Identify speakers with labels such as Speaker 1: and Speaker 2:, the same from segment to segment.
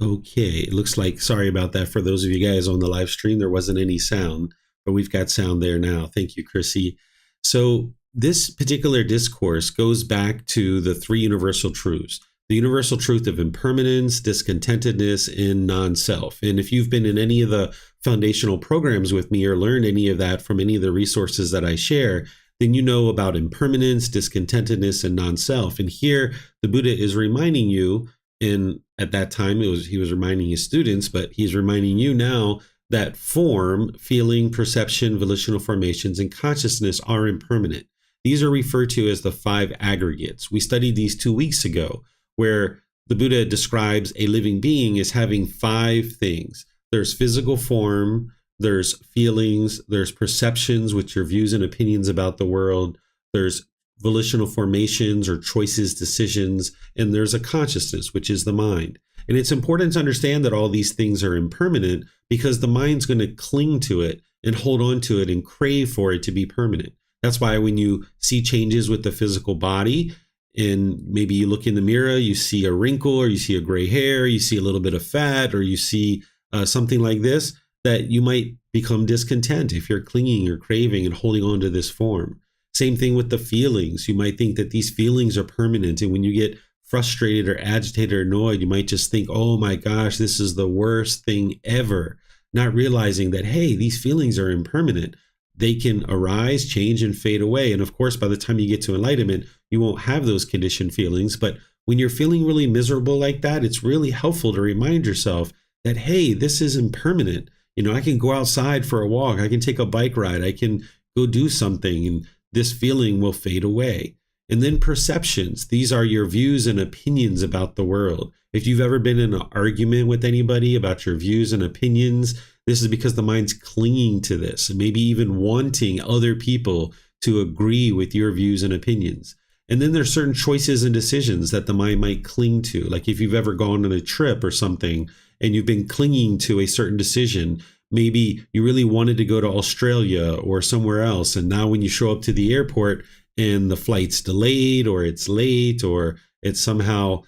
Speaker 1: Okay, it looks like, sorry about that for those of you guys on the live stream, there wasn't any sound, but we've got sound there now. Thank you, Chrissy. So this particular discourse goes back to the three universal truths: the universal truth of impermanence, discontentedness, and non-self. And if you've been in any of the foundational programs with me or learned any of that from any of the resources that I share, then you know about impermanence, discontentedness, and non-self. And here the Buddha is reminding you, and at that time he was reminding his students, but he's reminding you now that form, feeling, perception, volitional formations, and consciousness are impermanent. These are referred to as the five aggregates. We studied these 2 weeks ago, where the Buddha describes a living being as having five things. There's physical form, there's feelings, there's perceptions, which are views and opinions about the world, there's volitional formations or choices, decisions, and there's a consciousness, which is the mind. And it's important to understand that all these things are impermanent, because the mind's going to cling to it and hold on to it and crave for it to be permanent. That's why when you see changes with the physical body, and maybe you look in the mirror, you see a wrinkle, or you see a gray hair, you see a little bit of fat, or you see something like this, that you might become discontent if you're clinging or craving and holding on to this form. Same thing with the feelings. You might think that these feelings are permanent, and when you get frustrated or agitated or annoyed, you might just think, oh my gosh, this is the worst thing ever, not realizing that, hey, these feelings are impermanent. They can arise, change, and fade away. And of course, by the time you get to enlightenment, you won't have those conditioned feelings. But when you're feeling really miserable like that, it's really helpful to remind yourself that, hey, this is impermanent. You know, I can go outside for a walk. I can take a bike ride. I can go do something, and this feeling will fade away. And then perceptions. These are your views and opinions about the world. If you've ever been in an argument with anybody about your views and opinions, this is because the mind's clinging to this, and maybe even wanting other people to agree with your views and opinions. And then there's certain choices and decisions that the mind might cling to. Like if you've ever gone on a trip or something and you've been clinging to a certain decision, maybe you really wanted to go to Australia or somewhere else, and now when you show up to the airport and the flight's delayed, or it's late, or it's somehow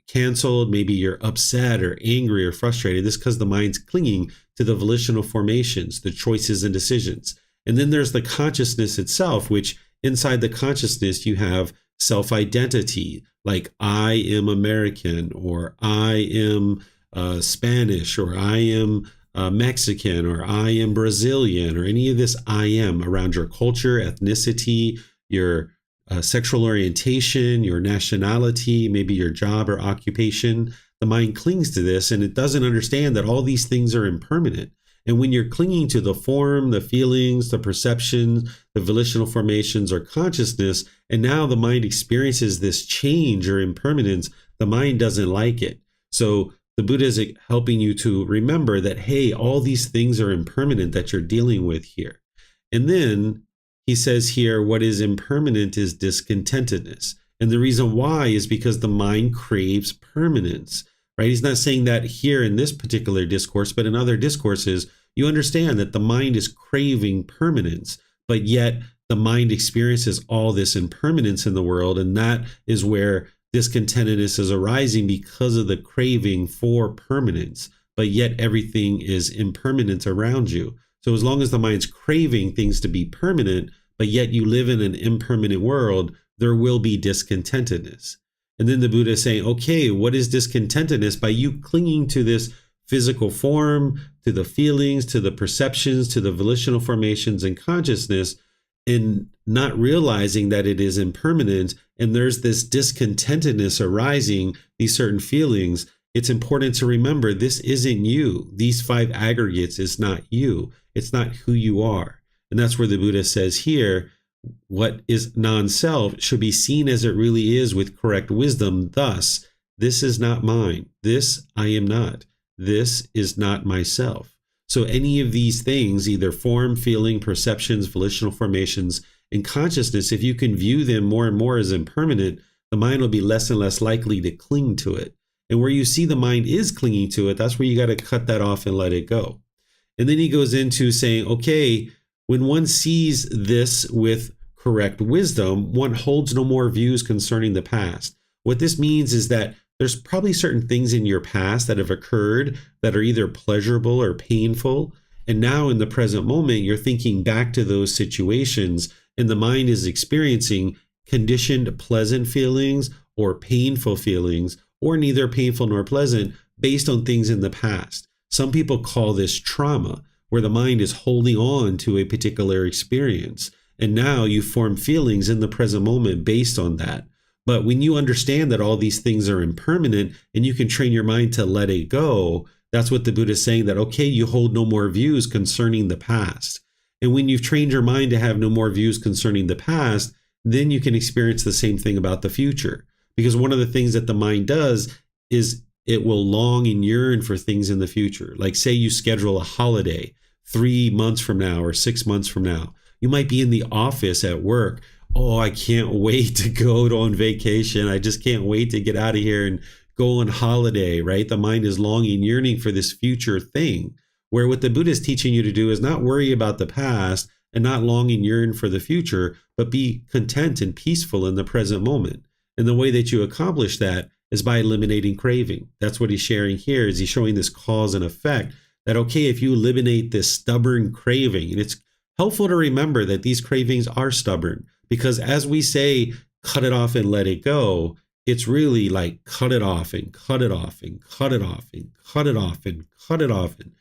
Speaker 1: canceled, maybe you're upset or angry or frustrated. This is because the mind's clinging to the volitional formations, the choices and decisions. And then there's the consciousness itself, which inside the consciousness you have self-identity, like I am American, or I am Spanish, or I am Mexican, or I am Brazilian, or any of this I am around your culture, ethnicity, your sexual orientation, your nationality, maybe your job or occupation. The mind clings to this, and it doesn't understand that all these things are impermanent. And when you're clinging to the form, the feelings, the perceptions, the volitional formations or consciousness, and now the mind experiences this change or impermanence, the mind doesn't like it. So the Buddha is helping you to remember that, hey, all these things are impermanent that you're dealing with here. And then he says here, what is impermanent is discontentedness. And the reason why is because the mind craves permanence, right? He's not saying that here in this particular discourse, but in other discourses, you understand that the mind is craving permanence, but yet the mind experiences all this impermanence in the world. And that is where discontentedness is arising, because of the craving for permanence, but yet everything is impermanent around you. So as long as the mind's craving things to be permanent, but yet you live in an impermanent world, there will be discontentedness. And then the Buddha is saying, okay, what is discontentedness? By you clinging to this physical form, to the feelings, to the perceptions, to the volitional formations and consciousness, and not realizing that it is impermanent, and there's this discontentedness arising, these certain feelings, it's important to remember this isn't you. These five aggregates is not you. It's not who you are. And that's where the Buddha says here, what is non-self should be seen as it really is with correct wisdom. Thus, this is not mine. This I am not. This is not myself. So any of these things, either form, feeling, perceptions, volitional formations, and consciousness, if you can view them more and more as impermanent, the mind will be less and less likely to cling to it. And where you see the mind is clinging to it, that's where you got to cut that off and let it go. And then he goes into saying, okay, when one sees this with correct wisdom, one holds no more views concerning the past. What this means is that there's probably certain things in your past that have occurred that are either pleasurable or painful. And now in the present moment, you're thinking back to those situations, and the mind is experiencing conditioned pleasant feelings or painful feelings, or neither painful nor pleasant, based on things in the past. Some people call this trauma, where the mind is holding on to a particular experience. And now you form feelings in the present moment based on that. But when you understand that all these things are impermanent and you can train your mind to let it go, that's what the Buddha is saying, that, okay, you hold no more views concerning the past. And when you've trained your mind to have no more views concerning the past, then you can experience the same thing about the future. Because one of the things that the mind does is it will long and yearn for things in the future. Like, say you schedule a holiday 3 months from now or 6 months from now. You might be in the office at work. Oh, I can't wait to go on vacation. I just can't wait to get out of here and go on holiday, right? The mind is longing, yearning for this future thing, where what the Buddha is teaching you to do is not worry about the past and not long and yearn for the future, but be content and peaceful in the present moment. And the way that you accomplish that is by eliminating craving. That's what he's sharing here, is he's showing this cause and effect, that, okay, if you eliminate this stubborn craving, and it's helpful to remember that these cravings are stubborn, because as we say, cut it off and let it go, it's really like cut it off and cut it off and cut it off and cut it off and cut it off. And,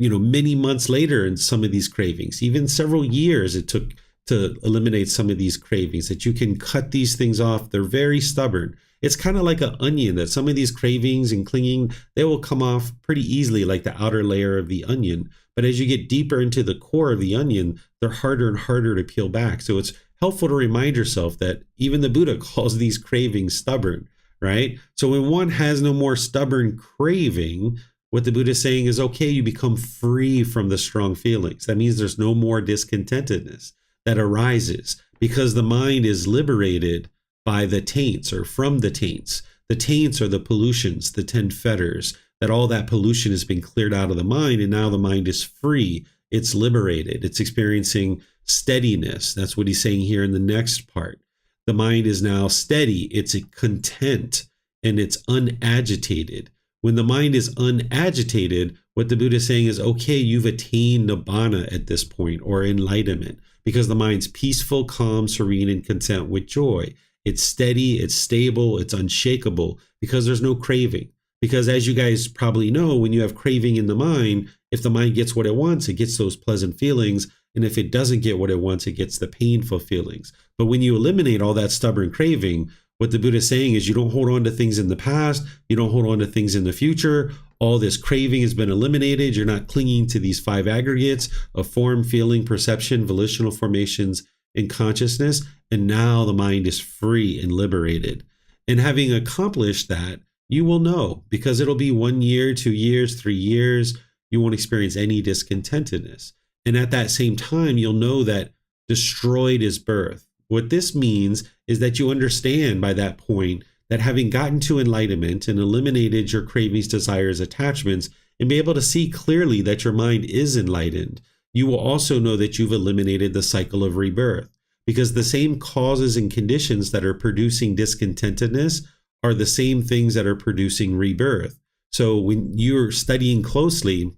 Speaker 1: many months later in some of these cravings, even several years it took to eliminate some of these cravings, that you can cut these things off. They're very stubborn. It's kind of like an onion, that some of these cravings and clinging, they will come off pretty easily, like the outer layer of the onion. But as you get deeper into the core of the onion, they're harder and harder to peel back. So it's helpful to remind yourself that even the Buddha calls these cravings stubborn, right? So when one has no more stubborn craving, what the Buddha is saying is, okay, you become free from the strong feelings. That means there's no more discontentedness that arises, because the mind is liberated by the taints, or from the taints. The taints are the pollutions, the 10 fetters, that all that pollution has been cleared out of the mind, and now the mind is free. It's liberated. It's experiencing steadiness. That's what he's saying here in the next part. The mind is now steady. It's content, and it's unagitated. When the mind is unagitated, what the Buddha is saying is, okay, you've attained nibbana at this point, or enlightenment, because the mind's peaceful, calm, serene, and content with joy. It's steady, it's stable, it's unshakable, because there's no craving. Because as you guys probably know, when you have craving in the mind, if the mind gets what it wants, it gets those pleasant feelings. And if it doesn't get what it wants, it gets the painful feelings. But when you eliminate all that stubborn craving, what the Buddha is saying is, you don't hold on to things in the past, you don't hold on to things in the future. All this craving has been eliminated. You're not clinging to these 5 aggregates of form, feeling, perception, volitional formations, and consciousness. And now the mind is free and liberated. And having accomplished that, you will know, because it'll be 1 year, 2 years, 3 years, you won't experience any discontentedness. And at that same time, you'll know that destroyed is birth. What this means is that you understand by that point that having gotten to enlightenment and eliminated your cravings, desires, attachments, and be able to see clearly that your mind is enlightened, you will also know that you've eliminated the cycle of rebirth, because the same causes and conditions that are producing discontentedness are the same things that are producing rebirth. So when you're studying closely,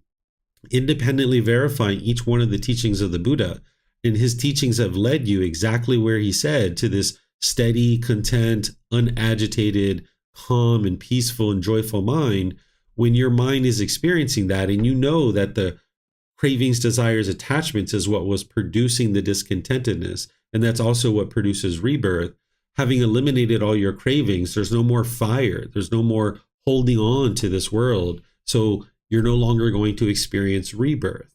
Speaker 1: independently verifying each one of the teachings of the Buddha, and his teachings have led you exactly where he said, to this steady, content, unagitated, calm, and peaceful and joyful mind. When your mind is experiencing that, and you know that the cravings, desires, attachments is what was producing the discontentedness, and that's also what produces rebirth. Having eliminated all your cravings, there's no more fire. There's no more holding on to this world. So you're no longer going to experience rebirth.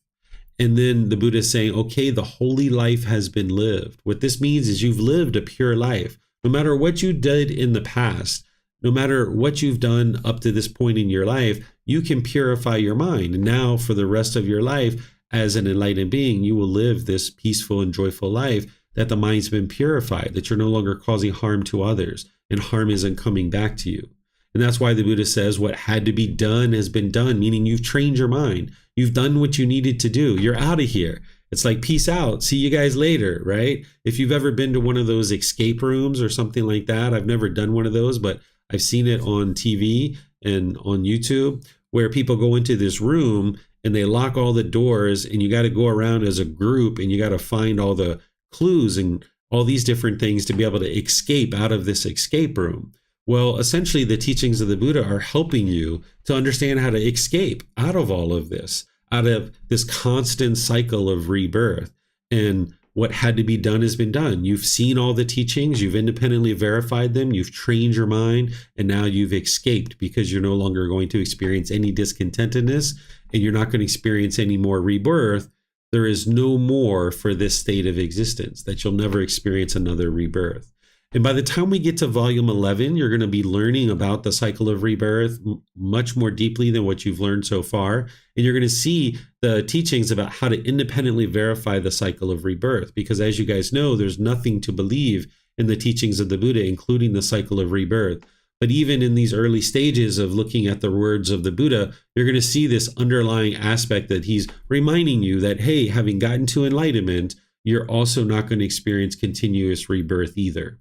Speaker 1: And then the Buddha is saying, okay, the holy life has been lived. What this means is you've lived a pure life. No matter what you did in the past, no matter what you've done up to this point in your life, you can purify your mind. And now for the rest of your life, as an enlightened being, you will live this peaceful and joyful life, that the mind's been purified, that you're no longer causing harm to others, and harm isn't coming back to you. And that's why the Buddha says what had to be done has been done, meaning you've trained your mind. You've done what you needed to do. You're out of here. It's like, peace out. See you guys later, right? If you've ever been to one of those escape rooms or something like that, I've never done one of those, but I've seen it on TV and on YouTube, where people go into this room and they lock all the doors, and you got to go around as a group and you got to find all the clues and all these different things to be able to escape out of this escape room. Well, essentially, the teachings of the Buddha are helping you to understand how to escape out of all of this, out of this constant cycle of rebirth. And what had to be done has been done. You've seen all the teachings, you've independently verified them, you've trained your mind, and now you've escaped because you're no longer going to experience any discontentedness, and you're not going to experience any more rebirth. There is no more for this state of existence, that you'll never experience another rebirth. And by the time we get to volume 11, you're going to be learning about the cycle of rebirth much more deeply than what you've learned so far. And you're going to see the teachings about how to independently verify the cycle of rebirth. Because as you guys know, there's nothing to believe in the teachings of the Buddha, including the cycle of rebirth. But even in these early stages of looking at the words of the Buddha, you're going to see this underlying aspect that he's reminding you that, hey, having gotten to enlightenment, you're also not going to experience continuous rebirth either.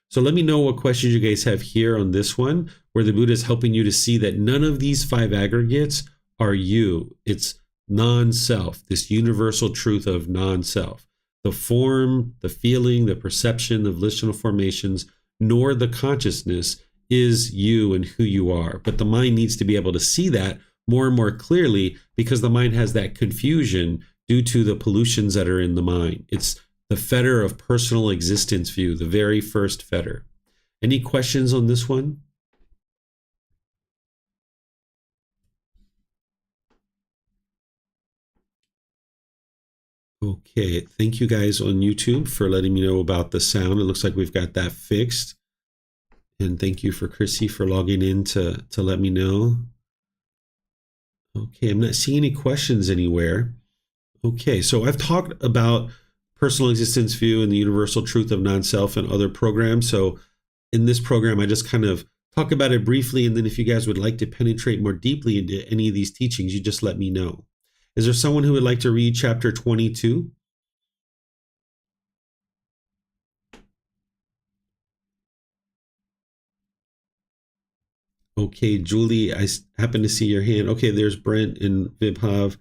Speaker 1: So let me know what questions you guys have here on this one, where the Buddha is helping you to see that none of these 5 aggregates are you. It's non-self, this universal truth of non-self. The form, the feeling, the perception, the volitional formations, nor the consciousness is you and who you are. But the mind needs to be able to see that more and more clearly, because the mind has that confusion due to the pollutions that are in the mind. It's the fetter of personal existence view, the very first fetter. Any questions on this one? Okay, thank you guys on YouTube for letting me know about the sound. It looks like we've got that fixed. And thank you for Chrissy for logging in to let me know. Okay, I'm not seeing any questions anywhere. Okay, so I've talked about personal existence view and the universal truth of non-self and other programs. So in this program, I just kind of talk about it briefly. And then if you guys would like to penetrate more deeply into any of these teachings, you just let me know. Is there someone who would like to read chapter 22? Okay, Julie, I happen to see your hand. Okay, there's Brent and Vibhav.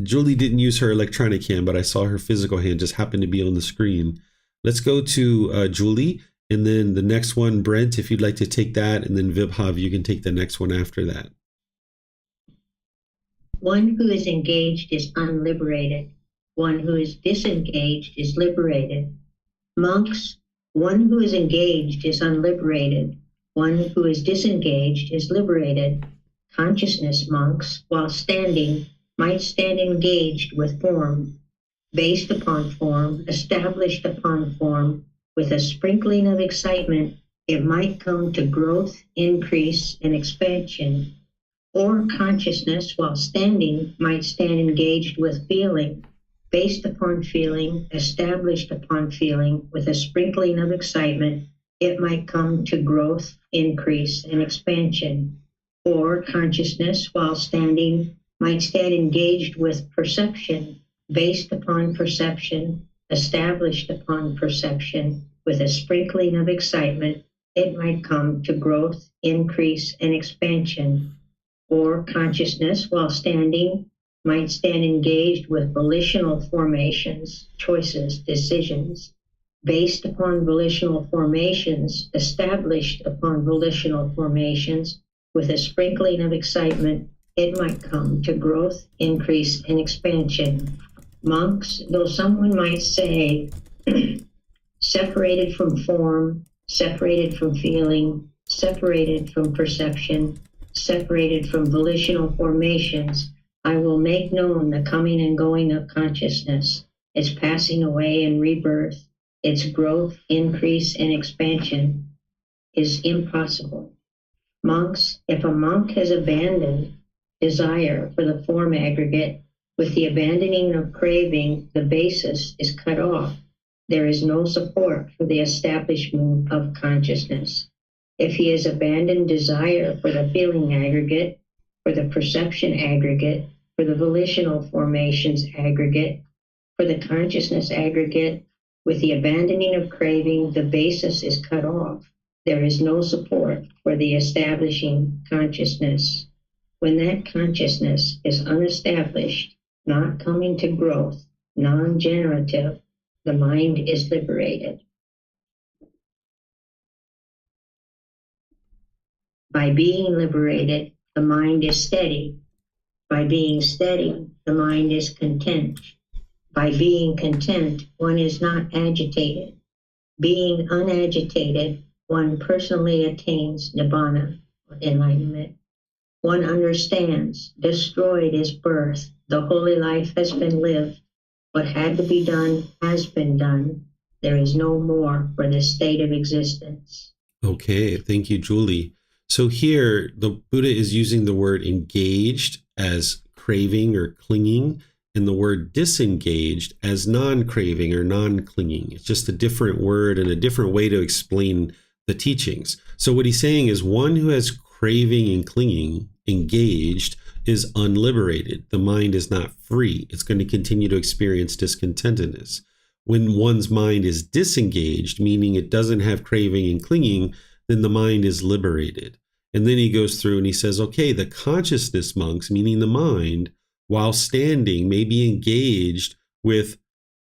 Speaker 1: Julie didn't use her electronic hand, but I saw her physical hand just happened to be on the screen. Let's go to Julie, and then the next one, Brent, if you'd like to take that, and then Vibhav, you can take the next one after that.
Speaker 2: One who is engaged is unliberated. One who is disengaged is liberated. Monks, one who is engaged is unliberated. One who is disengaged is liberated. Consciousness, monks, while standing, might stand engaged with form, based upon form, established upon form, with a sprinkling of excitement, it might come to growth, increase, and expansion. Or consciousness, while standing, might stand engaged with feeling, based upon feeling, established upon feeling, with a sprinkling of excitement, it might come to growth, increase, and expansion. Or consciousness, while standing, might stand engaged with perception, based upon perception, established upon perception, with a sprinkling of excitement, it might come to growth, increase, and expansion. Or consciousness, while standing, might stand engaged with volitional formations, choices, decisions, based upon volitional formations, established upon volitional formations, with a sprinkling of excitement, it might come to growth, increase, and expansion. Monks, though someone might say, separated from form, separated from feeling, separated from perception, separated from volitional formations, I will make known the coming and going of consciousness, its passing away and rebirth, its growth, increase, and expansion is impossible. Monks, if a monk has abandoned desire for the form aggregate, with the abandoning of craving, the basis is cut off. There is no support for the establishment of consciousness. If he has abandoned desire for the feeling aggregate, for the perception aggregate, for the volitional formations aggregate, for the consciousness aggregate, with the abandoning of craving, the basis is cut off. There is no support for the establishing consciousness. When that consciousness is unestablished, not coming to growth, non-generative, the mind is liberated. By being liberated, the mind is steady. By being steady, the mind is content. By being content, one is not agitated. Being unagitated, one personally attains nibbana, enlightenment. One understands, destroyed is birth. The holy life has been lived. What had to be done has been done. There is no more for this state of existence.
Speaker 1: Okay, thank you, Julie. So here, the Buddha is using the word engaged as craving or clinging, and the word disengaged as non-craving or non-clinging. It's just a different word and a different way to explain the teachings. So what he's saying is one who has craving and clinging, engaged, is unliberated. The mind is not free. It's going to continue to experience discontentedness. When one's mind is disengaged, meaning it doesn't have craving and clinging, then the mind is liberated. And then he goes through and he says, okay, the consciousness, monks, meaning the mind, while standing, may be engaged with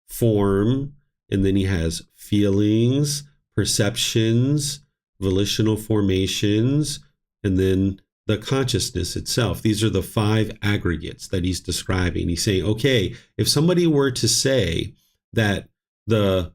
Speaker 1: form, and then he has feelings, perceptions, volitional formations, and then the consciousness itself. These are the 5 aggregates that he's describing. He's saying, okay, if somebody were to say that the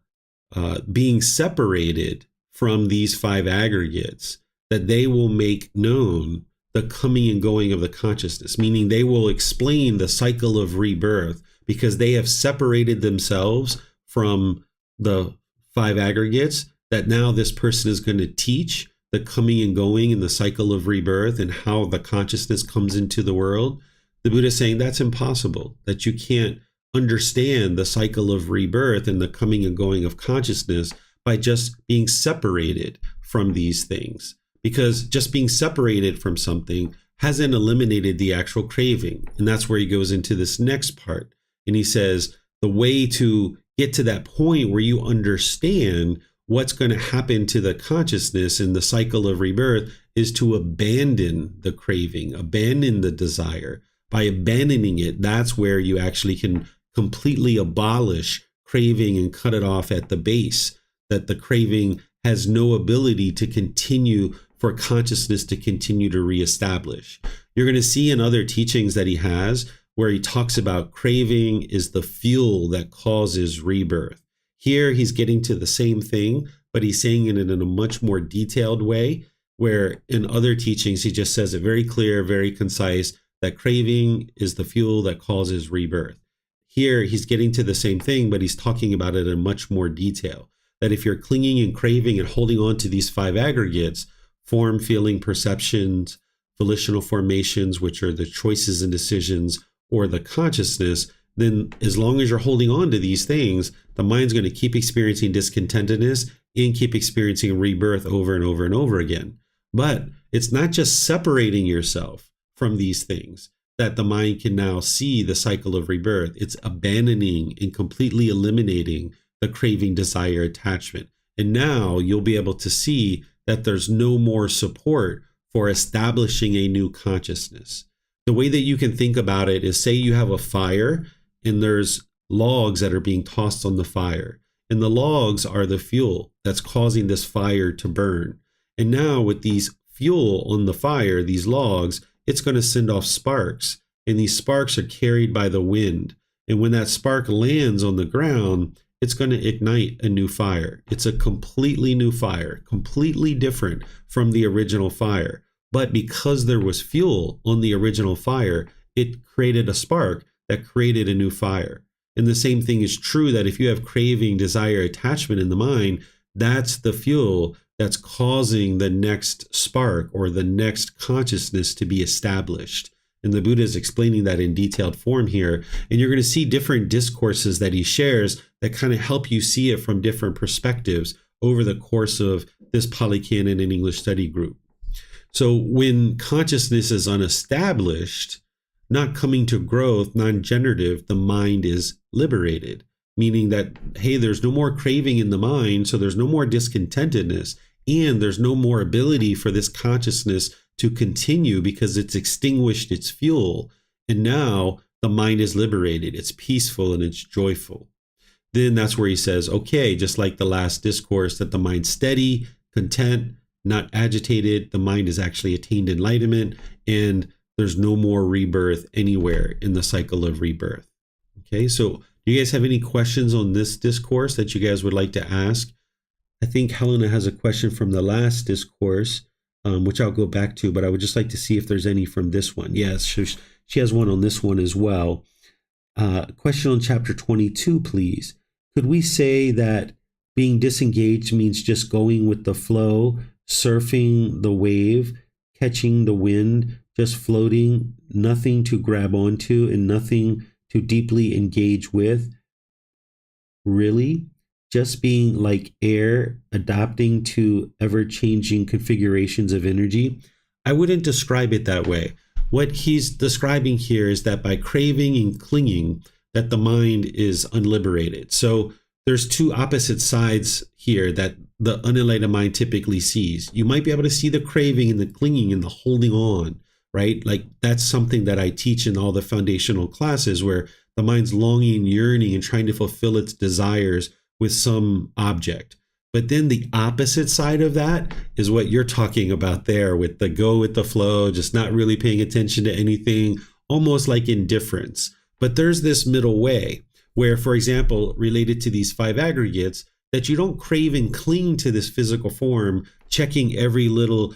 Speaker 1: being separated from these 5 aggregates, that they will make known the coming and going of the consciousness, meaning they will explain the cycle of rebirth because they have separated themselves from the 5 aggregates, that now this person is going to teach the coming and going and the cycle of rebirth and how the consciousness comes into the world. The Buddha is saying that's impossible, that you can't understand the cycle of rebirth and the coming and going of consciousness by just being separated from these things. Because just being separated from something hasn't eliminated the actual craving. And that's where he goes into this next part. And he says, the way to get to that point where you understand what's going to happen to the consciousness in the cycle of rebirth is to abandon the craving, abandon the desire. By abandoning it, that's where you actually can completely abolish craving and cut it off at the base, that the craving has no ability to continue for consciousness to continue to reestablish. You're going to see in other teachings that he has where he talks about craving is the fuel that causes rebirth. Here he's getting to the same thing, but he's saying it in a much more detailed way, where in other teachings he just says it very clear, very concise, that craving is the fuel that causes rebirth. Here he's getting to the same thing, but he's talking about it in much more detail. That if you're clinging and craving and holding on to these 5 aggregates, form, feeling, perceptions, volitional formations, which are the choices and decisions, or the consciousness, then as long as you're holding on to these things, the mind's going to keep experiencing discontentedness and keep experiencing rebirth over and over and over again. But it's not just separating yourself from these things that the mind can now see the cycle of rebirth. It's abandoning and completely eliminating the craving, desire, attachment. And now you'll be able to see that there's no more support for establishing a new consciousness. The way that you can think about it is, say you have a fire and there's logs that are being tossed on the fire. And the logs are the fuel that's causing this fire to burn. And now with these fuel on the fire, these logs, it's going to send off sparks. And these sparks are carried by the wind. And when that spark lands on the ground, it's going to ignite a new fire. It's a completely new fire, completely different from the original fire. But because there was fuel on the original fire, it created a spark that created a new fire. And the same thing is true, that if you have craving, desire, attachment in the mind, that's the fuel that's causing the next spark or the next consciousness to be established. And the Buddha is explaining that in detailed form here. And you're going to see different discourses that he shares that kind of help you see it from different perspectives over the course of this Pali Canon and English study group. So when consciousness is unestablished, not coming to growth, non-generative, the mind is liberated, meaning that, hey, there's no more craving in the mind, so there's no more discontentedness. and there's no more ability for this consciousness to continue because it's extinguished its fuel. And now the mind is liberated. It's peaceful and it's joyful. Then that's where he says, okay, just like the last discourse, that the mind's steady, content, not agitated. The mind has actually attained enlightenment, and there's no more rebirth anywhere in the cycle of rebirth. Okay, so do you guys have any questions on this discourse that you guys would like to ask? I think Helena has a question from the last discourse, which I'll go back to, but I would just like to see if there's any from this one. Yes, she has one on this one as well. Question on chapter 22, please. Could we say that being disengaged means just going with the flow, surfing the wave, catching the wind, just floating, nothing to grab onto and nothing to deeply engage with? Really? Just being like air, adapting to ever-changing configurations of energy? I wouldn't describe it that way. What he's describing here is that by craving and clinging, that the mind is unliberated. So there's two opposite sides here that the unenlightened mind typically sees. You might be able to see the craving and the clinging and the holding on, right? Like that's something that I teach in all the foundational classes, where the mind's longing, yearning, and trying to fulfill its desires with some object. But then the opposite side of that is what you're talking about there, with the go with the flow, just not really paying attention to anything, almost like indifference. But there's this middle way where, for example, related to these five aggregates, that you don't crave and cling to this physical form, checking every little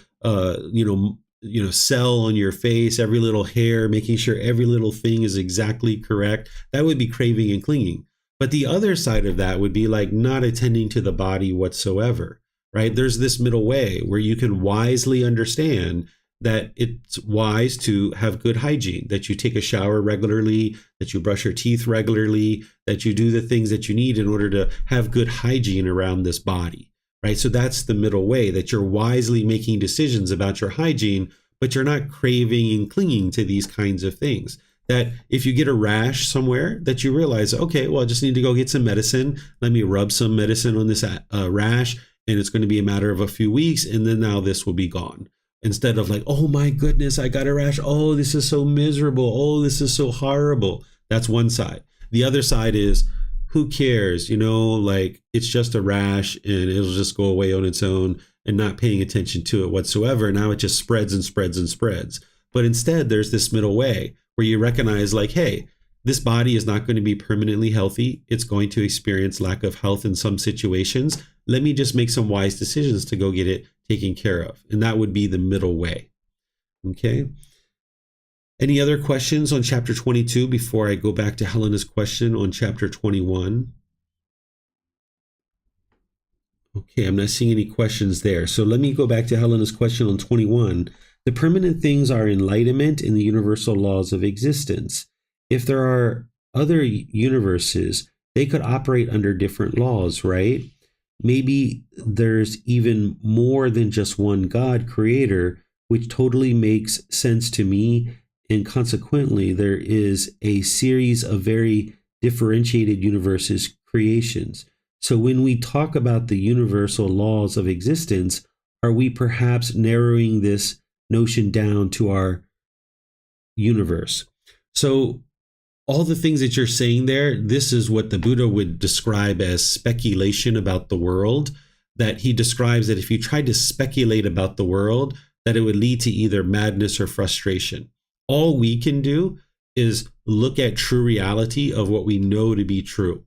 Speaker 1: cell on your face, every little hair, making sure every little thing is exactly correct. That would be craving and clinging. But the other side of that would be like not attending to the body whatsoever, right? There's this middle way where you can wisely understand that it's wise to have good hygiene, that you take a shower regularly, that you brush your teeth regularly, that you do the things that you need in order to have good hygiene around this body, right? So that's the middle way, that you're wisely making decisions about your hygiene, but you're not craving and clinging to these kinds of things. That if you get a rash somewhere, that you realize, okay, well, I just need to go get some medicine. Let me rub some medicine on this rash, and it's going to be a matter of a few weeks, and then now this will be gone. Instead of like, oh my goodness, I got a rash. Oh, this is so miserable. Oh, this is so horrible. That's one side. The other side is, who cares? Like it's just a rash and it'll just go away on its own, and not paying attention to it whatsoever. Now it just spreads and spreads and spreads. But instead, there's this middle way where you recognize like, hey, this body is not going to be permanently healthy. It's going to experience lack of health in some situations. Let me just make some wise decisions to go get it taken care of. And that would be the middle way. Okay. Any other questions on chapter 22 before I go back to Helena's question on chapter 21? Okay, I'm not seeing any questions there. So let me go back to Helena's question on 21. The permanent things are enlightenment and the universal laws of existence. If there are other universes, they could operate under different laws, right? Maybe there's even more than just one God creator, which totally makes sense to me. And consequently, there is a series of very differentiated universes creations. So when we talk about the universal laws of existence, are we perhaps narrowing this notion down to our universe? So all the things that you're saying there, this is what the Buddha would describe as speculation about the world, that he describes that if you tried to speculate about the world, that it would lead to either madness or frustration. All we can do is look at true reality of what we know to be true.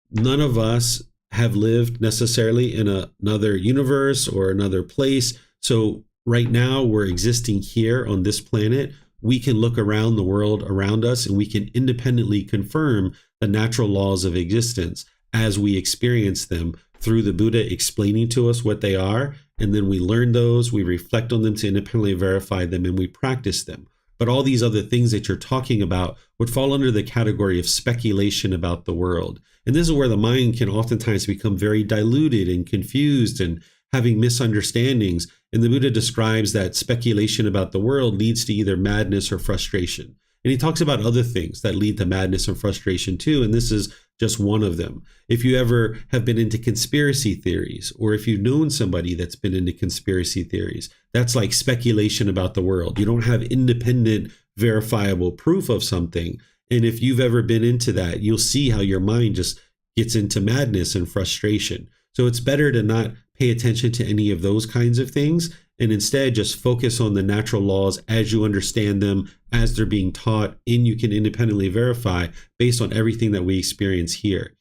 Speaker 1: None of us have lived necessarily in another universe or another place. So right now we're existing here on this planet. We can look around the world around us and we can independently confirm the natural laws of existence as we experience them through the Buddha explaining to us what they are. And then we learn those, we reflect on them to independently verify them, and we practice them. But all these other things that you're talking about would fall under the category of speculation about the world. And this is where the mind can oftentimes become very diluted and confused and having misunderstandings. And the Buddha describes that speculation about the world leads to either madness or frustration. And he talks about other things that lead to madness and frustration too. And this is just one of them. If you ever have been into conspiracy theories, or if you've known somebody that's been into conspiracy theories, that's like speculation about the world. You don't have independent, verifiable proof of something. And if you've ever been into that, you'll see how your mind just gets into madness and frustration. So it's better to not pay attention to any of those kinds of things, and instead just focus on the natural laws as you understand them, as they're being taught, and you can independently verify based on everything that we experience here.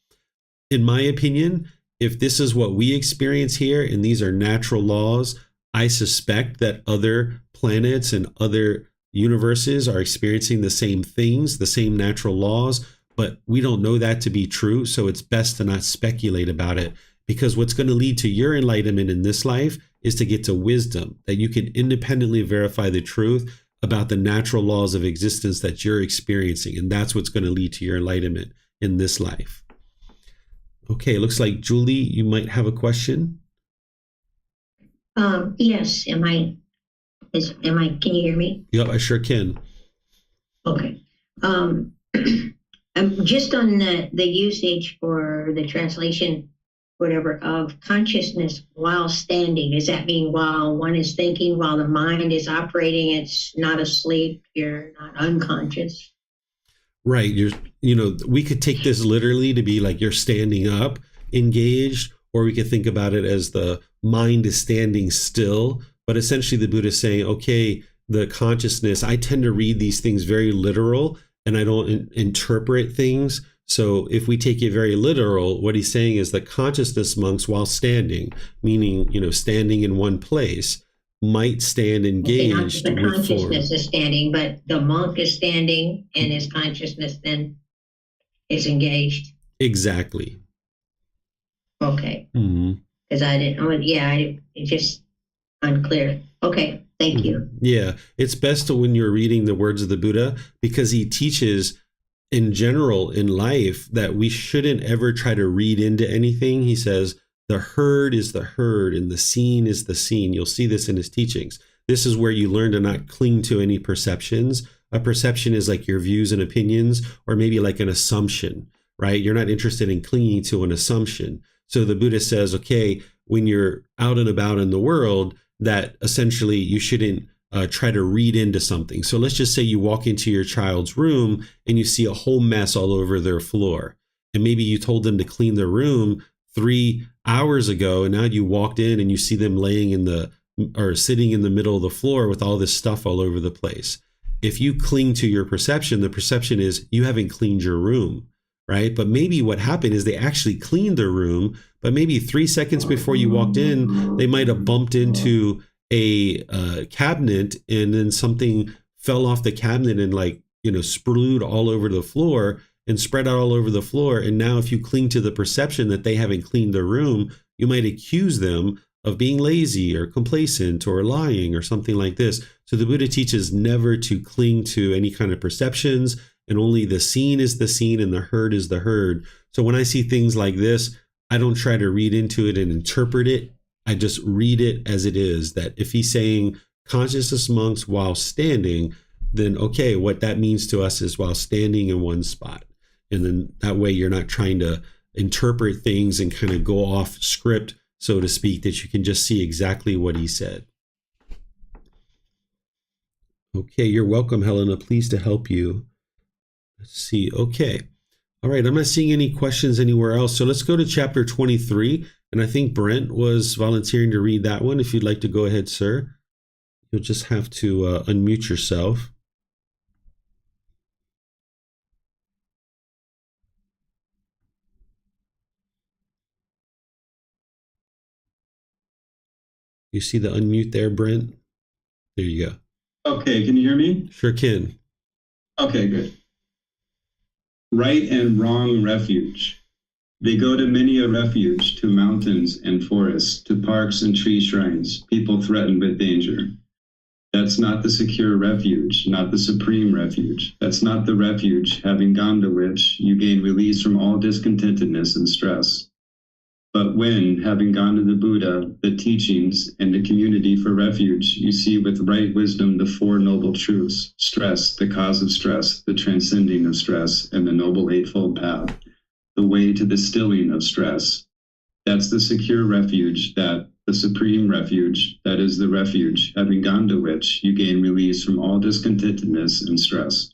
Speaker 1: In my opinion, if this is what we experience here and these are natural laws, I suspect that other planets and other universes are experiencing the same things, the same natural laws, but we don't know that to be true. So it's best to not speculate about it, because what's going to lead to your enlightenment in this life is to get to wisdom, that you can independently verify the truth about the natural laws of existence that you're experiencing. And that's what's going to lead to your enlightenment in this life. Okay, it looks like Julie, you might have a question.
Speaker 2: Yes. Can you hear me?
Speaker 1: Yep, I sure can.
Speaker 2: Okay. Just on the usage for the translation, whatever, of consciousness while standing. Does that mean while one is thinking, while the mind is operating, it's not asleep, you're not unconscious?
Speaker 1: Right. We could take this literally to be like you're standing up, engaged, or we could think about it as the mind is standing still. But essentially the Buddha is saying, okay, the consciousness, I tend to read these things very literal and I don't interpret things. So if we take it very literal, what he's saying is that consciousness monks, while standing, meaning, standing in one place, might stand engaged.
Speaker 2: Okay, not the consciousness is standing, but the monk is standing and his consciousness then is engaged.
Speaker 1: Exactly.
Speaker 2: Okay.
Speaker 1: Mm-hmm.
Speaker 2: Because it's just unclear. Okay, thank you.
Speaker 1: Yeah, it's best when you're reading the words of the Buddha, because he teaches in general in life that we shouldn't ever try to read into anything. He says the herd is the herd and the seen is the seen. You'll see this in his teachings. This is where you learn to not cling to any perceptions. A perception is like your views and opinions, or maybe like an assumption, right? You're not interested in clinging to an assumption. So the Buddha says, okay, when you're out and about in the world, that essentially you shouldn't try to read into something. So let's just say you walk into your child's room and you see a whole mess all over their floor. And maybe you told them to clean their room 3 hours ago, and now you walked in and you see them sitting in the middle of the floor with all this stuff all over the place. If you cling to your perception, the perception is you haven't cleaned your room, right? But maybe what happened is they actually cleaned their room, but maybe 3 seconds before you walked in, they might have bumped into a cabinet, and then something fell off the cabinet and splued all over the floor and spread out all over the floor. And now if you cling to the perception that they haven't cleaned their room, you might accuse them of being lazy or complacent or lying or something like this. So the Buddha teaches never to cling to any kind of perceptions, and only the seen is the seen and the heard is the heard. So when I see things like this, I don't try to read into it and interpret it. I just read it as it is, that if he's saying consciousness monks while standing, then okay, what that means to us is while standing in one spot. And then that way you're not trying to interpret things and kind of go off script, so to speak, that you can just see exactly what he said. Okay, you're welcome, Helena. Pleased to help you. Let's see. Okay. All right. I'm not seeing any questions anywhere else. So let's go to chapter 23. And I think Brent was volunteering to read that one. If you'd like to go ahead, sir, you'll just have to unmute yourself. You see the unmute there, Brent? There you go.
Speaker 3: Okay, can you hear me?
Speaker 1: Sure can.
Speaker 3: Okay, good. Right and wrong refuge. They go to many a refuge, to mountains and forests, to parks and tree shrines, people threatened with danger. That's not the secure refuge, not the supreme refuge. That's not the refuge, having gone to which you gain release from all discontentedness and stress. But when, having gone to the Buddha, the teachings, and the community for refuge, you see with right wisdom the Four Noble Truths, stress, the cause of stress, the transcending of stress, and the Noble Eightfold Path, the way to the stilling of stress. That's the secure refuge, that the supreme refuge, that is the refuge, having gone to which you gain release from all discontentedness and stress.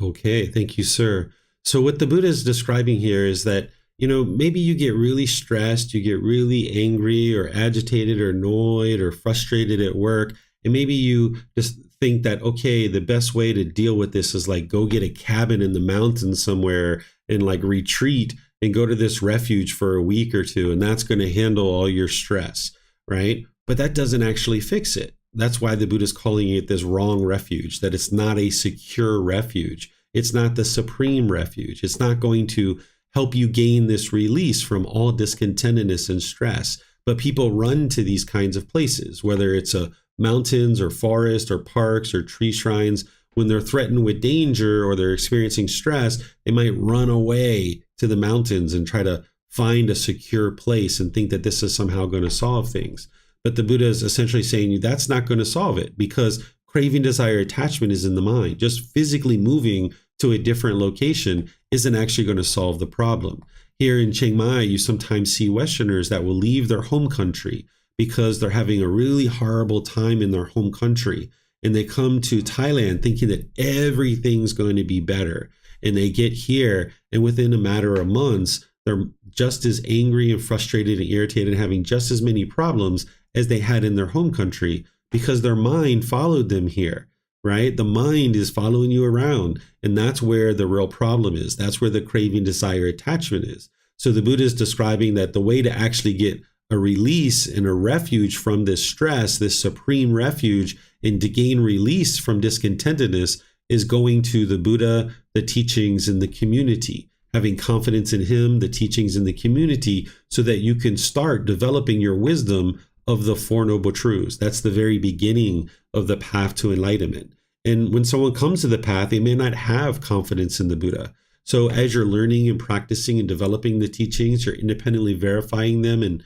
Speaker 1: Okay, thank you, sir. So what the Buddha is describing here is that, maybe you get really stressed, you get really angry or agitated or annoyed or frustrated at work, and maybe you just think that, okay, the best way to deal with this is like go get a cabin in the mountains somewhere and like retreat and go to this refuge for a week or two, and that's going to handle all your stress, right? But that doesn't actually fix it. That's why the Buddha is calling it this wrong refuge, that it's not a secure refuge. It's not the supreme refuge. It's not going to help you gain this release from all discontentedness and stress. But people run to these kinds of places, whether it's a mountains or forest or parks or tree shrines. When they're threatened with danger or they're experiencing stress, they might run away to the mountains and try to find a secure place and think that this is somehow going to solve things. But the Buddha is essentially saying that's not going to solve it, because craving, desire, attachment is in the mind. Just physically moving to a different location isn't actually going to solve the problem. Here in Chiang Mai, you sometimes see Westerners that will leave their home country because they're having a really horrible time in their home country. And they come to Thailand thinking that everything's going to be better. And they get here, and within a matter of months, they're just as angry and frustrated and irritated and having just as many problems as they had in their home country, because their mind followed them here, right? The mind is following you around, and that's where the real problem is. That's where the craving, desire, attachment is. So the Buddha is describing that the way to actually get a release and a refuge from this stress, this supreme refuge, and to gain release from discontentedness is going to the Buddha, the teachings, and the community, having confidence in him, the teachings, and the community, so that you can start developing your wisdom of the Four Noble Truths. That's the very beginning of the path to enlightenment. And when someone comes to the path, they may not have confidence in the Buddha. So as you're learning and practicing and developing the teachings, you're independently verifying them and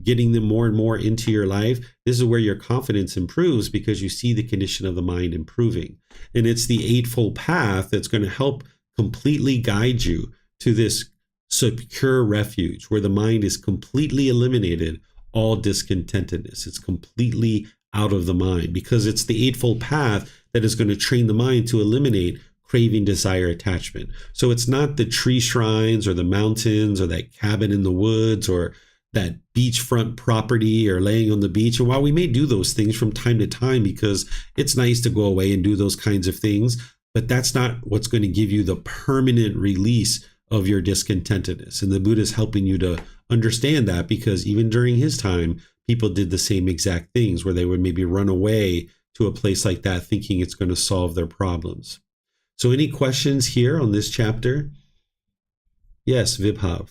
Speaker 1: getting them more and more into your life. This is where your confidence improves, because you see the condition of the mind improving. And it's the Eightfold Path that's going to help completely guide you to this secure refuge where the mind is completely eliminated all discontentedness. It's completely out of the mind, because it's the Eightfold Path that is going to train the mind to eliminate craving, desire, attachment. So it's not the tree shrines or the mountains or that cabin in the woods or that beachfront property or laying on the beach. And while we may do those things from time to time because it's nice to go away and do those kinds of things, but that's not what's going to give you the permanent release of your discontentedness. And the Buddha is helping you to understand that, because even during his time, people did the same exact things where they would maybe run away to a place like that thinking it's going to solve their problems. So any questions here on this chapter? Yes, Vibhav.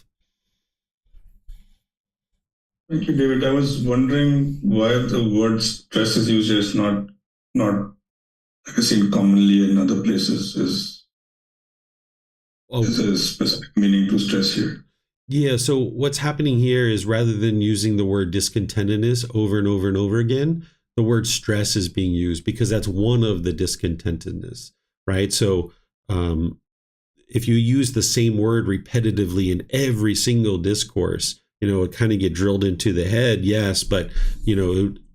Speaker 4: Thank you, David. I was wondering why the word stress is used as not like I seen commonly in other places. Is a specific meaning to stress here?
Speaker 1: Yeah, so what's happening here is rather than using the word discontentedness over and over and over again, the word stress is being used because that's one of the discontentedness, right? So if you use the same word repetitively in every single discourse, it kind of get drilled into the head, yes, but,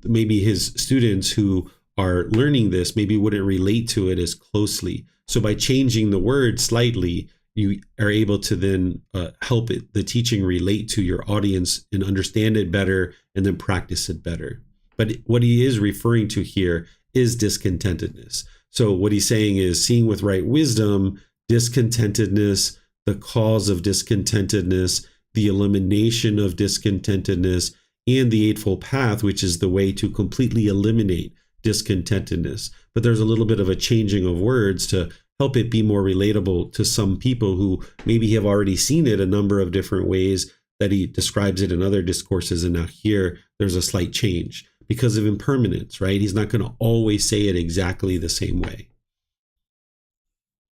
Speaker 1: maybe his students who are learning this maybe wouldn't relate to it as closely. So by changing the word slightly, you are able to then help the teaching relate to your audience and understand it better and then practice it better. But what he is referring to here is discontentedness. So what he's saying is seeing with right wisdom, discontentedness, the cause of discontentedness, the elimination of discontentedness, and the Eightfold Path, which is the way to completely eliminate discontentedness. But there's a little bit of a changing of words to help it be more relatable to some people who maybe have already seen it a number of different ways that he describes it in other discourses. And now here, there's a slight change because of impermanence, right? He's not going to always say it exactly the same way.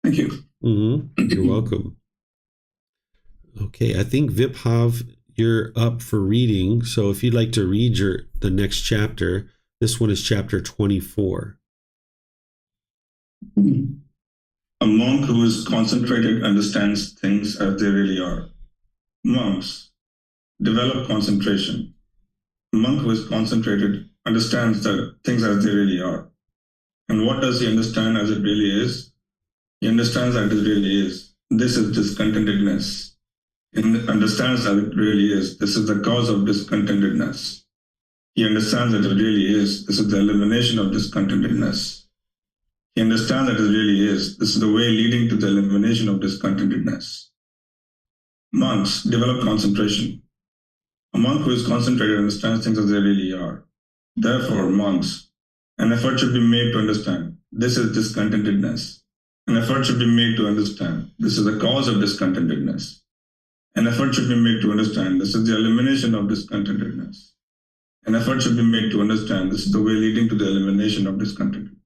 Speaker 4: Thank you.
Speaker 1: You're welcome. Okay, I think Vibhav, you're up for reading. So if you'd like to read the next chapter, this one is chapter 24.
Speaker 4: A monk who is concentrated understands things as they really are. monks develop concentration. A monk who is concentrated understands that things as they really are. And what does he understand as it really is? He understands that it really is. This is discontentedness. He understands that it really is. This is the cause of discontentedness. He understands that it really is. This is the elimination of discontentedness. He understands that it really is. This is the way leading to the elimination of discontentedness. Monks develop concentration. A monk who is concentrated understands things as they really are. Therefore, monks, an effort should be made to understand this is discontentedness. An effort should be made to understand this is the cause of discontentedness. An effort should be made to understand this is the elimination of discontentedness. An effort should be made to understand this is the way leading to the elimination of discontentedness.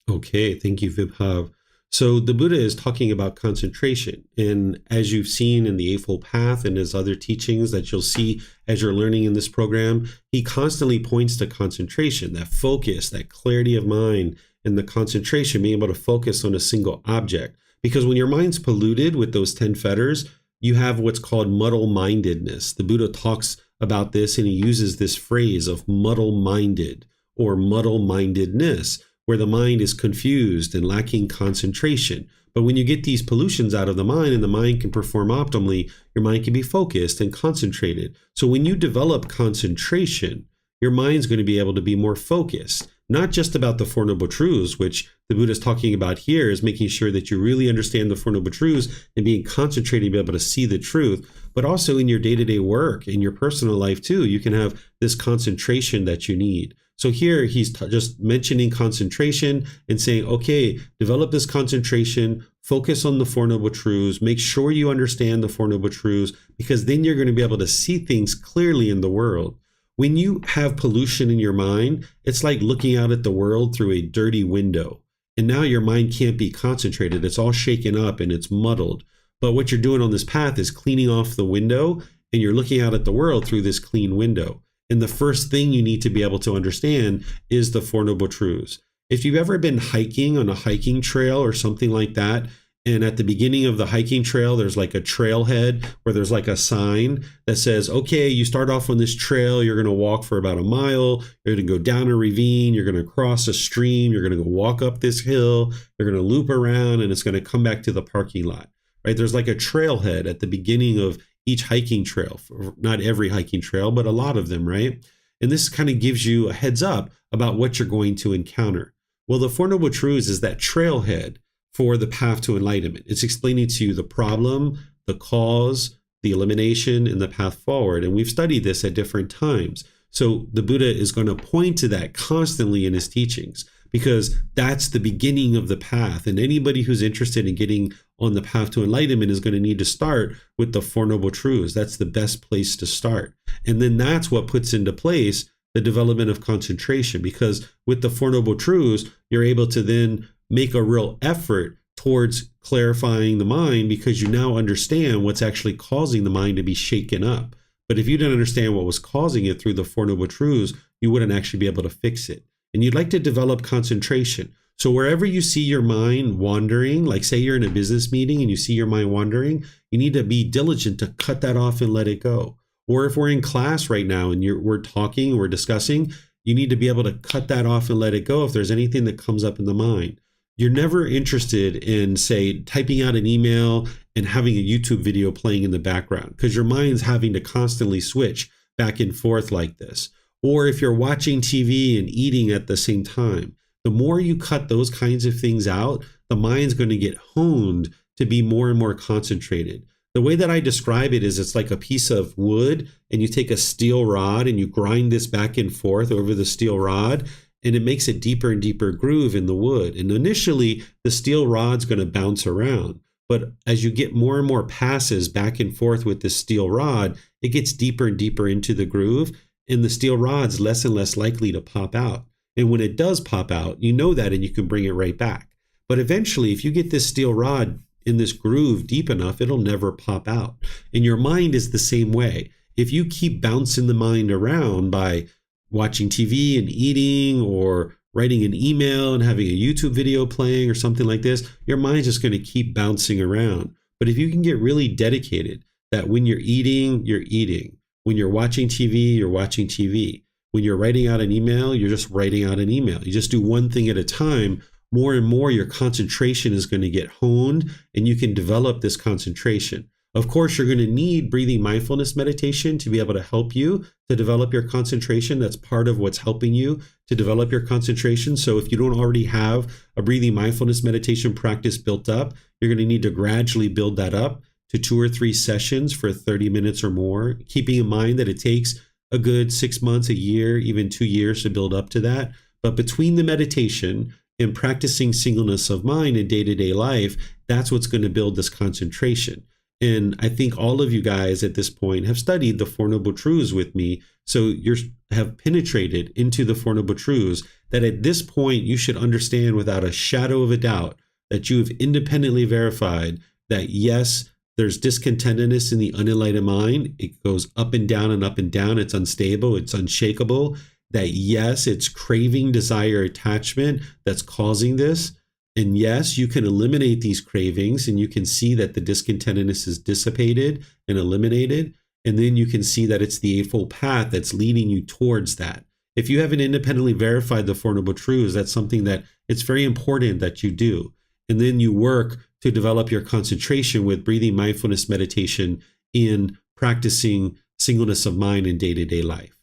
Speaker 1: Okay, thank you, Vibhav. So the Buddha is talking about concentration. And as you've seen in the Eightfold Path and his other teachings that you'll see as you're learning in this program, he constantly points to concentration, that focus, that clarity of mind, and the concentration, being able to focus on a single object. Because when your mind's polluted with those 10 fetters, you have what's called muddle-mindedness. The Buddha talks about this and he uses this phrase of muddle-minded or muddle-mindedness, where the mind is confused and lacking concentration. But when you get these pollutions out of the mind and the mind can perform optimally, your mind can be focused and concentrated. So when you develop concentration, your mind's going to be able to be more focused, not just about the Four Noble Truths, which the Buddha is talking about here is making sure that you really understand the Four Noble Truths and being concentrated to be able to see the truth, but also in your day-to-day work, in your personal life too, you can have this concentration that you need. So here he's just mentioning concentration and saying, okay, develop this concentration, focus on the Four Noble Truths, make sure you understand the Four Noble Truths, because then you're going to be able to see things clearly in the world. When you have pollution in your mind, it's like looking out at the world through a dirty window. And now your mind can't be concentrated. It's all shaken up and it's muddled. But what you're doing on this path is cleaning off the window and you're looking out at the world through this clean window. And the first thing you need to be able to understand is the Four Noble Truths. If you've ever been hiking on a hiking trail or something like that, and at the beginning of the hiking trail, there's like a trailhead where there's like a sign that says, okay, you start off on this trail, you're going to walk for about a mile, you're going to go down a ravine, you're going to cross a stream, you're going to go walk up this hill, you're going to loop around, and it's going to come back to the parking lot, right? There's like a trailhead at the beginning of each hiking trail, not every hiking trail, but a lot of them, right? And this kind of gives you a heads up about what you're going to encounter. Well, the Four Noble Truths is that trailhead for the path to enlightenment. It's explaining to you the problem, the cause, the elimination, and the path forward. And we've studied this at different times. So the Buddha is going to point to that constantly in his teachings, because that's the beginning of the path. And anybody who's interested in getting on the path to enlightenment is going to need to start with the Four Noble Truths. That's the best place to start. And then that's what puts into place the development of concentration, because with the Four Noble Truths, you're able to then make a real effort towards clarifying the mind, because you now understand what's actually causing the mind to be shaken up. But if you didn't understand what was causing it through the Four Noble Truths, you wouldn't actually be able to fix it. And you'd like to develop concentration. So wherever you see your mind wandering, like say you're in a business meeting and you see your mind wandering, you need to be diligent to cut that off and let it go. Or if we're in class right now and we're talking, we're discussing, you need to be able to cut that off and let it go if there's anything that comes up in the mind. You're never interested in, say, typing out an email and having a YouTube video playing in the background, because your mind's having to constantly switch back and forth like this. Or if you're watching TV and eating at the same time, the more you cut those kinds of things out, the mind's going to get honed to be more and more concentrated. The way that I describe it is it's like a piece of wood and you take a steel rod and you grind this back and forth over the steel rod, and it makes a deeper and deeper groove in the wood. And initially, the steel rod's going to bounce around. But as you get more and more passes back and forth with this steel rod, it gets deeper and deeper into the groove, and the steel rod's less and less likely to pop out. And when it does pop out, you know that and you can bring it right back. But eventually, if you get this steel rod in this groove deep enough, it'll never pop out. And your mind is the same way. If you keep bouncing the mind around by watching TV and eating, or writing an email and having a YouTube video playing or something like this, your mind's just going to keep bouncing around. But if you can get really dedicated, that when you're eating, you're eating. When you're watching TV, you're watching TV. When you're writing out an email, you're just writing out an email. You just do one thing at a time. More and more, your concentration is going to get honed, and you can develop this concentration. Of course, you're going to need breathing mindfulness meditation to be able to help you to develop your concentration. That's part of what's helping you to develop your concentration. So if you don't already have a breathing mindfulness meditation practice built up, you're going to need to gradually build that up to 2 or 3 sessions for 30 minutes or more, keeping in mind that it takes a good 6 months, a year, even 2 years to build up to that. But between the meditation and practicing singleness of mind in day-to-day life, that's what's going to build this concentration. And I think all of you guys at this point have studied the Four Noble Truths with me. So you have penetrated into the Four Noble Truths that at this point you should understand without a shadow of a doubt that you have independently verified that yes, there's discontentedness in the unenlightened mind. It goes up and down and up and down. It's unstable. It's unshakable. That yes, it's craving, desire, attachment that's causing this. And yes, you can eliminate these cravings and you can see that the discontentedness is dissipated and eliminated. And then you can see that it's the Eightfold Path that's leading you towards that. If you haven't independently verified the Four Noble Truths, that's something that it's very important that you do. And then you work to develop your concentration with breathing mindfulness meditation in practicing singleness of mind in day-to-day life.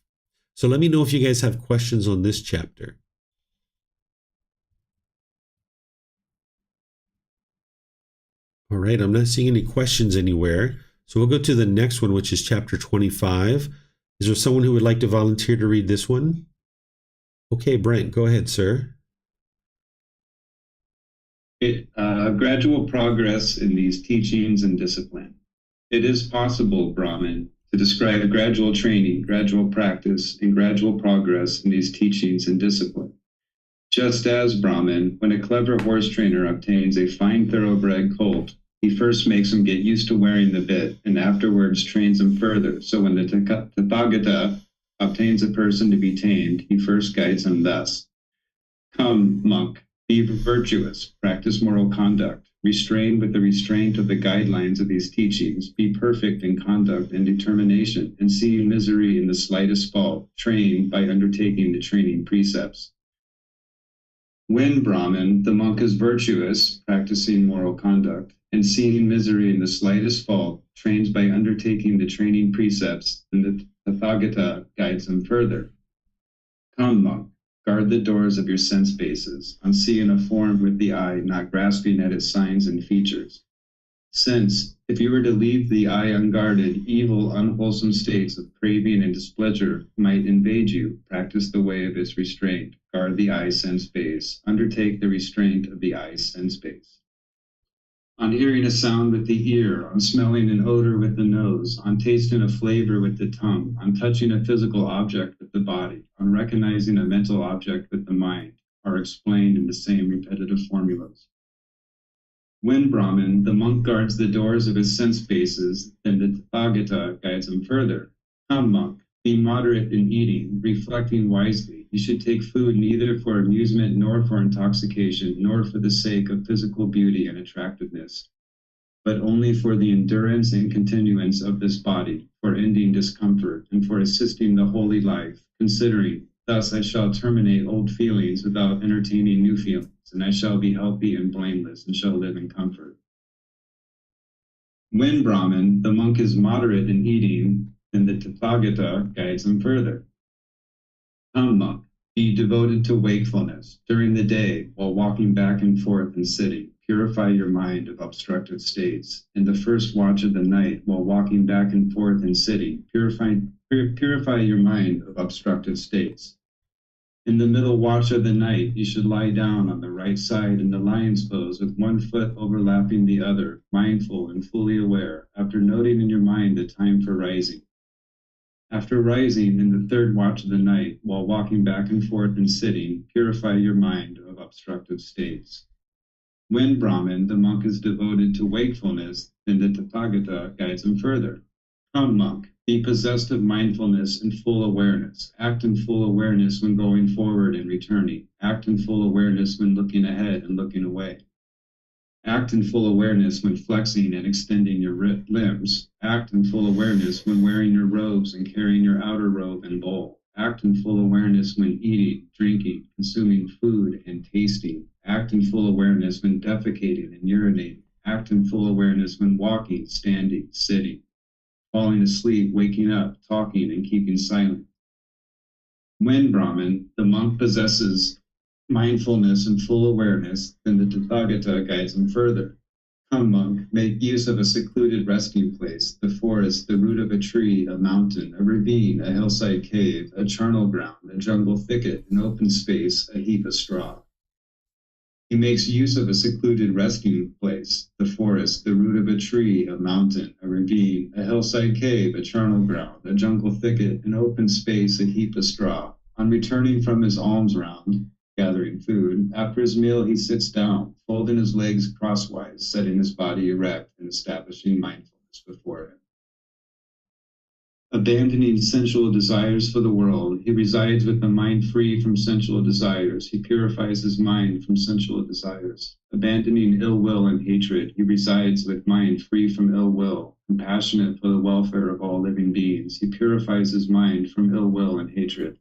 Speaker 1: So let me know if you guys have questions on this chapter. All right, I'm not seeing any questions anywhere. So we'll go to the next one, which is chapter 25. Is there someone who would like to volunteer to read this one? Okay, Brent, go ahead, sir.
Speaker 3: Gradual progress in these teachings and discipline. It is possible, Brahman, to describe gradual training, gradual practice, and gradual progress in these teachings and discipline. Just as, Brahman, when a clever horse trainer obtains a fine thoroughbred colt, he first makes him get used to wearing the bit and afterwards trains him further. So when the Tathagata obtains a person to be tamed, he first guides him thus. Come, monk, be virtuous, practice moral conduct, restrain with the restraint of the guidelines of these teachings, be perfect in conduct and determination, and see misery in the slightest fault, train by undertaking the training precepts. When, Brahman, the monk is virtuous, practicing moral conduct, and seeing misery in the slightest fault, trains by undertaking the training precepts, and the Tathagata guides him further. Come, monk, guard the doors of your sense bases, on seeing a form with the eye, not grasping at its signs and features. Since, if you were to leave the eye unguarded, evil, unwholesome states of craving and displeasure might invade you, practice the way of its restraint, guard the eye sense base, undertake the restraint of the eye sense base. On hearing a sound with the ear, on smelling an odor with the nose, on tasting a flavor with the tongue, on touching a physical object with the body, on recognizing a mental object with the mind, are explained in the same repetitive formulas. When, Brahman, the monk guards the doors of his sense bases, then the Tathagata guides him further. Come, monk, be moderate in eating, reflecting wisely. You should take food neither for amusement nor for intoxication, nor for the sake of physical beauty and attractiveness, but only for the endurance and continuance of this body, for ending discomfort, and for assisting the holy life, considering, thus I shall terminate old feelings without entertaining new feelings, and I shall be healthy and blameless, and shall live in comfort. When, Brahman, the monk is moderate in eating, then the Tathagata guides him further. Come, monk, be devoted to wakefulness during the day while walking back and forth and sitting. Purify your mind of obstructed states. In the first watch of the night while walking back and forth and sitting, purify your mind of obstructed states. In the middle watch of the night, you should lie down on the right side in the lion's pose with one foot overlapping the other, mindful and fully aware, after noting in your mind the time for rising. After rising in the third watch of the night, while walking back and forth and sitting, purify your mind of obstructive states. When, Brahman, the monk is devoted to wakefulness, then the Tathagata guides him further. Come, monk, be possessed of mindfulness and full awareness. Act in full awareness when going forward and returning. Act in full awareness when looking ahead and looking away. Act in full awareness when flexing and extending your limbs. Act in full awareness when wearing your robes and carrying your outer robe and bowl. Act in full awareness when eating, drinking, consuming food, and tasting. Act in full awareness when defecating and urinating. Act in full awareness when walking, standing, sitting, falling asleep, waking up, talking, and keeping silent. When, Brahmin, the monk possesses mindfulness and full awareness, then the Tathagata guides him further. Come, monk, make use of a secluded resting place, the forest, the root of a tree, a mountain, a ravine, a hillside cave, a charnel ground, a jungle thicket, an open space, a heap of straw. He makes use of a secluded resting place, the forest, the root of a tree, a mountain, a ravine, a hillside cave, a charnel ground, a jungle thicket, an open space, a heap of straw. On returning from his alms round, gathering food, after his meal he sits down, folding his legs crosswise, setting his body erect and establishing mindfulness before him. Abandoning sensual desires for the world, he resides with the mind free from sensual desires. He purifies his mind from sensual desires. Abandoning ill will and hatred, he resides with mind free from ill will, compassionate for the welfare of all living beings. He purifies his mind from ill will and hatred.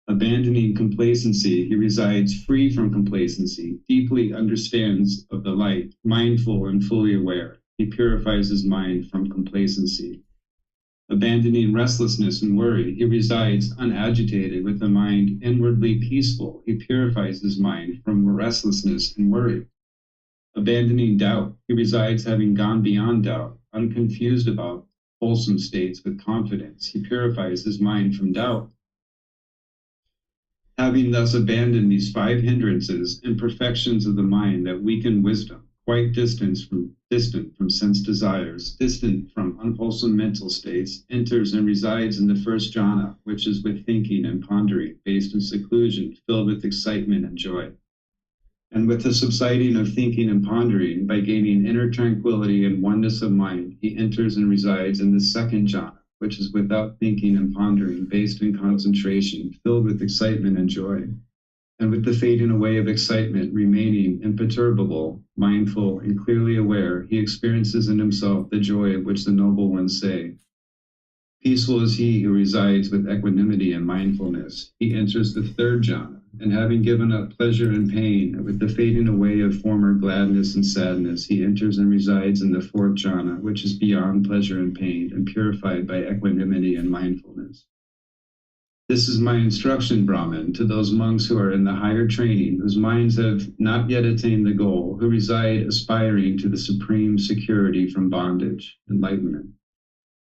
Speaker 3: Abandoning complacency, he resides free from complacency, deeply understands of the light, mindful and fully aware. He purifies his mind from complacency. Abandoning restlessness and worry, he resides unagitated with the mind inwardly peaceful. He purifies his mind from restlessness and worry. Abandoning doubt, he resides having gone beyond doubt, unconfused about wholesome states with confidence. He purifies his mind from doubt. Having thus abandoned these 5 hindrances, imperfections of the mind that weaken wisdom, quite distant from sense desires, distant from unwholesome mental states, enters and resides in the first jhana, which is with thinking and pondering, based in seclusion, filled with excitement and joy. And with the subsiding of thinking and pondering, by gaining inner tranquility and oneness of mind, he enters and resides in the second jhana, which is without thinking and pondering, based in concentration, filled with excitement and joy. And with the fading away of excitement, remaining imperturbable, mindful, and clearly aware, he experiences in himself the joy of which the noble ones say. Peaceful is he who resides with equanimity and mindfulness. He enters the third jhana, and having given up pleasure and pain, with the fading away of former gladness and sadness, he enters and resides in the fourth jhana, which is beyond pleasure and pain, and purified by equanimity and mindfulness. This is my instruction, Brahmin, to those monks who are in the higher training, whose minds have not yet attained the goal, who reside aspiring to the supreme security from bondage, enlightenment.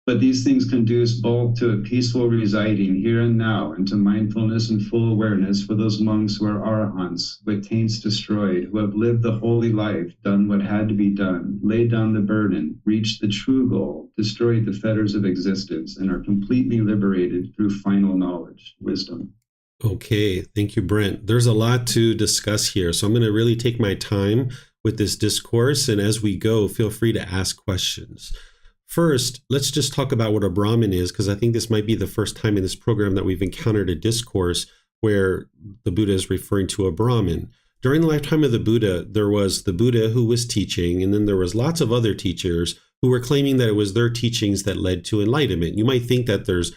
Speaker 3: But these things conduce both to a peaceful residing here and now, and to mindfulness and full awareness for those monks who are arahants, with taints destroyed, who have lived the holy life, done what had to be done, laid down the burden, reached the true goal, destroyed the fetters of existence, and are completely liberated through final knowledge, wisdom.
Speaker 1: Okay, thank you, Brent. There's a lot to discuss here, so I'm going to really take my time with this discourse, and as we go, feel free to ask questions. First, let's just talk about what a Brahmin is, because I think this might be the first time in this program that we've encountered a discourse where the Buddha is referring to a Brahmin. During the lifetime of the Buddha, there was the Buddha who was teaching, and then there was lots of other teachers who were claiming that it was their teachings that led to enlightenment. You might think that there's,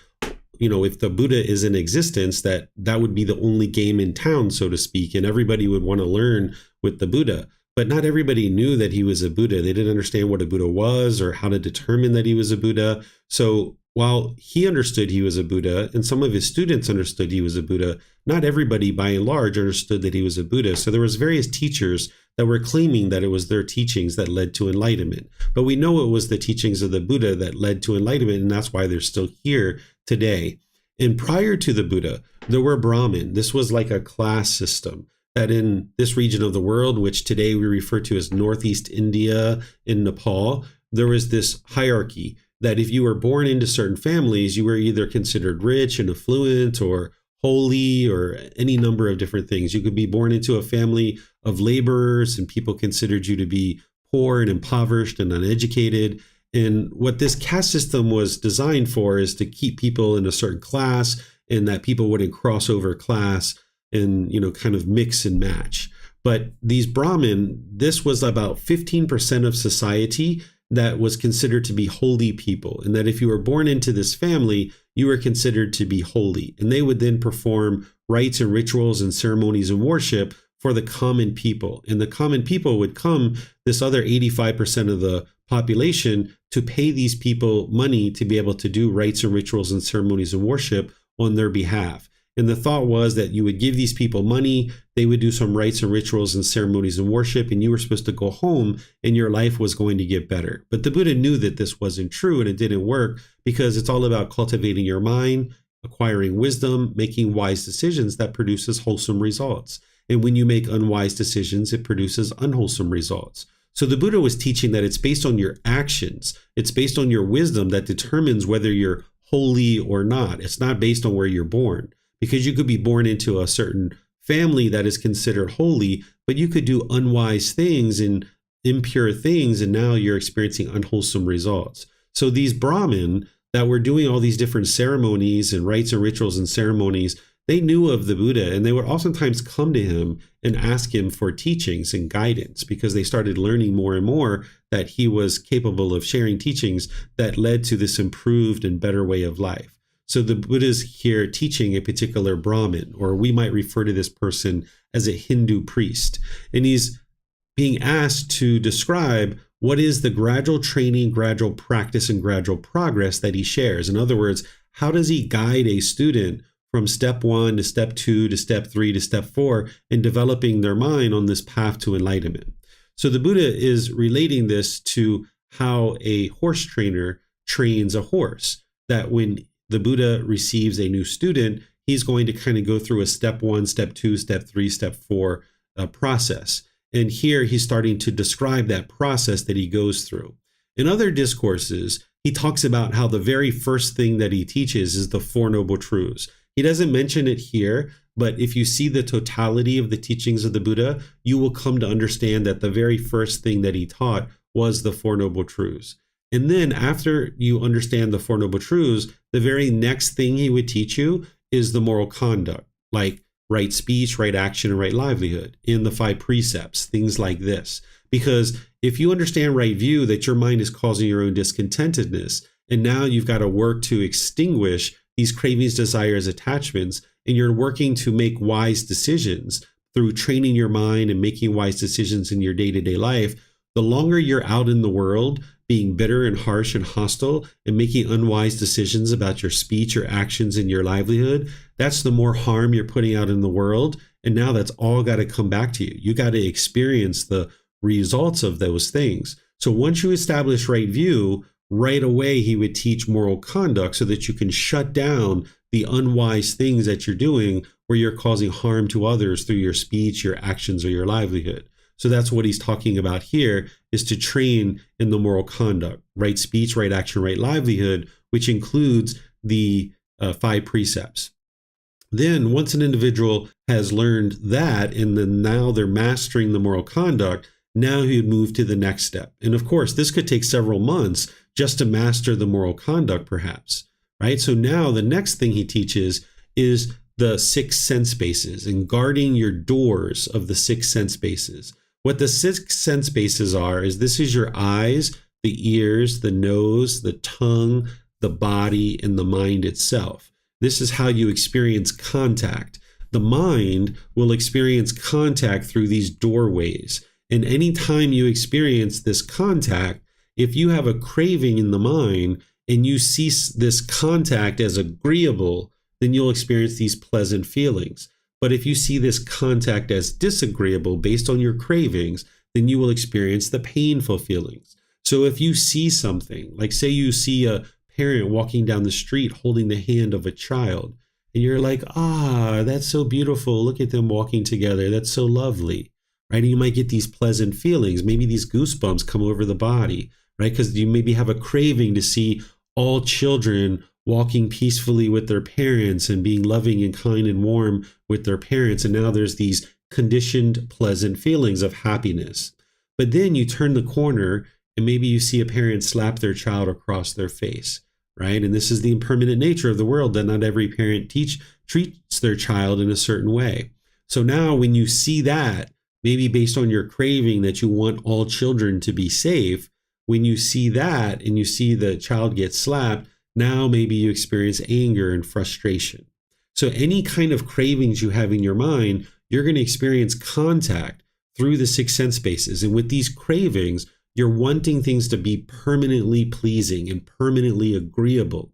Speaker 1: if the Buddha is in existence, that would be the only game in town, so to speak, and everybody would want to learn with the Buddha. But not everybody knew that he was a Buddha. They didn't understand what a Buddha was or how to determine that he was a Buddha. So while he understood he was a Buddha, and some of his students understood he was a Buddha, not everybody by and large understood that he was a Buddha. So there was various teachers that were claiming that it was their teachings that led to enlightenment. But we know it was the teachings of the Buddha that led to enlightenment, and that's why they're still here today. And prior to the Buddha, there were Brahmin. This was like a class system. That in this region of the world, which today we refer to as Northeast India in Nepal, there was this hierarchy that if you were born into certain families, you were either considered rich and affluent or holy or any number of different things. You could be born into a family of laborers and people considered you to be poor and impoverished and uneducated. And what this caste system was designed for is to keep people in a certain class and that people wouldn't cross over class and, kind of mix and match. But these Brahmin, this was about 15% of society. that was considered to be holy people, and that if you were born into this family, you were considered to be holy. And they would then perform rites and rituals and ceremonies and worship for the common people. And the common people would come, this other 85% of the population, to pay these people money to be able to do rites and rituals and ceremonies and worship on their behalf. And the thought was that you would give these people money, they would do some rites and rituals and ceremonies and worship, and you were supposed to go home and your life was going to get better. But the Buddha knew that this wasn't true and it didn't work, because it's all about cultivating your mind, acquiring wisdom, making wise decisions that produces wholesome results. And when you make unwise decisions, it produces unwholesome results. So the Buddha was teaching that it's based on your actions. It's based on your wisdom that determines whether you're holy or not. It's not based on where you're born, because you could be born into a certain family that is considered holy, but you could do unwise things and impure things, and now you're experiencing unwholesome results. So these Brahmin that were doing all these different ceremonies and rites and rituals and ceremonies, they knew of the Buddha, and they would oftentimes come to him and ask him for teachings and guidance, because they started learning more and more that he was capable of sharing teachings that led to this improved and better way of life. So the Buddha's here teaching a particular Brahmin, or we might refer to this person as a Hindu priest. And he's being asked to describe what is the gradual training, gradual practice, and gradual progress that he shares. In other words, how does he guide a student from step 1 to step 2 to step 3 to step 4 in developing their mind on this path to enlightenment? So the Buddha is relating this to how a horse trainer trains a horse, that when the Buddha receives a new student, he's going to kind of go through a step 1, step 2, step 3, step 4 process. And here he's starting to describe that process that he goes through. In other discourses, he talks about how the very first thing that he teaches is the Four Noble Truths. He doesn't mention it here, but if you see the totality of the teachings of the Buddha, you will come to understand that the very first thing that he taught was the Four Noble Truths. And then after you understand the Four Noble Truths, the very next thing he would teach you is the moral conduct, like right speech, right action, and right livelihood, in the 5 precepts, things like this. Because if you understand right view, that your mind is causing your own discontentedness, and now you've got to work to extinguish these cravings, desires, attachments, and you're working to make wise decisions through training your mind and making wise decisions in your day-to-day life, the longer you're out in the world being bitter and harsh and hostile and making unwise decisions about your speech, your actions, and your livelihood, that's the more harm you're putting out in the world. And now that's all got to come back to you. You got to experience the results of those things. So once you establish right view, right away he would teach moral conduct so that you can shut down the unwise things that you're doing where you're causing harm to others through your speech, your actions, or your livelihood. So that's what he's talking about here, is to train in the moral conduct, right speech, right action, right livelihood, which includes the 5 precepts. Then once an individual has learned that, and then now they're mastering the moral conduct, now he would move to the next step. And of course, this could take several months just to master the moral conduct, perhaps, right? So now the next thing he teaches is the 6 sense bases and guarding your doors of the 6 sense bases. What the 6 sense bases are is this is your eyes, the ears, the nose, the tongue, the body, and the mind itself. This is how you experience contact. The mind will experience contact through these doorways. And anytime you experience this contact, if you have a craving in the mind and you see this contact as agreeable, then you'll experience these pleasant feelings. But if you see this contact as disagreeable based on your cravings, then you will experience the painful feelings. So if you see something, like say you see a parent walking down the street holding the hand of a child, and you're like, that's so beautiful. Look at them walking together. That's so lovely, right? And you might get these pleasant feelings. Maybe these goosebumps come over the body, right? Because you maybe have a craving to see all children walking peacefully with their parents and being loving and kind and warm with their parents. And now there's these conditioned pleasant feelings of happiness. But then you turn the corner and maybe you see a parent slap their child across their face, right? And this is the impermanent nature of the world, that not every parent treats their child in a certain way. So now when you see that, maybe based on your craving that you want all children to be safe, when you see that and you see the child get slapped, now maybe you experience anger and frustration. So any kind of cravings you have in your mind, you're going to experience contact through the six sense spaces. And with these cravings, you're wanting things to be permanently pleasing and permanently agreeable.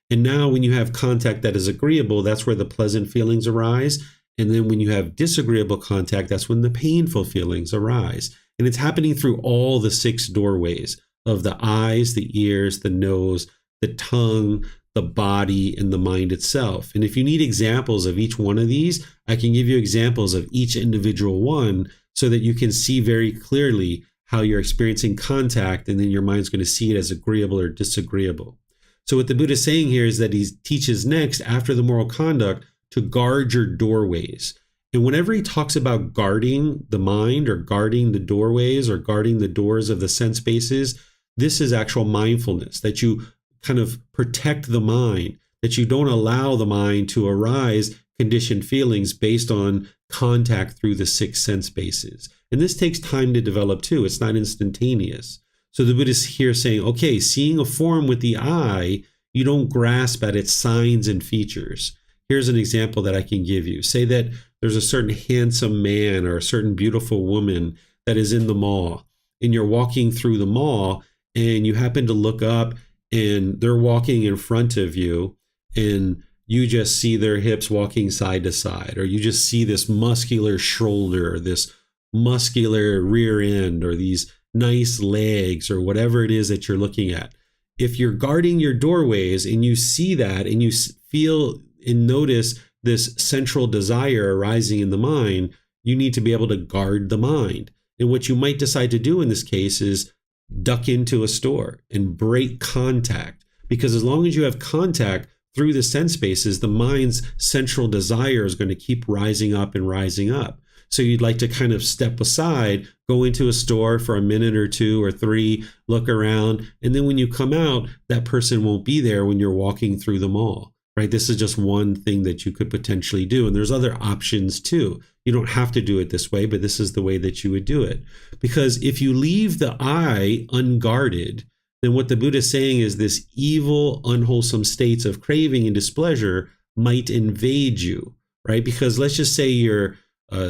Speaker 1: And now when you have contact that is agreeable, that's where the pleasant feelings arise. And then when you have disagreeable contact, that's when the painful feelings arise. And it's happening through all the six doorways of the eyes, the ears, the nose, the tongue, the body, and the mind itself. And if you need examples of each one of these, I can give you examples of each individual one so that you can see very clearly how you're experiencing contact, and then your mind's going to see it as agreeable or disagreeable. So what the Buddha is saying here is that he teaches next, after the moral conduct, to guard your doorways. And whenever he talks about guarding the mind or guarding the doorways or guarding the doors of the sense spaces, this is actual mindfulness, that you kind of protect the mind, that you don't allow the mind to arise conditioned feelings based on contact through the six sense spaces. And this takes time to develop too. It's not instantaneous. So the Buddha is here saying, okay, seeing a form with the eye, you don't grasp at its signs and features. Here's an example that I can give you. Say that there's a certain handsome man or a certain beautiful woman that is in the mall, and you're walking through the mall and you happen to look up and they're walking in front of you and you just see their hips walking side to side, or you just see this muscular shoulder, this muscular rear end, or these nice legs, or whatever it is that you're looking at. If you're guarding your doorways and you see that and you feel and notice this central desire arising in the mind, you need to be able to guard the mind. And what you might decide to do in this case is duck into a store and break contact, because as long as you have contact through the sense spaces, the mind's central desire is going to keep rising up and rising up. So you'd like to kind of step aside, go into a store for a minute or two or three, look around, and then when you come out, that person won't be there when you're walking through the mall, right? This is just one thing that you could potentially do. And there's other options too. You don't have to do it this way, but this is the way that you would do it. Because if you leave the eye unguarded, then what the Buddha is saying is this evil, unwholesome states of craving and displeasure might invade you, right? Because let's just say you're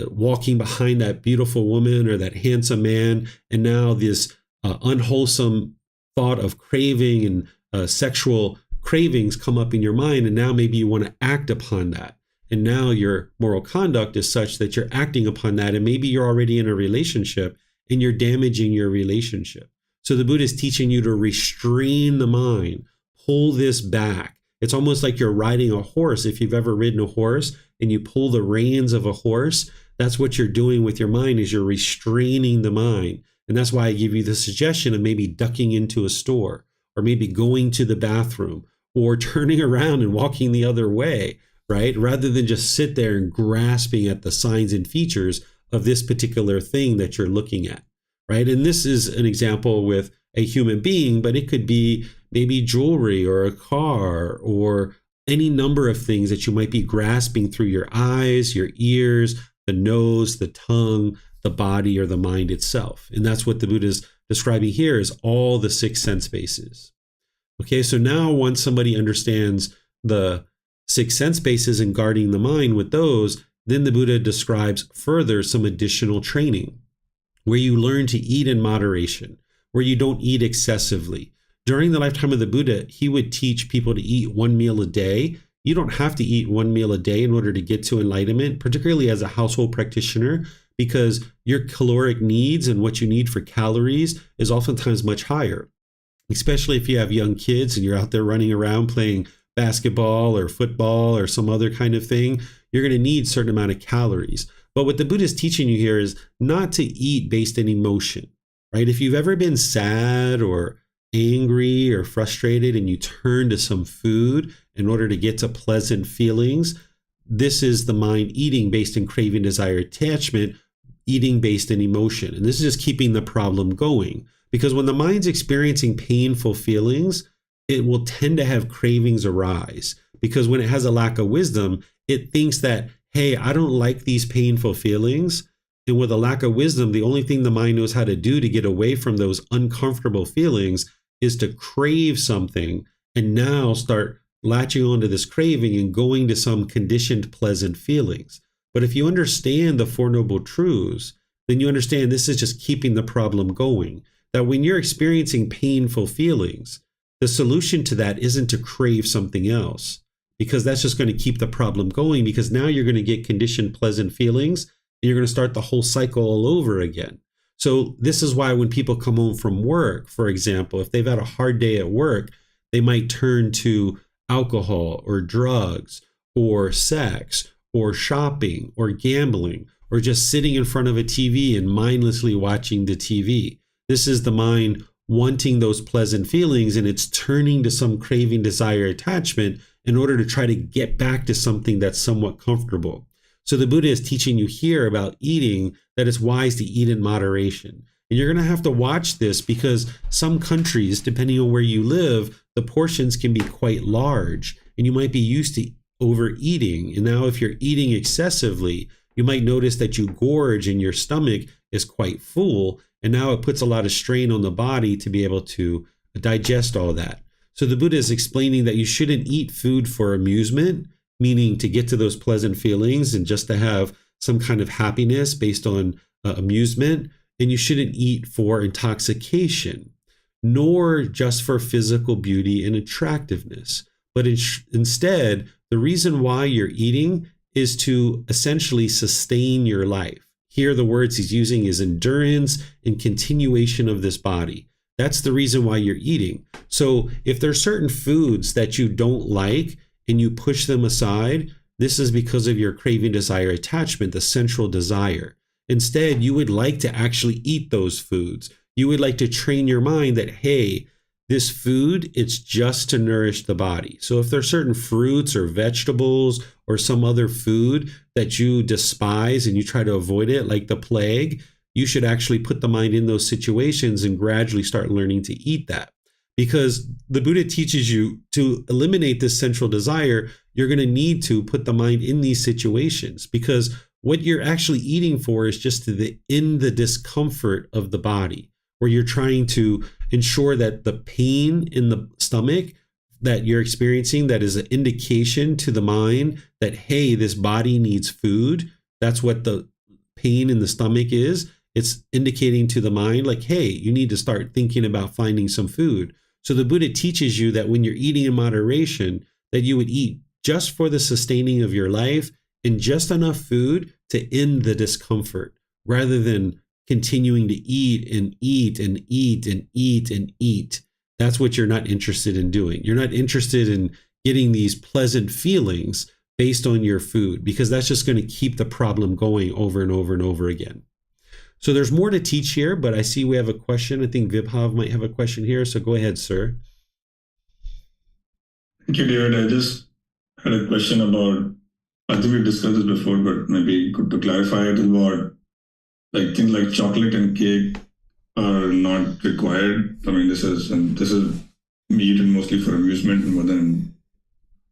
Speaker 1: walking behind that beautiful woman or that handsome man, and now this unwholesome thought of craving and sexual cravings come up in your mind, and now maybe you want to act upon that. And now your moral conduct is such that you're acting upon that, and maybe you're already in a relationship and you're damaging your relationship. So the Buddha is teaching you to restrain the mind, pull this back. It's almost like you're riding a horse. If you've ever ridden a horse and you pull the reins of a horse, that's what you're doing with your mind, is you're restraining the mind. And that's why I give you the suggestion of maybe ducking into a store, or maybe going to the bathroom, or turning around and walking the other way, right? Rather than just sit there and grasping at the signs and features of this particular thing that you're looking at, right? And this is an example with a human being, but it could be maybe jewelry or a car or any number of things that you might be grasping through your eyes, your ears, the nose, the tongue, the body, or the mind itself. And that's what the Buddha is describing here, is all the six sense spaces. Okay, so now once somebody understands the six sense spaces and guarding the mind with those, then the Buddha describes further some additional training where you learn to eat in moderation, where you don't eat excessively. During the lifetime of the Buddha, he would teach people to eat one meal a day. You don't have to eat one meal a day in order to get to enlightenment, particularly as a household practitioner, because your caloric needs and what you need for calories is oftentimes much higher, especially if you have young kids and you're out there running around playing basketball or football or some other kind of thing. You're going to need a certain amount of calories. But what the Buddha is teaching you here is not to eat based on emotion, right? If you've ever been sad or angry or frustrated and you turn to some food in order to get to pleasant feelings, this is the mind eating based in craving, desire, attachment, eating based in emotion. And this is just keeping the problem going. Because when the mind's experiencing painful feelings, it will tend to have cravings arise. Because when it has a lack of wisdom, it thinks that, hey, I don't like these painful feelings, And with a lack of wisdom, the only thing the mind knows how to do to get away from those uncomfortable feelings is to crave something and now start latching onto this craving and going to some conditioned pleasant feelings. But if you understand the Four Noble Truths, then you understand this is just keeping the problem going. That when you're experiencing painful feelings, the solution to that isn't to crave something else, because that's just going to keep the problem going, because now you're going to get conditioned pleasant feelings and you're going to start the whole cycle all over again. So this is why when people come home from work, for example, if they've had a hard day at work, they might turn to alcohol or drugs or sex or shopping or gambling or just sitting in front of a TV and mindlessly watching the TV. This is the mind wanting those pleasant feelings, and it's turning to some craving, desire, attachment in order to try to get back to something that's somewhat comfortable. So the Buddha is teaching you here about eating, that it's wise to eat in moderation. And you're going to have to watch this, because some countries, depending on where you live, the portions can be quite large and you might be used to overeating. And now if you're eating excessively, you might notice that you gorge and your stomach is quite full. And now it puts a lot of strain on the body to be able to digest all that. So the Buddha is explaining that you shouldn't eat food for amusement, meaning to get to those pleasant feelings and just to have some kind of happiness based on amusement. And you shouldn't eat for intoxication, nor just for physical beauty and attractiveness. But instead, the reason why you're eating is to essentially sustain your life. Here, the words he's using is endurance and continuation of this body. That's the reason why you're eating. So if there's certain foods that you don't like and you push them aside, this is because of your craving, desire, attachment, the central desire. Instead, you would like to actually eat those foods. You would like to train your mind that, hey, this food, it's just to nourish the body. So if there's certain fruits or vegetables or some other food that you despise and you try to avoid it like the plague, you should actually put the mind in those situations and gradually start learning to eat that. Because the Buddha teaches you to eliminate this central desire, you're going to need to put the mind in these situations, because what you're actually eating for is just to end the discomfort of the body, where you're trying to ensure that the pain in the stomach that you're experiencing, that is an indication to the mind that, hey, this body needs food. That's what the pain in the stomach is. It's indicating to the mind like, hey, you need to start thinking about finding some food. So the Buddha teaches you that when you're eating in moderation, that you would eat just for the sustaining of your life and just enough food to end the discomfort, rather than continuing to eat and eat and eat and eat and eat. That's what you're not interested in doing. You're not interested in getting these pleasant feelings based on your food, because that's just going to keep the problem going over and over and over again. So there's more to teach here, but I see we have a question. I think Vibhav might have a question here. So go ahead, sir.
Speaker 4: Thank you, David. I just had a question about, I think we've discussed this before, but maybe good to clarify it, about like things like chocolate and cake are not required. I mean, this is me eaten mostly for amusement more than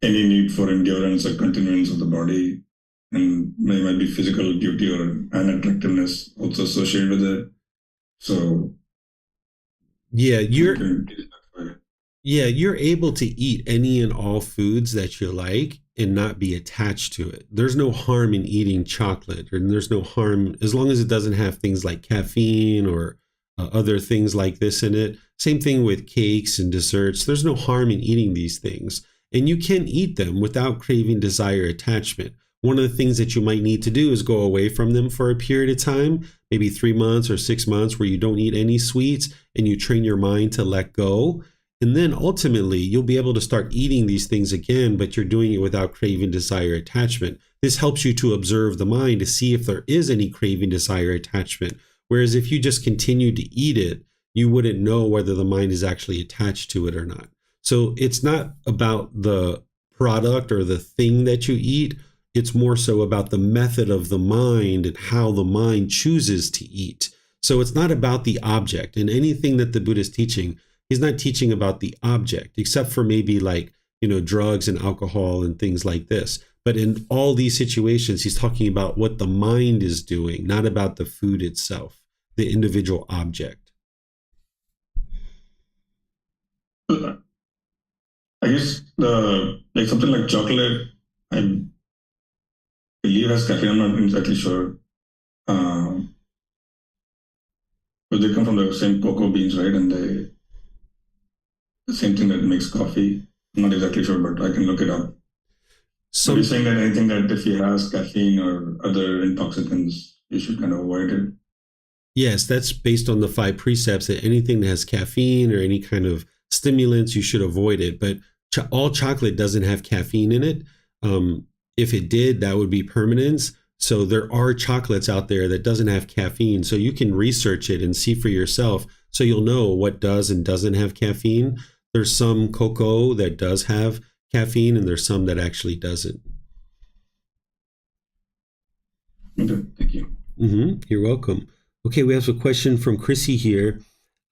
Speaker 4: any need for endurance or continuance of the body. And there might be physical beauty or an attractiveness also associated with it. So
Speaker 1: yeah, you're able to eat any and all foods that you like and not be attached to it. There's no harm in eating chocolate, and there's no harm as long as it doesn't have things like caffeine or other things like this in it. Same thing with cakes and desserts. There's no harm in eating these things, and you can eat them without craving, desire, attachment. One of the things that you might need to do is go away from them for a period of time, maybe 3 months or 6 months, where you don't eat any sweets and you train your mind to let go. And then ultimately you'll be able to start eating these things again, but you're doing it without craving, desire, attachment. This helps you to observe the mind to see if there is any craving, desire, attachment. Whereas if you just continue to eat it, you wouldn't know whether the mind is actually attached to it or not. So it's not about the product or the thing that you eat. It's more so about the method of the mind and how the mind chooses to eat. So it's not about the object. And anything that the Buddha is teaching, he's not teaching about the object, except for maybe like, drugs and alcohol and things like this. But in all these situations, he's talking about what the mind is doing, not about the food itself, the individual object.
Speaker 4: I guess something like chocolate, I believe has caffeine. I'm not exactly sure. But they come from the same cocoa beans, right? And the same thing that makes coffee. I'm not exactly sure, but I can look it up. So you're saying that anything that if it has caffeine or other intoxicants, you should kind of avoid it?
Speaker 1: Yes, that's based on the 5 precepts that anything that has caffeine or any kind of stimulants, you should avoid it. But all chocolate doesn't have caffeine in it. If it did, that would be permanence. So there are chocolates out there that doesn't have caffeine. So you can research it and see for yourself so you'll know what does and doesn't have caffeine. There's some cocoa that does have caffeine and there's some that actually doesn't.
Speaker 4: Okay, thank you.
Speaker 1: You're welcome. Okay, we have a question from Chrissy here.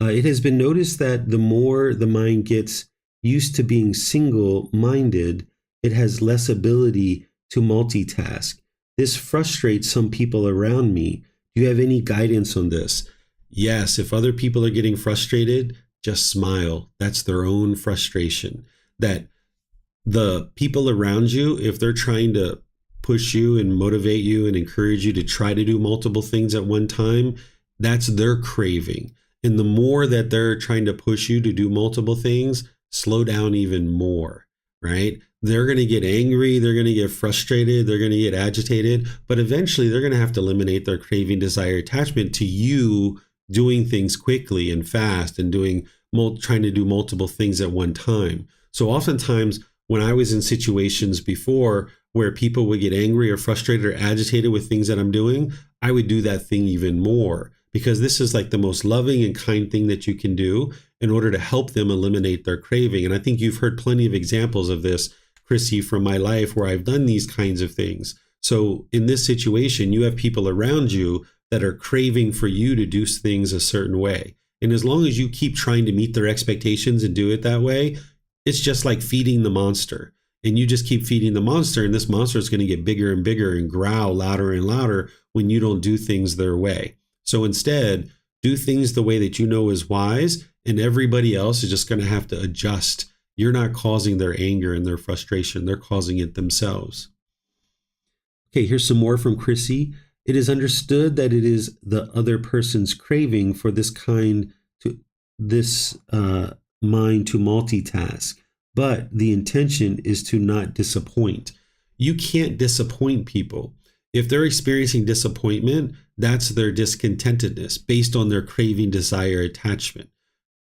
Speaker 1: It has been noticed that the more the mind gets used to being single-minded, it has less ability to multitask. This frustrates some people around me. Do you have any guidance on this? Yes, if other people are getting frustrated, just smile. That's their own frustration. That the people around you, if they're trying to push you and motivate you and encourage you to try to do multiple things at one time, that's their craving. And the more that they're trying to push you to do multiple things, slow down even more, right? They're going to get angry, they're going to get frustrated, they're going to get agitated, but eventually they're going to have to eliminate their craving, desire, attachment to you doing things quickly and fast and trying to do multiple things at one time. So oftentimes when I was in situations before where people would get angry or frustrated or agitated with things that I'm doing, I would do that thing even more, because this is like the most loving and kind thing that you can do in order to help them eliminate their craving. And I think you've heard plenty of examples of this, Chrissy, from my life where I've done these kinds of things. So in this situation, you have people around you that are craving for you to do things a certain way. And as long as you keep trying to meet their expectations and do it that way, it's just like feeding the monster. And you just keep feeding the monster, and this monster is going to get bigger and bigger and growl louder and louder when you don't do things their way. So instead, do things the way that you know is wise, and everybody else is just going to have to adjust. You're not causing their anger and their frustration. They're causing it themselves. Okay, here's some more from Chrissy. It is understood that it is the other person's craving for this mind to multitask, but the intention is to not disappoint. You can't disappoint people. If they're experiencing disappointment, that's their discontentedness based on their craving, desire, attachment.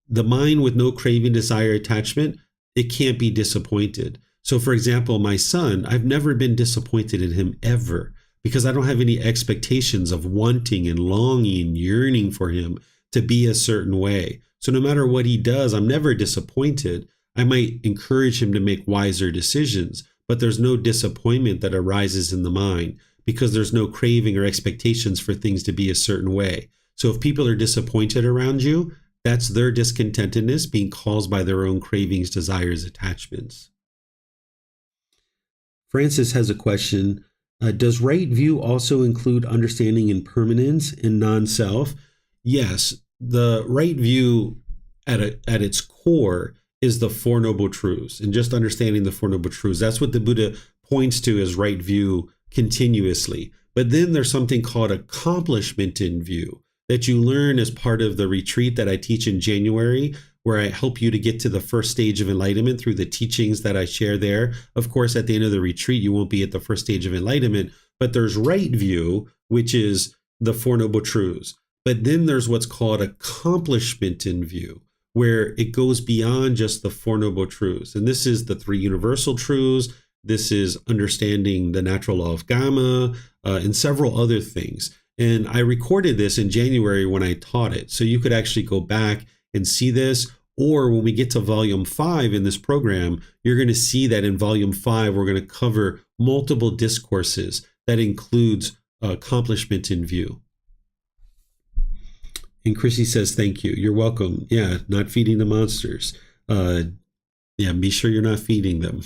Speaker 1: The mind with no craving, desire, attachment, it can't be disappointed. So for example, my son, I've never been disappointed in him ever, because I don't have any expectations of wanting and longing and yearning for him to be a certain way. So no matter what he does, I'm never disappointed. I might encourage him to make wiser decisions, but there's no disappointment that arises in the mind because there's no craving or expectations for things to be a certain way. So if people are disappointed around you, that's their discontentedness being caused by their own cravings, desires, attachments. Francis has a question. Does right view also include understanding impermanence and non-self? Yes, the right view at its core is the Four Noble Truths, and just understanding the Four Noble Truths. That's what the Buddha points to as right view continuously. But then there's something called accomplishment in view that you learn as part of the retreat that I teach in January, where I help you to get to the first stage of enlightenment through the teachings that I share there. Of course, at the end of the retreat, you won't be at the first stage of enlightenment, but there's right view, which is the Four Noble Truths. But then there's what's called accomplishment in view, where it goes beyond just the Four Noble Truths. And this is the Three Universal Truths. This is understanding the natural law of Gama and several other things. And I recorded this in January when I taught it. So you could actually go back and see this. Or when we get to volume 5 in this program, you're going to see that in volume 5, we're going to cover multiple discourses that includes accomplishment in view. And Chrissy says, thank you. You're welcome. Yeah, not feeding the monsters. Yeah, be sure you're not feeding them.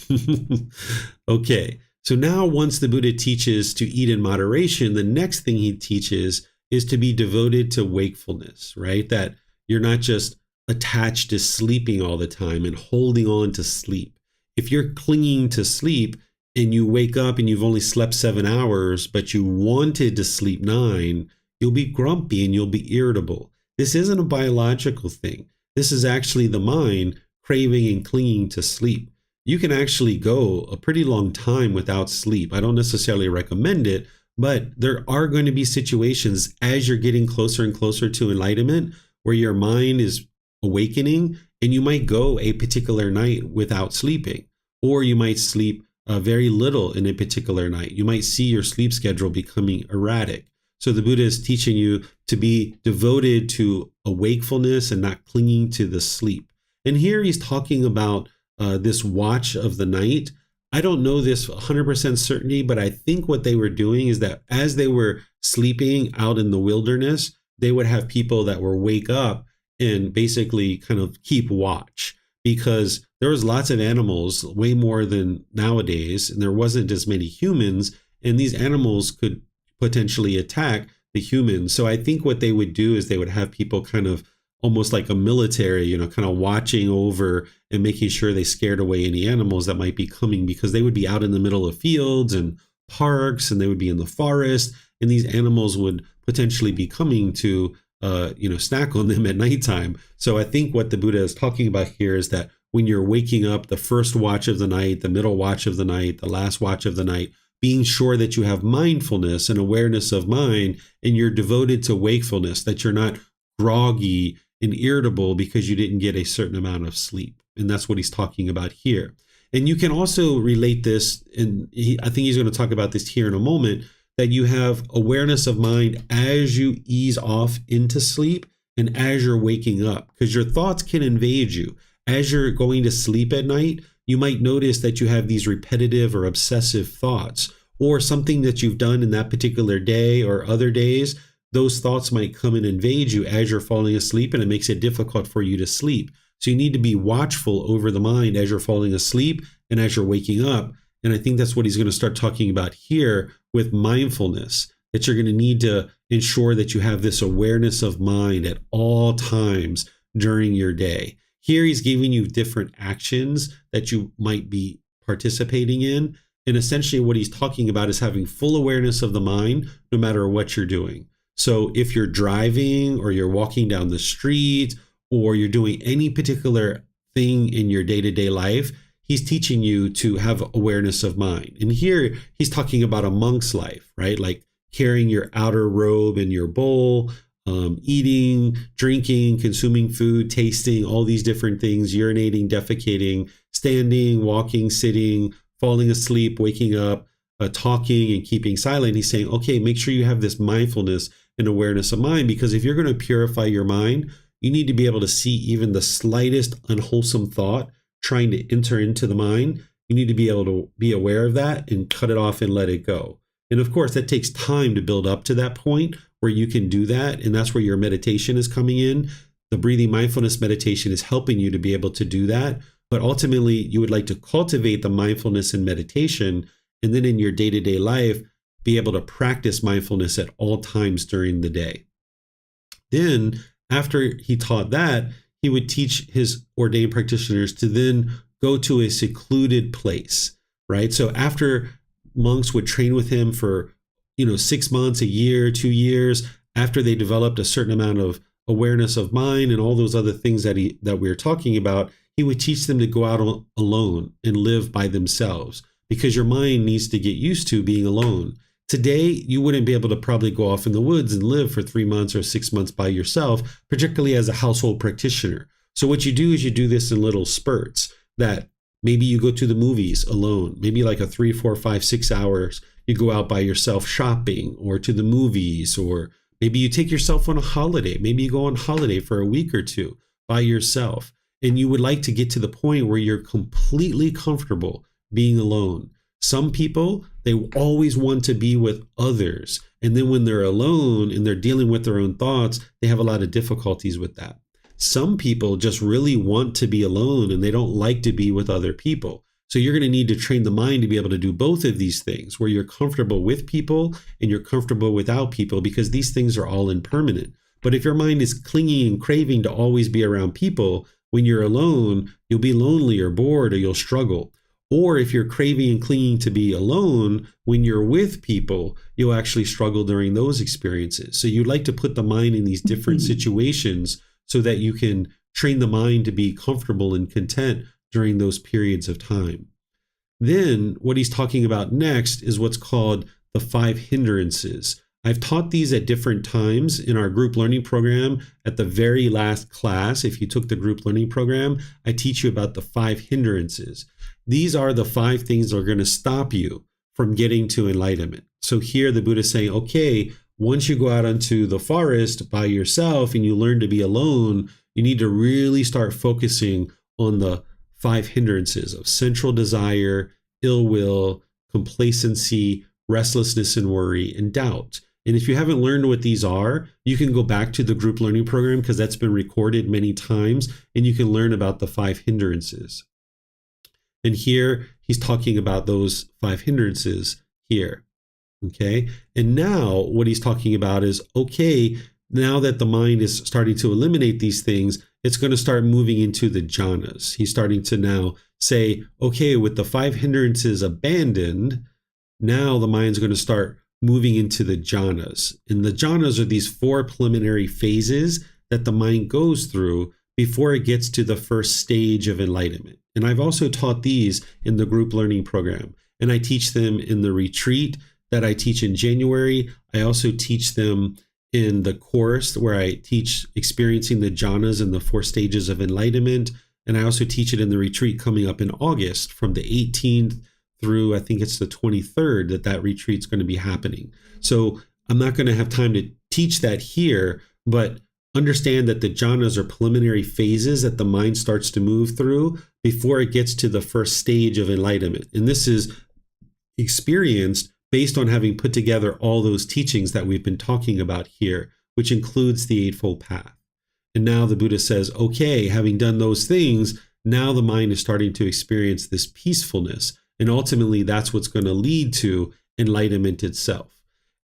Speaker 1: Okay, So now once the Buddha teaches to eat in moderation, the next thing he teaches is to be devoted to wakefulness, right? That you're not just attached to sleeping all the time and holding on to sleep. If you're clinging to sleep and you wake up and you've only slept 7 hours, but you wanted to sleep 9, you'll be grumpy and you'll be irritable. This isn't a biological thing. This is actually the mind craving and clinging to sleep. You can actually go a pretty long time without sleep. I don't necessarily recommend it, but there are going to be situations as you're getting closer and closer to enlightenment where your mind is awakening and you might go a particular night without sleeping, or you might sleep very little in a particular night. You might see your sleep schedule becoming erratic. So the Buddha is teaching you to be devoted to a wakefulness and not clinging to the sleep. And here he's talking about this watch of the night. I don't know this 100% certainty, but I think what they were doing is that as they were sleeping out in the wilderness, they would have people that were wake up and basically kind of keep watch, because there was lots of animals, way more than nowadays, and there wasn't as many humans, and these animals could potentially attack the humans. So I think what they would do is they would have people kind of almost like a military, kind of watching over and making sure they scared away any animals that might be coming, because they would be out in the middle of fields and parks, and they would be in the forest, and these animals would potentially be coming to snack on them at nighttime. So I think what the Buddha is talking about here is that when you're waking up, the first watch of the night, the middle watch of the night, the last watch of the night, being sure that you have mindfulness and awareness of mind, and you're devoted to wakefulness, that you're not groggy and irritable because you didn't get a certain amount of sleep. And that's what he's talking about here. And you can also relate this, and I think he's going to talk about this here in a moment, that you have awareness of mind as you ease off into sleep and as you're waking up, because your thoughts can invade you. As you're going to sleep at night, you might notice that you have these repetitive or obsessive thoughts, or something that you've done in that particular day or other days. Those thoughts might come and invade you as you're falling asleep, and it makes it difficult for you to sleep. So you need to be watchful over the mind as you're falling asleep and as you're waking up. And I think that's what he's going to start talking about here with mindfulness, that you're going to need to ensure that you have this awareness of mind at all times during your day. Here he's giving you different actions that you might be participating in. And essentially what he's talking about is having full awareness of the mind no matter what you're doing. So if you're driving or you're walking down the street or you're doing any particular thing in your day-to-day life, he's teaching you to have awareness of mind. And here he's talking about a monk's life, right? Like carrying your outer robe in your bowl, eating, drinking, consuming food, tasting, all these different things, urinating, defecating, standing, walking, sitting, falling asleep, waking up, talking and keeping silent. He's saying, okay, make sure you have this mindfulness and awareness of mind, because if you're going to purify your mind, you need to be able to see even the slightest unwholesome thought trying to enter into the mind. You need to be able to be aware of that and cut it off and let it go. And of course, that takes time to build up to that point where you can do that. And that's where your meditation is coming in. The breathing mindfulness meditation is helping you to be able to do that. But ultimately, you would like to cultivate the mindfulness and meditation, and then in your day-to-day life, be able to practice mindfulness at all times during the day. Then, after he taught that, he would teach his ordained practitioners to then go to a secluded place, right? So after monks would train with him for, 6 months, a year, 2 years, after they developed a certain amount of awareness of mind and all those other things that we were talking about, he would teach them to go out alone and live by themselves, because your mind needs to get used to being alone. Today, you wouldn't be able to probably go off in the woods and live for 3 months or 6 months by yourself, particularly as a household practitioner. So what you do is you do this in little spurts, that maybe you go to the movies alone, maybe like a 3, 4, 5, 6 hours, you go out by yourself shopping or to the movies, or maybe you take yourself on a holiday. Maybe you go on holiday for a week or two by yourself. And you would like to get to the point where you're completely comfortable being alone. Some people, they always want to be with others. And then when they're alone and they're dealing with their own thoughts, they have a lot of difficulties with that. Some people just really want to be alone and they don't like to be with other people. So you're going to need to train the mind to be able to do both of these things, where you're comfortable with people and you're comfortable without people, because these things are all impermanent. But if your mind is clinging and craving to always be around people, when you're alone, you'll be lonely or bored, or you'll struggle. Or if you're craving and clinging to be alone, when you're with people, you'll actually struggle during those experiences. So you'd like to put the mind in these different situations so that you can train the mind to be comfortable and content during those periods of time. Then what he's talking about next is what's called the 5 hindrances. I've taught these at different times in our group learning program. At the very last class, if you took the group learning program, I teach you about the 5 hindrances. These are the 5 things that are going to stop you from getting to enlightenment. So here the Buddha is saying, okay, once you go out into the forest by yourself and you learn to be alone, you need to really start focusing on the 5 hindrances of central desire, ill will, complacency, restlessness and worry, and doubt. And if you haven't learned what these are, you can go back to the group learning program, because that's been recorded many times, and you can learn about the 5 hindrances. And here he's talking about those 5 hindrances here. Okay. And now what he's talking about is, okay, now that the mind is starting to eliminate these things, it's going to start moving into the jhanas. He's starting to now say, okay, with the 5 hindrances abandoned, now the mind's going to start moving into the jhanas. And the jhanas are these 4 preliminary phases that the mind goes through before it gets to the first stage of enlightenment. And I've also taught these in the group learning program. And I teach them in the retreat that I teach in January. I also teach them in the course where I teach experiencing the jhanas and the 4 stages of enlightenment. And I also teach it in the retreat coming up in August from the 18th through, I think it's the 23rd, that retreat's going to be happening. So I'm not going to have time to teach that here, but understand that the jhanas are preliminary phases that the mind starts to move through before it gets to the first stage of enlightenment. And this is experienced based on having put together all those teachings that we've been talking about here, which includes the Eightfold Path. And now the Buddha says, okay, having done those things, now the mind is starting to experience this peacefulness. And ultimately, that's what's going to lead to enlightenment itself.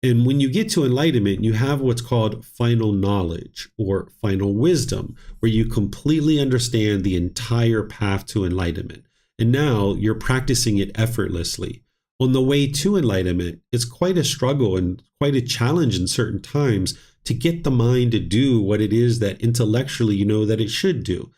Speaker 1: And when you get to enlightenment, you have what's called final knowledge or final wisdom, where you completely understand the entire path to enlightenment. And now you're practicing it effortlessly. On the way to enlightenment, it's quite a struggle and quite a challenge in certain times to get the mind to do what it is that intellectually you know that it should do.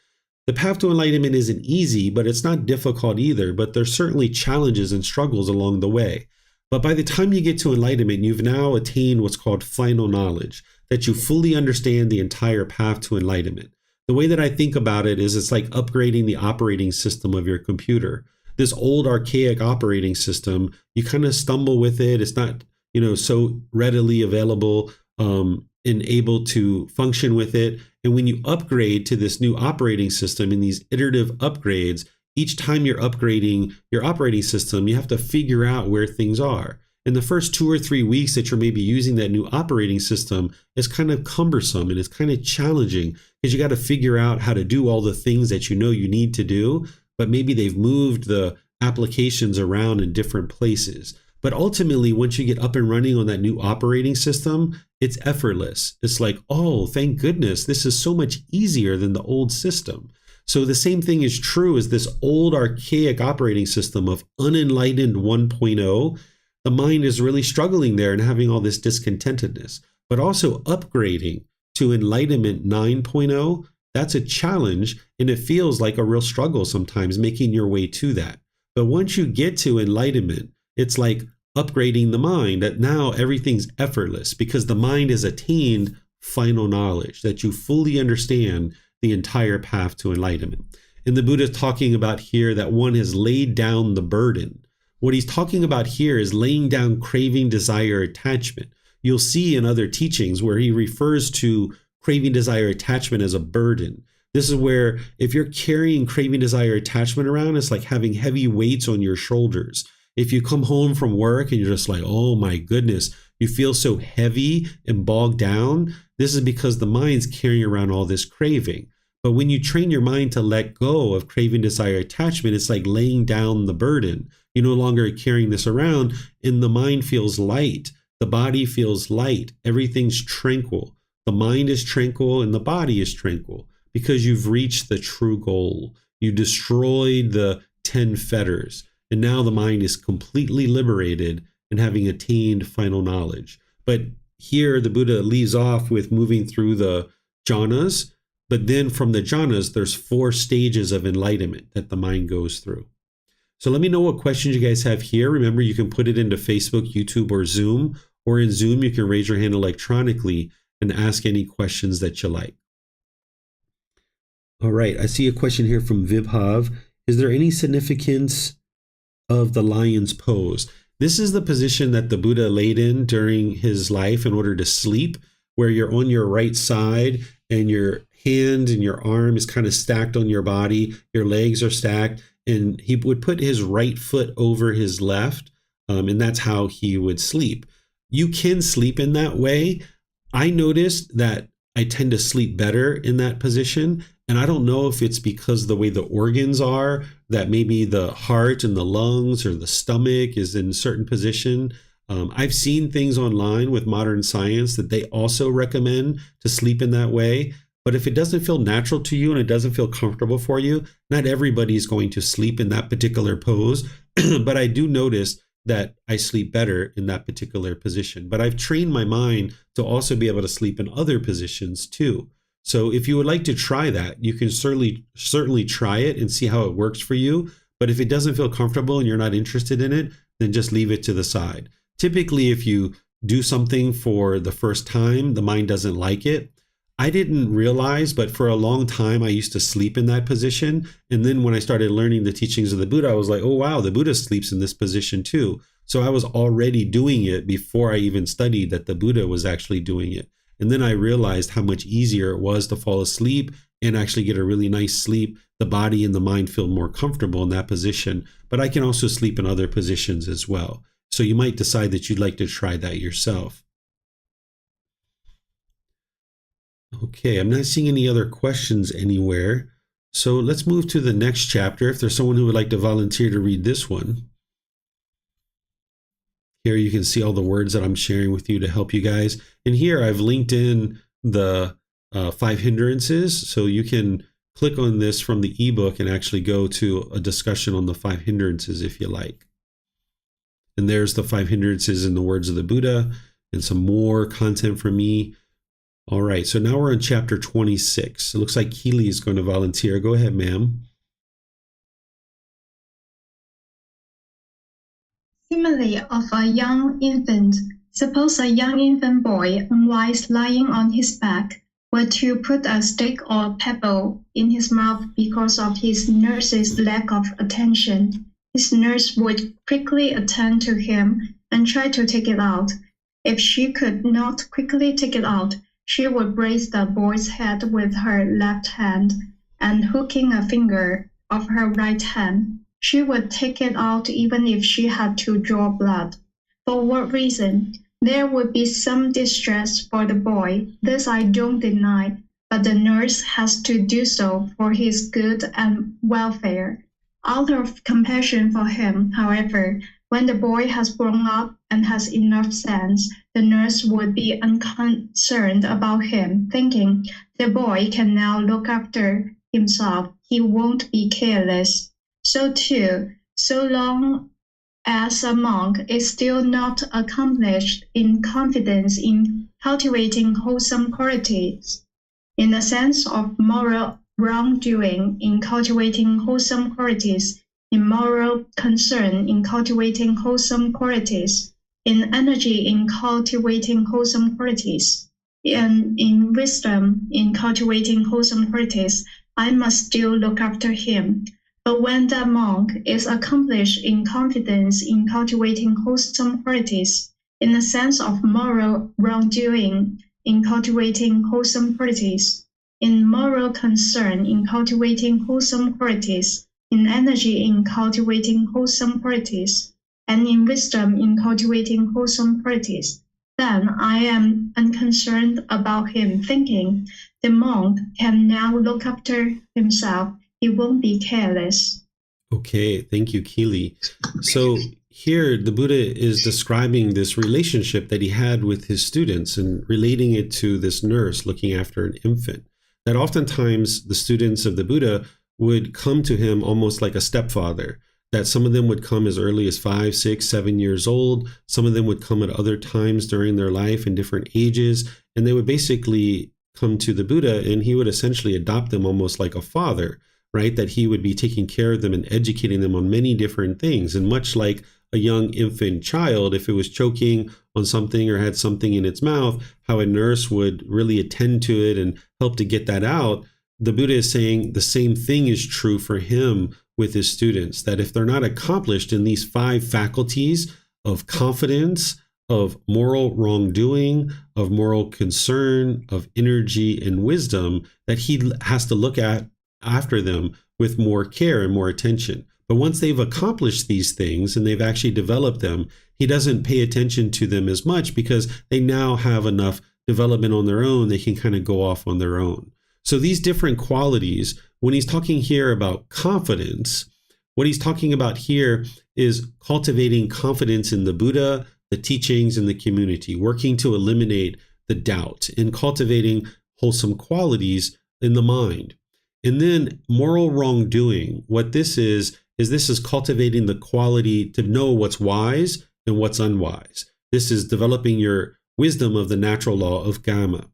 Speaker 1: The path to enlightenment isn't easy, but it's not difficult either. But there's certainly challenges and struggles along the way. But by the time you get to enlightenment, you've now attained what's called final knowledge, that you fully understand the entire path to enlightenment. The way that I think about it is it's like upgrading the operating system of your computer. This old archaic operating system, you kind of stumble with it. It's not, so readily available and able to function with it. And when you upgrade to this new operating system in these iterative upgrades, each time you're upgrading your operating system, you have to figure out where things are. In the first 2 or 3 weeks that you're maybe using that new operating system, it's kind of cumbersome and it's kind of challenging because you got to figure out how to do all the things that you know you need to do, but maybe they've moved the applications around in different places. But ultimately, once you get up and running on that new operating system, it's effortless. It's like, oh, thank goodness, this is so much easier than the old system. So the same thing is true as this old archaic operating system of unenlightened 1.0. The mind is really struggling there and having all this discontentedness. But also upgrading to enlightenment 9.0, that's a challenge, and it feels like a real struggle sometimes making your way to that. But once you get to enlightenment, it's like upgrading the mind, that now everything's effortless because the mind has attained final knowledge, that you fully understand the entire path to enlightenment. And the Buddha is talking about here that one has laid down the burden. What he's talking about here is laying down craving, desire, attachment. You'll see in other teachings where he refers to craving, desire, attachment as a burden. This is where if you're carrying craving, desire, attachment around, it's like having heavy weights on your shoulders. If you come home from work and you're just like, oh my goodness, you feel so heavy and bogged down, this is because the mind's carrying around all this craving. But when you train your mind to let go of craving, desire, attachment, it's like laying down the burden. You're no longer carrying this around, and the mind feels light. The body feels light. Everything's tranquil. The mind is tranquil and the body is tranquil because you've reached the true goal. You destroyed the 10 fetters, and now the mind is completely liberated and having attained final knowledge. But here the Buddha leaves off with moving through the jhanas, but then from the jhanas, there's 4 stages of enlightenment that the mind goes through. So let me know what questions you guys have here. Remember, you can put it into Facebook, YouTube, or Zoom, or in Zoom, you can raise your hand electronically and ask any questions that you like. All right, I see a question here from Vibhav. Is there any significance of the lion's pose? This is the position that the Buddha laid in during his life in order to sleep, where you're on your right side and your hand and your arm is kind of stacked on your body. Your legs are stacked, and he would put his right foot over his left, and that's how he would sleep. You can sleep in that way. I noticed that I tend to sleep better in that position. And I don't know if it's because the way the organs are, that maybe the heart and the lungs or the stomach is in a certain position. I've seen things online with modern science that they also recommend to sleep in that way. But if it doesn't feel natural to you and it doesn't feel comfortable for you, not everybody is going to sleep in that particular pose. But I do notice that I sleep better in that particular position. But I've trained my mind to also be able to sleep in other positions too. So if you would like to try that, you can certainly try it and see how it works for you. But if it doesn't feel comfortable and you're not interested in it, then just leave it to the side. Typically, if you do something for the first time, the mind doesn't like it. I didn't realize, but for a long time, I used to sleep in that position. And then when I started learning the teachings of the Buddha, I was like, oh, wow, the Buddha sleeps in this position too. So I was already doing it before I even studied that the Buddha was actually doing it. And then I realized how much easier it was to fall asleep and actually get a really nice sleep. The body and the mind feel more comfortable in that position. But I can also sleep in other positions as well. So you might decide that you'd like to try that yourself. Okay, I'm not seeing any other questions anywhere. So let's move to the next chapter. If there's someone who would like to volunteer to read this one. Here you can see all the words that I'm sharing with you to help you guys. And here I've linked in the 5 hindrances. So you can click on this from the ebook and actually go to a discussion on the 5 hindrances if you like. And there's the 5 hindrances in the words of the Buddha and some more content from me. All right, so now we're on chapter 26. It looks like Keely is going to volunteer. Go ahead, ma'am.
Speaker 5: Simile of a young infant. Suppose a young infant boy, unwise, lying on his back, were to put a stick or a pebble in his mouth because of his nurse's lack of attention. His nurse would quickly attend to him and try to take it out. If she could not quickly take it out, she would brace the boy's head with her left hand, and hooking a finger of her right hand, she would take it out even if she had to draw blood. For what reason? There would be some distress for the boy. This I don't deny, but the nurse has to do so for his good and welfare. Out of compassion for him, however, when the boy has grown up and has enough sense, the nurse would be unconcerned about him, thinking, the boy can now look after himself. He won't be careless. So too, so long as a monk is still not accomplished in confidence in cultivating wholesome qualities, in the sense of moral wrongdoing in cultivating wholesome qualities, in moral concern in cultivating wholesome qualities, in energy in cultivating wholesome qualities, and in wisdom in cultivating wholesome qualities, I must still look after him. But when that monk is accomplished in confidence in cultivating wholesome qualities, in the sense of moral wrongdoing in cultivating wholesome qualities, in moral concern in cultivating wholesome qualities, in energy in cultivating wholesome qualities, and in wisdom in cultivating wholesome qualities, Then I am unconcerned about him, thinking, the monk can now look after himself. He won't be careless.
Speaker 1: Okay, thank you, Keely. So here the Buddha is describing this relationship that he had with his students and relating it to this nurse looking after an infant. That oftentimes the students of the Buddha would come to him almost like a stepfather, that some of them would come as early as 5, 6, 7 years old. Some of them would come at other times during their life in different ages, and they would basically come to the Buddha and he would essentially adopt them almost like a father, right? That he would be taking care of them and educating them on many different things. And much like a young infant child, if it was choking on something or had something in its mouth, how a nurse would really attend to it and help to get that out. The Buddha is saying the same thing is true for him with his students, that if they're not accomplished in these 5 faculties of confidence, of moral wrongdoing, of moral concern, of energy and wisdom, that he has to look at after them with more care and more attention. But once they've accomplished these things and they've actually developed them, he doesn't pay attention to them as much because they now have enough development on their own. They can kind of go off on their own. So these different qualities, when he's talking here about confidence, what he's talking about here is cultivating confidence in the Buddha, the teachings, and the community, working to eliminate the doubt and cultivating wholesome qualities in the mind. And then moral wrongdoing, what this is this is cultivating the quality to know what's wise and what's unwise. This is developing your wisdom of the natural law of Gama.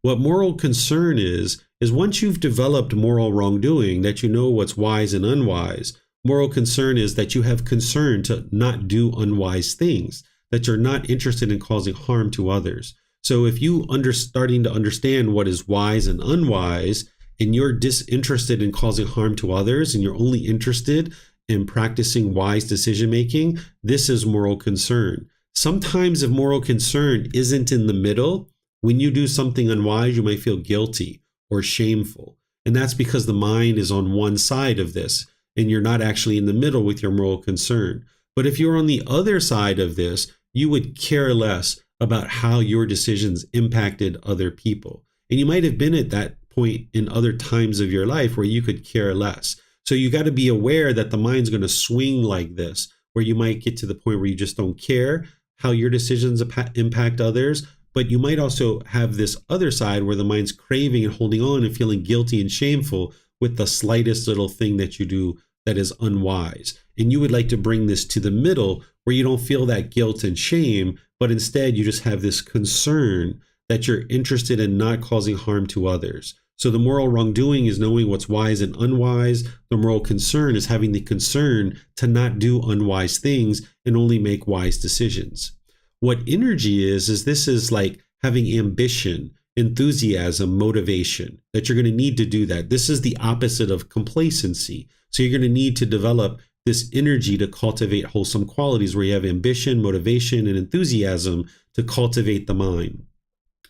Speaker 1: What moral concern is once you've developed moral wrongdoing, that you know what's wise and unwise, moral concern is that you have concern to not do unwise things, that you're not interested in causing harm to others. So if you starting to understand what is wise and unwise, and you're disinterested in causing harm to others, and you're only interested in practicing wise decision making, this is moral concern. Sometimes if moral concern isn't in the middle, when you do something unwise, you might feel guilty or shameful. And that's because the mind is on one side of this, and you're not actually in the middle with your moral concern. But if you're on the other side of this, you would care less about how your decisions impacted other people. And you might have been at that point in other times of your life where you could care less. So you got to be aware that the mind's going to swing like this, where you might get to the point where you just don't care how your decisions impact others. But you might also have this other side where the mind's craving and holding on and feeling guilty and shameful with the slightest little thing that you do that is unwise. And you would like to bring this to the middle where you don't feel that guilt and shame, but instead you just have this concern that you're interested in not causing harm to others. So the moral wrongdoing is knowing what's wise and unwise. The moral concern is having the concern to not do unwise things and only make wise decisions. What energy is this is like having ambition, enthusiasm, motivation, that you're going to need to do that. This is the opposite of complacency. So you're going to need to develop this energy to cultivate wholesome qualities where you have ambition, motivation, and enthusiasm to cultivate the mind.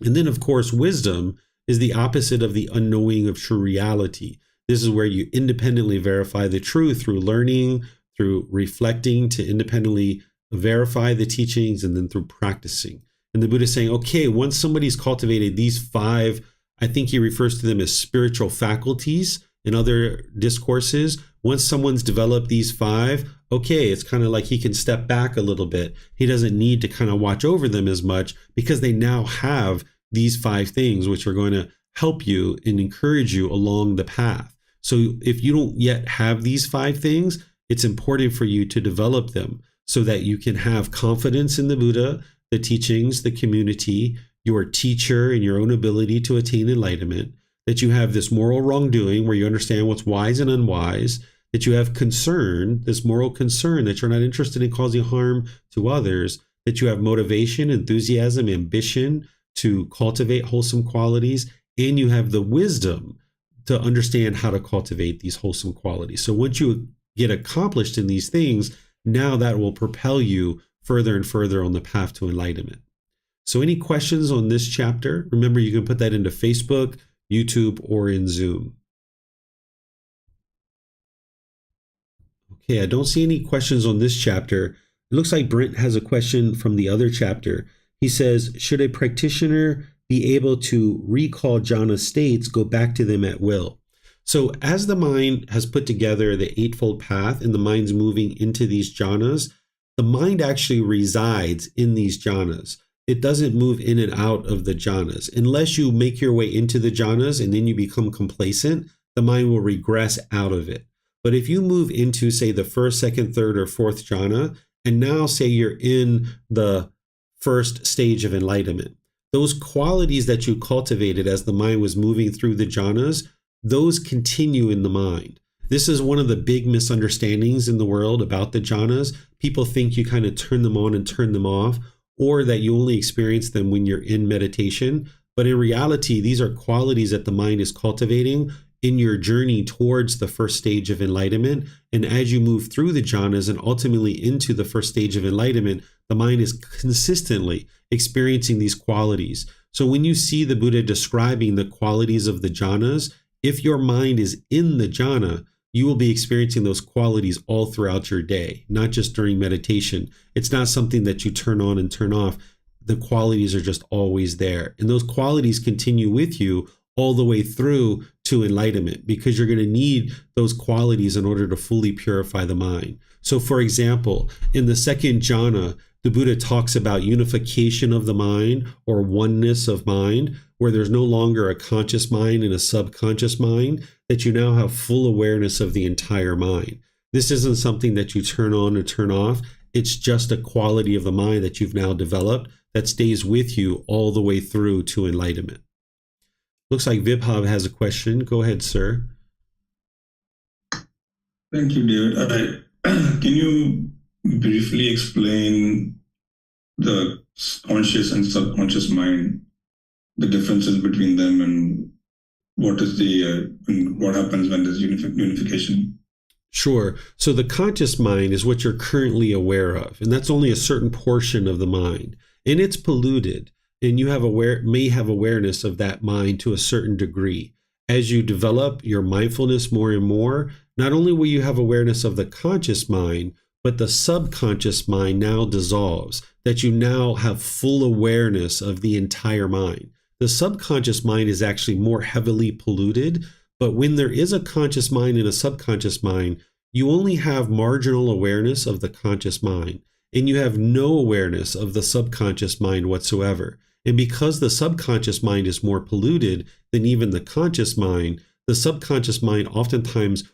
Speaker 1: And then, of course, wisdom is the opposite of the unknowing of true reality. This is where you independently verify the truth through learning, through reflecting to independently verify the teachings, and then through practicing. And the Buddha is saying, okay, once somebody's cultivated these 5, I think he refers to them as spiritual faculties in other discourses. Once someone's developed these 5, okay, it's kind of like he can step back a little bit. He doesn't need to kind of watch over them as much because they now have these 5 things which are going to help you and encourage you along the path. So if you don't yet have these 5 things, it's important for you to develop them so that you can have confidence in the Buddha, the teachings, the community, your teacher, and your own ability to attain enlightenment, that you have this moral wrongdoing where you understand what's wise and unwise, that you have concern, this moral concern that you're not interested in causing harm to others, that you have motivation, enthusiasm, ambition to cultivate wholesome qualities, and you have the wisdom to understand how to cultivate these wholesome qualities. So once you get accomplished in these things, now that will propel you further and further on the path to enlightenment. So any questions on this chapter? Remember, you can put that into Facebook, YouTube, or in Zoom. Okay, I don't see any questions on this chapter. It looks like Brent has a question from the other chapter. He says, should a practitioner be able to recall jhana states, go back to them at will? So as the mind has put together the Eightfold Path and the mind's moving into these jhanas, the mind actually resides in these jhanas. It doesn't move in and out of the jhanas. Unless you make your way into the jhanas and then you become complacent, the mind will regress out of it. But if you move into, say, the first, second, third, or fourth jhana, and now say you're in the first stage of enlightenment, those qualities that you cultivated as the mind was moving through the jhanas, those continue in the mind. This is one of the big misunderstandings in the world about the jhanas. People think you kind of turn them on and turn them off, or that you only experience them when you're in meditation. But in reality, these are qualities that the mind is cultivating in your journey towards the first stage of enlightenment. And as you move through the jhanas and ultimately into the first stage of enlightenment, the mind is consistently experiencing these qualities. So when you see the Buddha describing the qualities of the jhanas, if your mind is in the jhana, you will be experiencing those qualities all throughout your day, not just during meditation. It's not something that you turn on and turn off. The qualities are just always there. And those qualities continue with you all the way through to enlightenment, because you're going to need those qualities in order to fully purify the mind. So for example, in the second jhana, the Buddha talks about unification of the mind, or oneness of mind, where there's no longer a conscious mind and a subconscious mind, that you now have full awareness of the entire mind. This isn't something that you turn on or turn off. It's just a quality of the mind that you've now developed that stays with you all the way through to enlightenment. Looks like Vibhav has a question. Go ahead, sir.
Speaker 4: Thank you, David. Can you briefly explain the conscious and subconscious mind, the differences between them, and what is and what happens when there's unification?
Speaker 1: Sure. So the conscious mind is what you're currently aware of, and that's only a certain portion of the mind, and it's polluted. And you may have awareness of that mind to a certain degree. As you develop your mindfulness more and more, not only will you have awareness of the conscious mind, but the subconscious mind now dissolves, that you now have full awareness of the entire mind. The subconscious mind is actually more heavily polluted, but when there is a conscious mind and a subconscious mind, you only have marginal awareness of the conscious mind, and you have no awareness of the subconscious mind whatsoever. And because the subconscious mind is more polluted than even the conscious mind, the subconscious mind oftentimes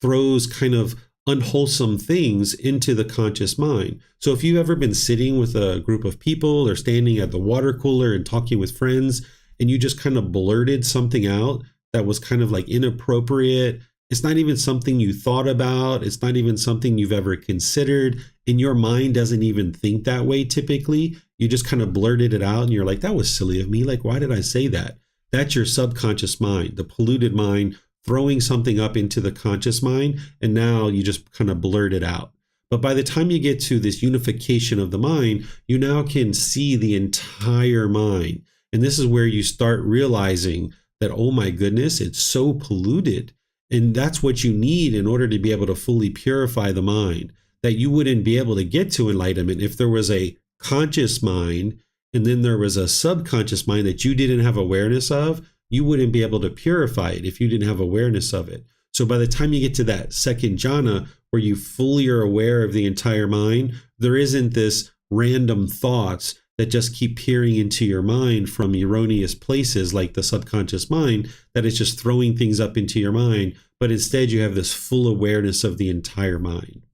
Speaker 1: throws kind of unwholesome things into the conscious mind. So if you've ever been sitting with a group of people or standing at the water cooler and talking with friends, and you just kind of blurted something out that was kind of like inappropriate, it's not even something you thought about, it's not even something you've ever considered, and your mind doesn't even think that way typically. You just kind of blurted it out and you're like, that was silly of me. Like, why did I say that? That's your subconscious mind, the polluted mind, throwing something up into the conscious mind, and now you just kind of blurt it out. But by the time you get to this unification of the mind, you now can see the entire mind. And this is where you start realizing that, oh my goodness, it's so polluted. And that's what you need in order to be able to fully purify the mind, that you wouldn't be able to get to enlightenment if there was a conscious mind and then there was a subconscious mind that you didn't have awareness of. You wouldn't be able to purify it if you didn't have awareness of it. So by the time you get to that second jhana, where you fully are aware of the entire mind, there isn't this random thoughts that just keep peering into your mind from erroneous places like the subconscious mind that is just throwing things up into your mind, but instead you have this full awareness of the entire mind.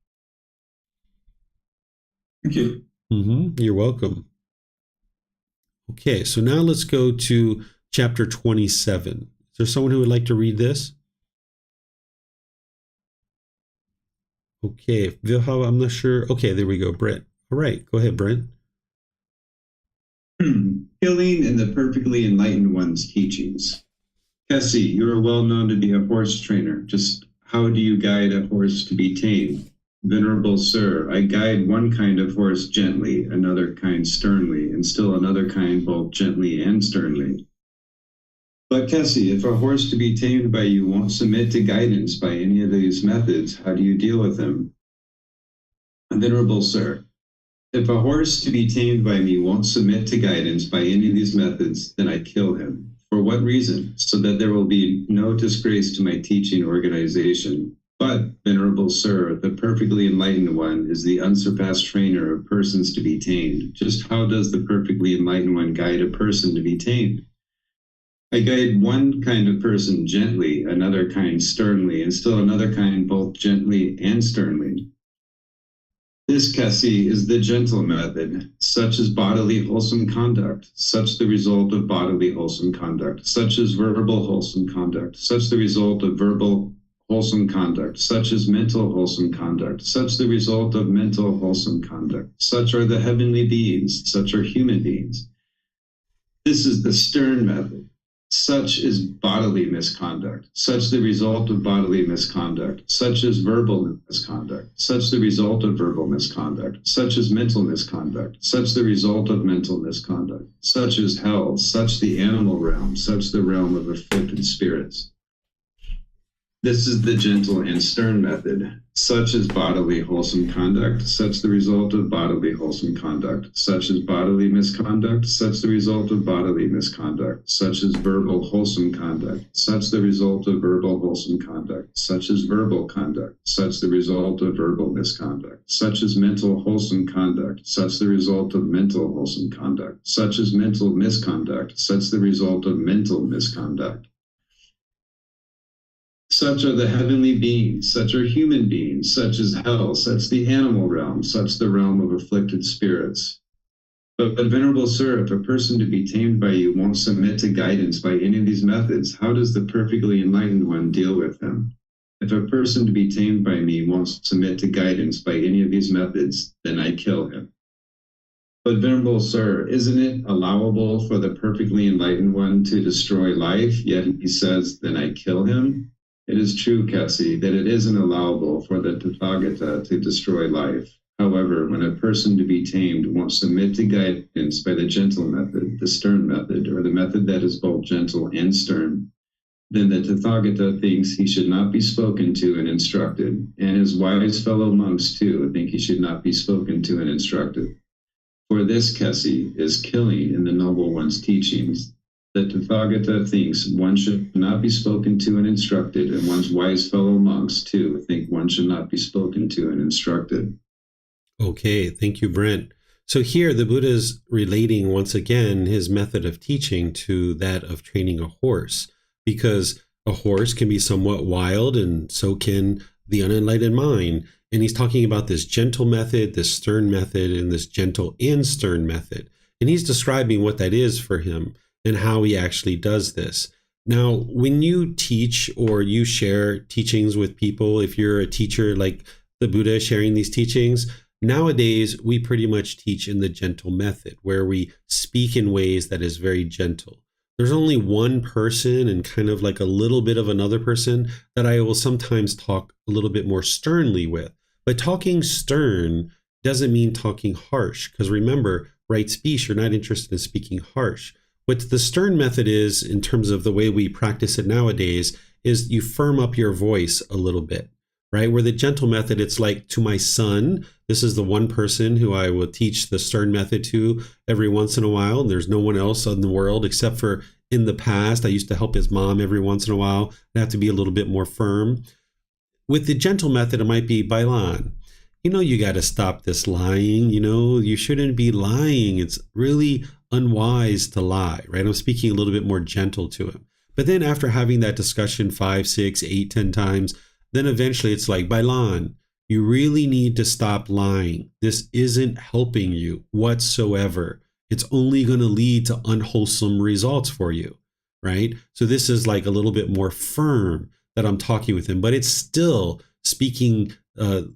Speaker 4: Thank you.
Speaker 1: You're welcome. Okay, so now let's go to chapter 27. Is there someone who would like to read this? Okay, Vilha, I'm not sure. Okay, there we go, Brent. All right, go ahead, Brent.
Speaker 3: Healing in the perfectly enlightened one's teachings. Cassie, you are well known to be a horse trainer. Just how do you guide a horse to be tamed? Venerable Sir, I guide one kind of horse gently, another kind sternly, and still another kind both gently and sternly. But Cassie, if a horse to be tamed by you won't submit to guidance by any of these methods, how do you deal with him? Venerable Sir, If a horse to be tamed by me won't submit to guidance by any of these methods, then I kill him. For what reason? So that there will be no disgrace to my teaching organization. But, Venerable Sir, the perfectly enlightened one is the unsurpassed trainer of persons to be tamed. Just how does the perfectly enlightened one guide a person to be tamed? I guide one kind of person gently, another kind sternly, and still another kind both gently and sternly. This, Kasi, is the gentle method. Such is bodily wholesome conduct, such the result of bodily wholesome conduct, such is verbal wholesome conduct, such the result of verbal wholesome conduct, such is mental wholesome conduct, such the result of mental wholesome conduct, such are the heavenly beings, such are human beings. This is the stern method. Such is bodily misconduct, such the result of bodily misconduct, such is verbal misconduct, such the result of verbal misconduct, such is mental misconduct, such the result of mental misconduct, such is hell, such the animal realm, such the realm of afflicted spirits. This is the gentle and stern method. Such is bodily wholesome conduct, such the result of bodily wholesome conduct, such is bodily misconduct, such the result of bodily misconduct, such is verbal wholesome conduct, such the result of verbal wholesome conduct, such is verbal conduct, such the result of verbal misconduct, such is mental wholesome conduct, such the result of mental wholesome conduct, such is mental misconduct, such the result of mental misconduct. Such are the heavenly beings, such are human beings, such is hell, such the animal realm, such the realm of afflicted spirits. But Venerable Sir, if a person to be tamed by you won't submit to guidance by any of these methods, how does the perfectly enlightened one deal with him? If a person to be tamed by me won't submit to guidance by any of these methods, then I kill him. But Venerable Sir, isn't it allowable for the perfectly enlightened one to destroy life, yet he says, then I kill him? It is true, Kasi, that it isn't allowable for the Tathagata to destroy life. However, when a person to be tamed won't submit to guidance by the gentle method, the stern method, or the method that is both gentle and stern, then the Tathagata thinks he should not be spoken to and instructed, and his wise fellow monks too think he should not be spoken to and instructed. For this, Kasi, is killing in the Noble One's teachings. The Tathagata thinks one should not be spoken to and instructed, and one's wise fellow monks, too, think one should not be spoken to and instructed.
Speaker 1: Okay, thank you, Brent. So here the Buddha is relating once again his method of teaching to that of training a horse, because a horse can be somewhat wild and so can the unenlightened mind. And he's talking about this gentle method, this stern method, and this gentle and stern method. And he's describing what that is for him and how he actually does this. Now, when you teach or you share teachings with people, if you're a teacher like the Buddha sharing these teachings, nowadays we pretty much teach in the gentle method, where we speak in ways that is very gentle. There's only one person and kind of like a little bit of another person that I will sometimes talk a little bit more sternly with. But talking stern doesn't mean talking harsh, because remember, right speech, you're not interested in speaking harsh. What the stern method is, in terms of the way we practice it nowadays, is you firm up your voice a little bit, right? Where the gentle method, it's like to my son, this is the one person who I will teach the stern method to every once in a while. And there's no one else in the world, except for in the past, I used to help his mom every once in a while. I have to be a little bit more firm. With the gentle method, it might be Bailan. You got to stop this lying. You shouldn't be lying. It's really unwise to lie, right? I'm speaking a little bit more gentle to him. But then after having that discussion 5, 6, 8, 10 times, then eventually it's like, Bailan, you really need to stop lying. This isn't helping you whatsoever. It's only going to lead to unwholesome results for you, right? So this is like a little bit more firm that I'm talking with him, but it's still speaking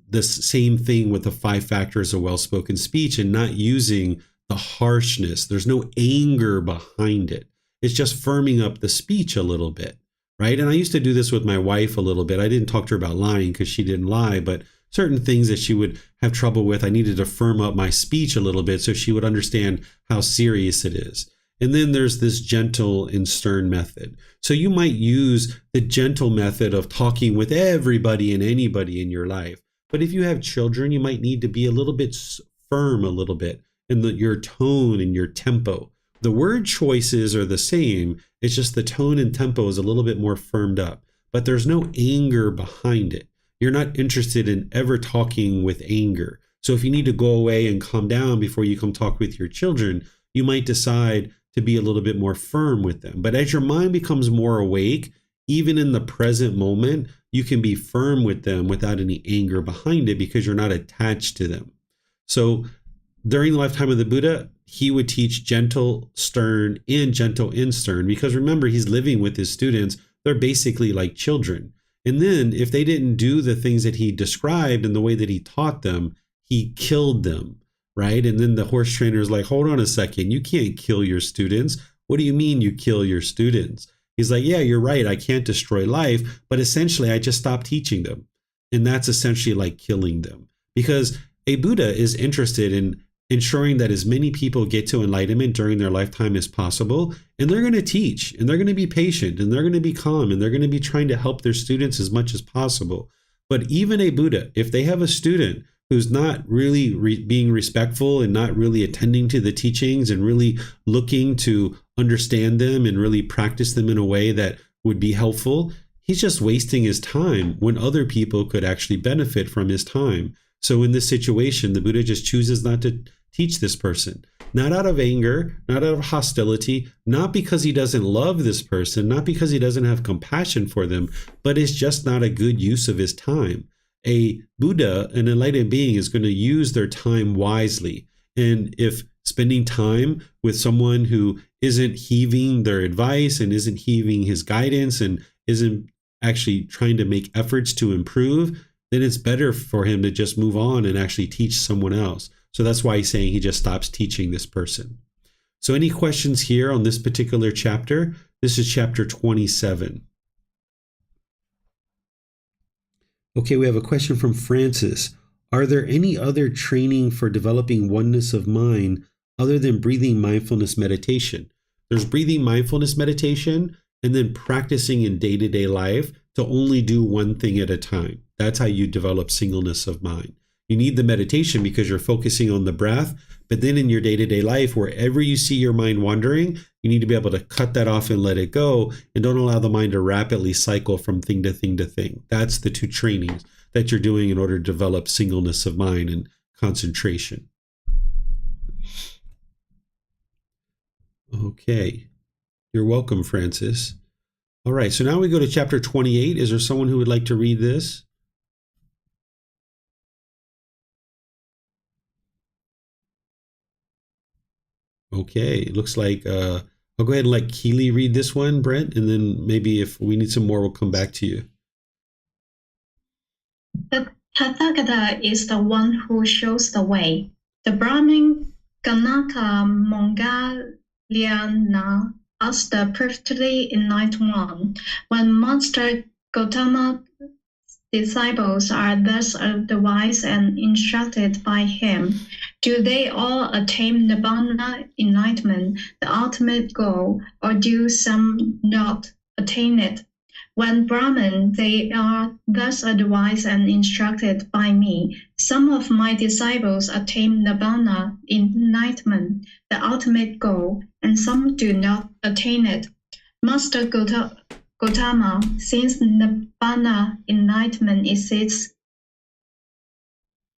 Speaker 1: this same thing with the 5 factors of well-spoken speech and not using the harshness. There's no anger behind it. It's just firming up the speech a little bit, right? And I used to do this with my wife a little bit. I didn't talk to her about lying because she didn't lie, but certain things that she would have trouble with, I needed to firm up my speech a little bit so she would understand how serious it is. And then there's this gentle and stern method. So you might use the gentle method of talking with everybody and anybody in your life. But if you have children, you might need to be a little bit firm a little bit in your tone and your tempo. The word choices are the same. It's just the tone and tempo is a little bit more firmed up, but there's no anger behind it. You're not interested in ever talking with anger. So if you need to go away and calm down before you come talk with your children, you might decide to be a little bit more firm with them. But as your mind becomes more awake, even in the present moment, you can be firm with them without any anger behind it because you're not attached to them. So during the lifetime of the Buddha, he would teach gentle, stern, and gentle and stern, because remember, he's living with his students. They're basically like children. And then if they didn't do the things that he described in the way that he taught them, he killed them, right? And then the horse trainer is like, hold on a second, you can't kill your students. What do you mean you kill your students? He's like, yeah, you're right. I can't destroy life, but essentially I just stopped teaching them. And that's essentially like killing them, because a Buddha is interested in ensuring that as many people get to enlightenment during their lifetime as possible. And they're going to teach, and they're going to be patient, and they're going to be calm, and they're going to be trying to help their students as much as possible. But even a Buddha, if they have a student who's not really being respectful and not really attending to the teachings and really looking to understand them and really practice them in a way that would be helpful, he's just wasting his time when other people could actually benefit from his time. So in this situation, the Buddha just chooses not to teach this person, not out of anger, not out of hostility, not because he doesn't love this person, not because he doesn't have compassion for them, but it's just not a good use of his time. A Buddha, an enlightened being, is going to use their time wisely. And if spending time with someone who isn't heeding their advice and isn't heeding his guidance and isn't actually trying to make efforts to improve, then it's better for him to just move on and actually teach someone else. So that's why he's saying he just stops teaching this person. So any questions here on this particular chapter? This is chapter 27. Okay, we have a question from Francis. Are there any other training for developing oneness of mind other than breathing mindfulness meditation? There's breathing mindfulness meditation and then practicing in day-to-day life to only do one thing at a time. That's how you develop singleness of mind. You need the meditation because you're focusing on the breath, but then in your day-to-day life, wherever you see your mind wandering, you need to be able to cut that off and let it go, and don't allow the mind to rapidly cycle from thing to thing to thing. That's the two trainings that you're doing in order to develop singleness of mind and concentration. Okay. You're welcome, Francis. All right, so now we go to chapter 28. Is there someone who would like to read this? Okay, it looks like I'll go ahead and let Keely read this one, Brent, and then maybe if we need some more, we'll come back to you.
Speaker 5: The Tathagata is the one who shows the way. The Brahmin Ganaka Mongoliana asked the perfectly enlightened one, when Master Gotama's disciples are thus advised and instructed by him, do they all attain Nibbana enlightenment, the ultimate goal, or do some not attain it? When Brahman, they are thus advised and instructed by me. Some of my disciples attain Nibbana enlightenment, the ultimate goal, and some do not attain it. Master Gotama, since Nibbana enlightenment exists,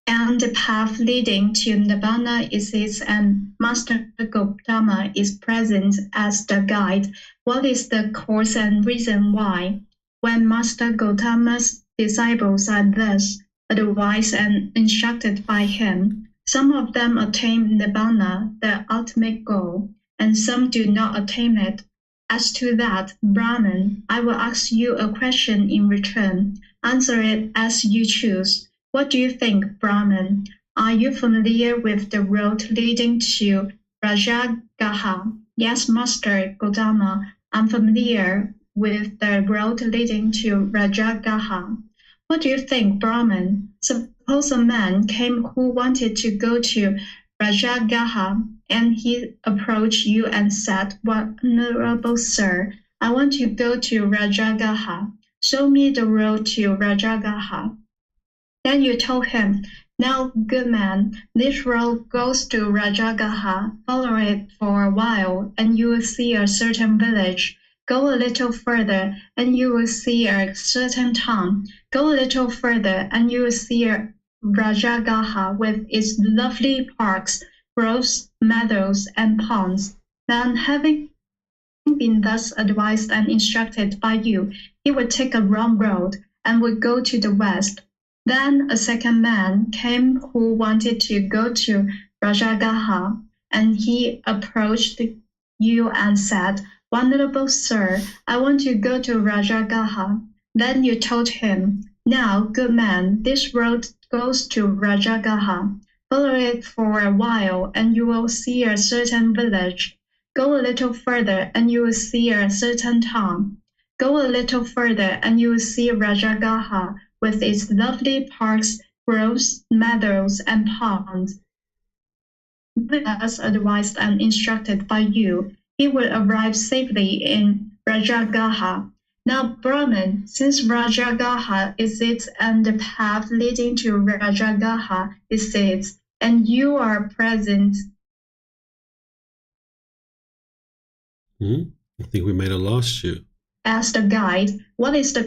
Speaker 5: and the path leading to Nibbana exists, and Master Gotama is present as the guide, what is the cause and reason why? When Master Gotama's disciples are thus advised and instructed by him, some of them attain Nibbana, the ultimate goal, and some do not attain it. As to that, Brahman, I will ask you a question in return. Answer it as you choose. What do you think, Brahman? Are you familiar with the road leading to Rajagaha? Yes, Master Gotama, I'm familiar with the road leading to Rajagaha. What do you think, Brahman? Suppose a man came who wanted to go to Rajagaha, and he approached you and said, Venerable Sir, I want to go to Rajagaha. Show me the road to Rajagaha. Then you told him, Now, good man, this road goes to Rajagaha. Follow it for a while, and you will see a certain village. Go a little further, and you will see a certain town. Go a little further, and you will see a Rajagaha with its lovely parks, groves, meadows, and ponds. Then, having been thus advised and instructed by you, he would take a wrong road and would go to the west. Then a second man came who wanted to go to Rajagaha, and he approached you and said, "Venerable sir, I want to go to Rajagaha." Then you told him, "Now, good man, this road goes to Rajagaha. Follow it for a while, and you will see a certain village. Go a little further, and you will see a certain town. Go a little further, and you will see Rajagaha with its lovely parks, groves, meadows, and ponds." As advised and instructed by you, he will arrive safely in Rajagaha. Now, Brahman, since Rajagaha is it and the path leading to Rajagaha is it, and you are present.
Speaker 1: I think we might have lost you.
Speaker 5: As the guide, what is the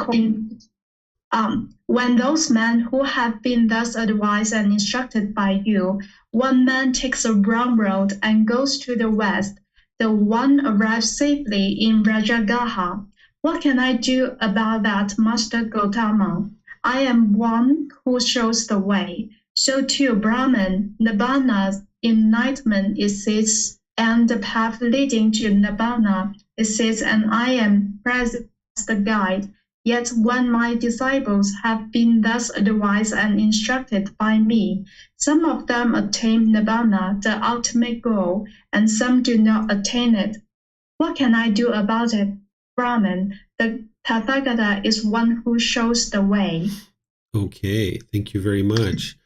Speaker 5: when those men who have been thus advised and instructed by you, one man takes a wrong road and goes to the west, the one arrives safely in Rajagaha. What can I do about that, Master Gotama? I am one who shows the way. So too, Brahman, Nibbana, enlightenment is its, and the path leading to Nibbana is its, and I am present as the guide. Yet when my disciples have been thus advised and instructed by me, some of them attain Nibbana, the ultimate goal, and some do not attain it. What can I do about it? Brahman, the Tathagata is one who shows the way.
Speaker 1: Okay, thank you very much.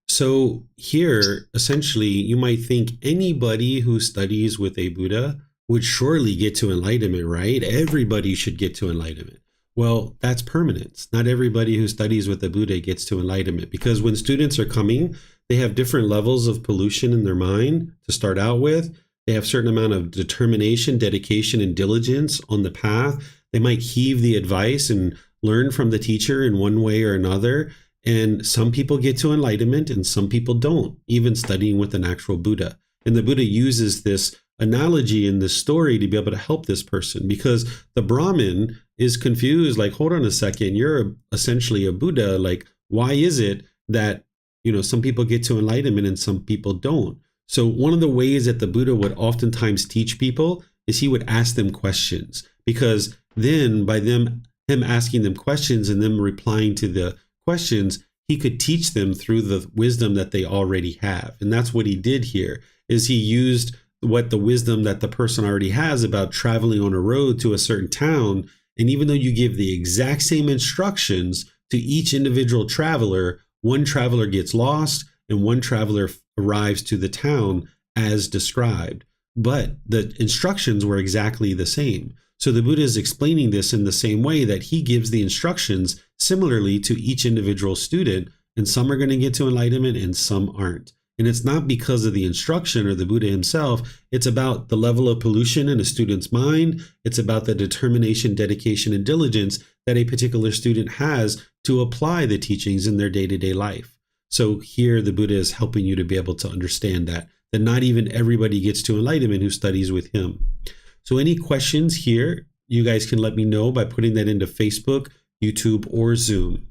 Speaker 1: So here, essentially, you might think anybody who studies with a Buddha would surely get to enlightenment, right? Everybody should get to enlightenment. Well, that's permanence. Not everybody who studies with the Buddha gets to enlightenment, because when students are coming, they have different levels of pollution in their mind to start out with. They have a certain amount of determination, dedication, and diligence on the path. They might heed the advice and learn from the teacher in one way or another. And some people get to enlightenment and some people don't, even studying with an actual Buddha. And the Buddha uses this analogy in this story to be able to help this person, because the Brahmin is confused, like, hold on a second, you're essentially a Buddha. Like, why is it that, some people get to enlightenment and some people don't? So one of the ways that the Buddha would oftentimes teach people is he would ask them questions, because then by him asking them questions and them replying to the questions, he could teach them through the wisdom that they already have. And that's what he did here, is he used the wisdom that the person already has about traveling on a road to a certain town. And even though you give the exact same instructions to each individual traveler, one traveler gets lost and one traveler arrives to the town as described. But the instructions were exactly the same. So the Buddha is explaining this in the same way that he gives the instructions similarly to each individual student, and some are going to get to enlightenment and some aren't. And it's not because of the instruction or the Buddha himself. It's about the level of pollution in a student's mind. It's about the determination, dedication, and diligence that a particular student has to apply the teachings in their day-to-day life. So here the Buddha is helping you to be able to understand that not even everybody gets to enlightenment who studies with him. So any questions here, you guys can let me know by putting that into Facebook, YouTube, or Zoom.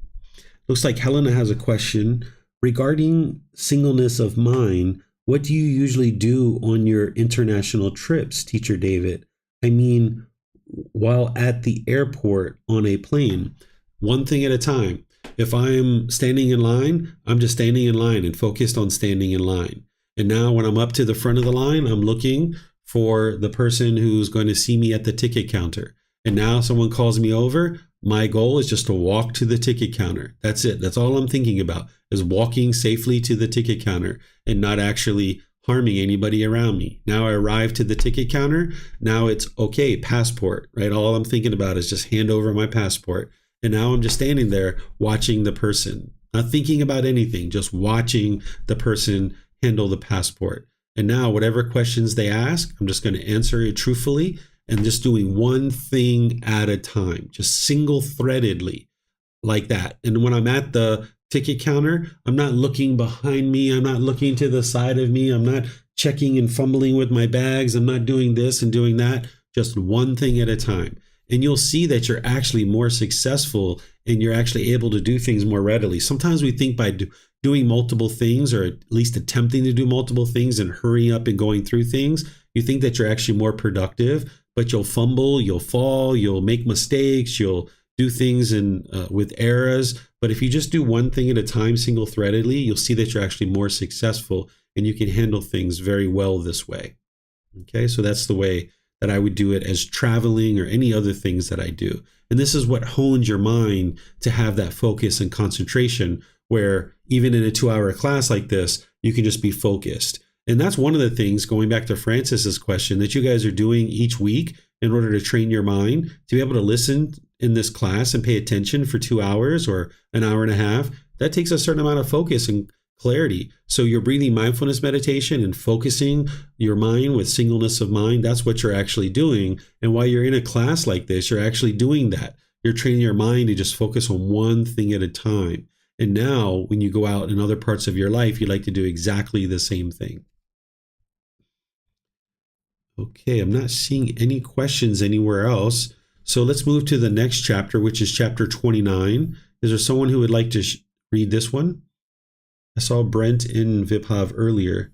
Speaker 1: Looks like Helena has a question. Regarding singleness of mind, what do you usually do on your international trips, Teacher David? I mean, while at the airport on a plane, one thing at a time. If I'm standing in line, I'm just standing in line and focused on standing in line. And now when I'm up to the front of the line, I'm looking for the person who's going to see me at the ticket counter. And now someone calls me over. My goal is just to walk to the ticket counter. That's it. That's all I'm thinking about, is walking safely to the ticket counter and not actually harming anybody around me. Now I arrive to the ticket counter. Now it's okay, passport, right? All I'm thinking about is just hand over my passport. And now I'm just standing there watching the person. not thinking about anything, just watching the person handle the passport. And now whatever questions they ask, I'm just going to answer it truthfully and just doing one thing at a time, just single-threadedly like that. And when I'm at the ticket counter, I'm not looking behind me. I'm not looking to the side of me. I'm not checking and fumbling with my bags. I'm not doing this and doing that. Just one thing at a time. And you'll see that you're actually more successful and you're actually able to do things more readily. Sometimes we think by doing multiple things, or at least attempting to do multiple things and hurrying up and going through things, you think that you're actually more productive, but you'll fumble, you'll fall, you'll make mistakes, you'll do things with errors. But if you just do one thing at a time, single-threadedly, you'll see that you're actually more successful and you can handle things very well this way. Okay, so that's the way that I would do it as traveling or any other things that I do. And this is what hones your mind to have that focus and concentration, where even in a 2-hour class like this, you can just be focused. And that's one of the things, going back to Francis's question, that you guys are doing each week in order to train your mind to be able to listen in this class and pay attention for 2 hours or an hour and a half. That takes a certain amount of focus and clarity. So your breathing mindfulness meditation and focusing your mind with singleness of mind, that's what you're actually doing. And while you're in a class like this, you're actually doing that. You're training your mind to just focus on one thing at a time. And now when you go out in other parts of your life, you like to do exactly the same thing. Okay, I'm not seeing any questions anywhere else. So let's move to the next chapter, which is chapter 29. Is there someone who would like to read this one? I saw Brent in Vibhav earlier.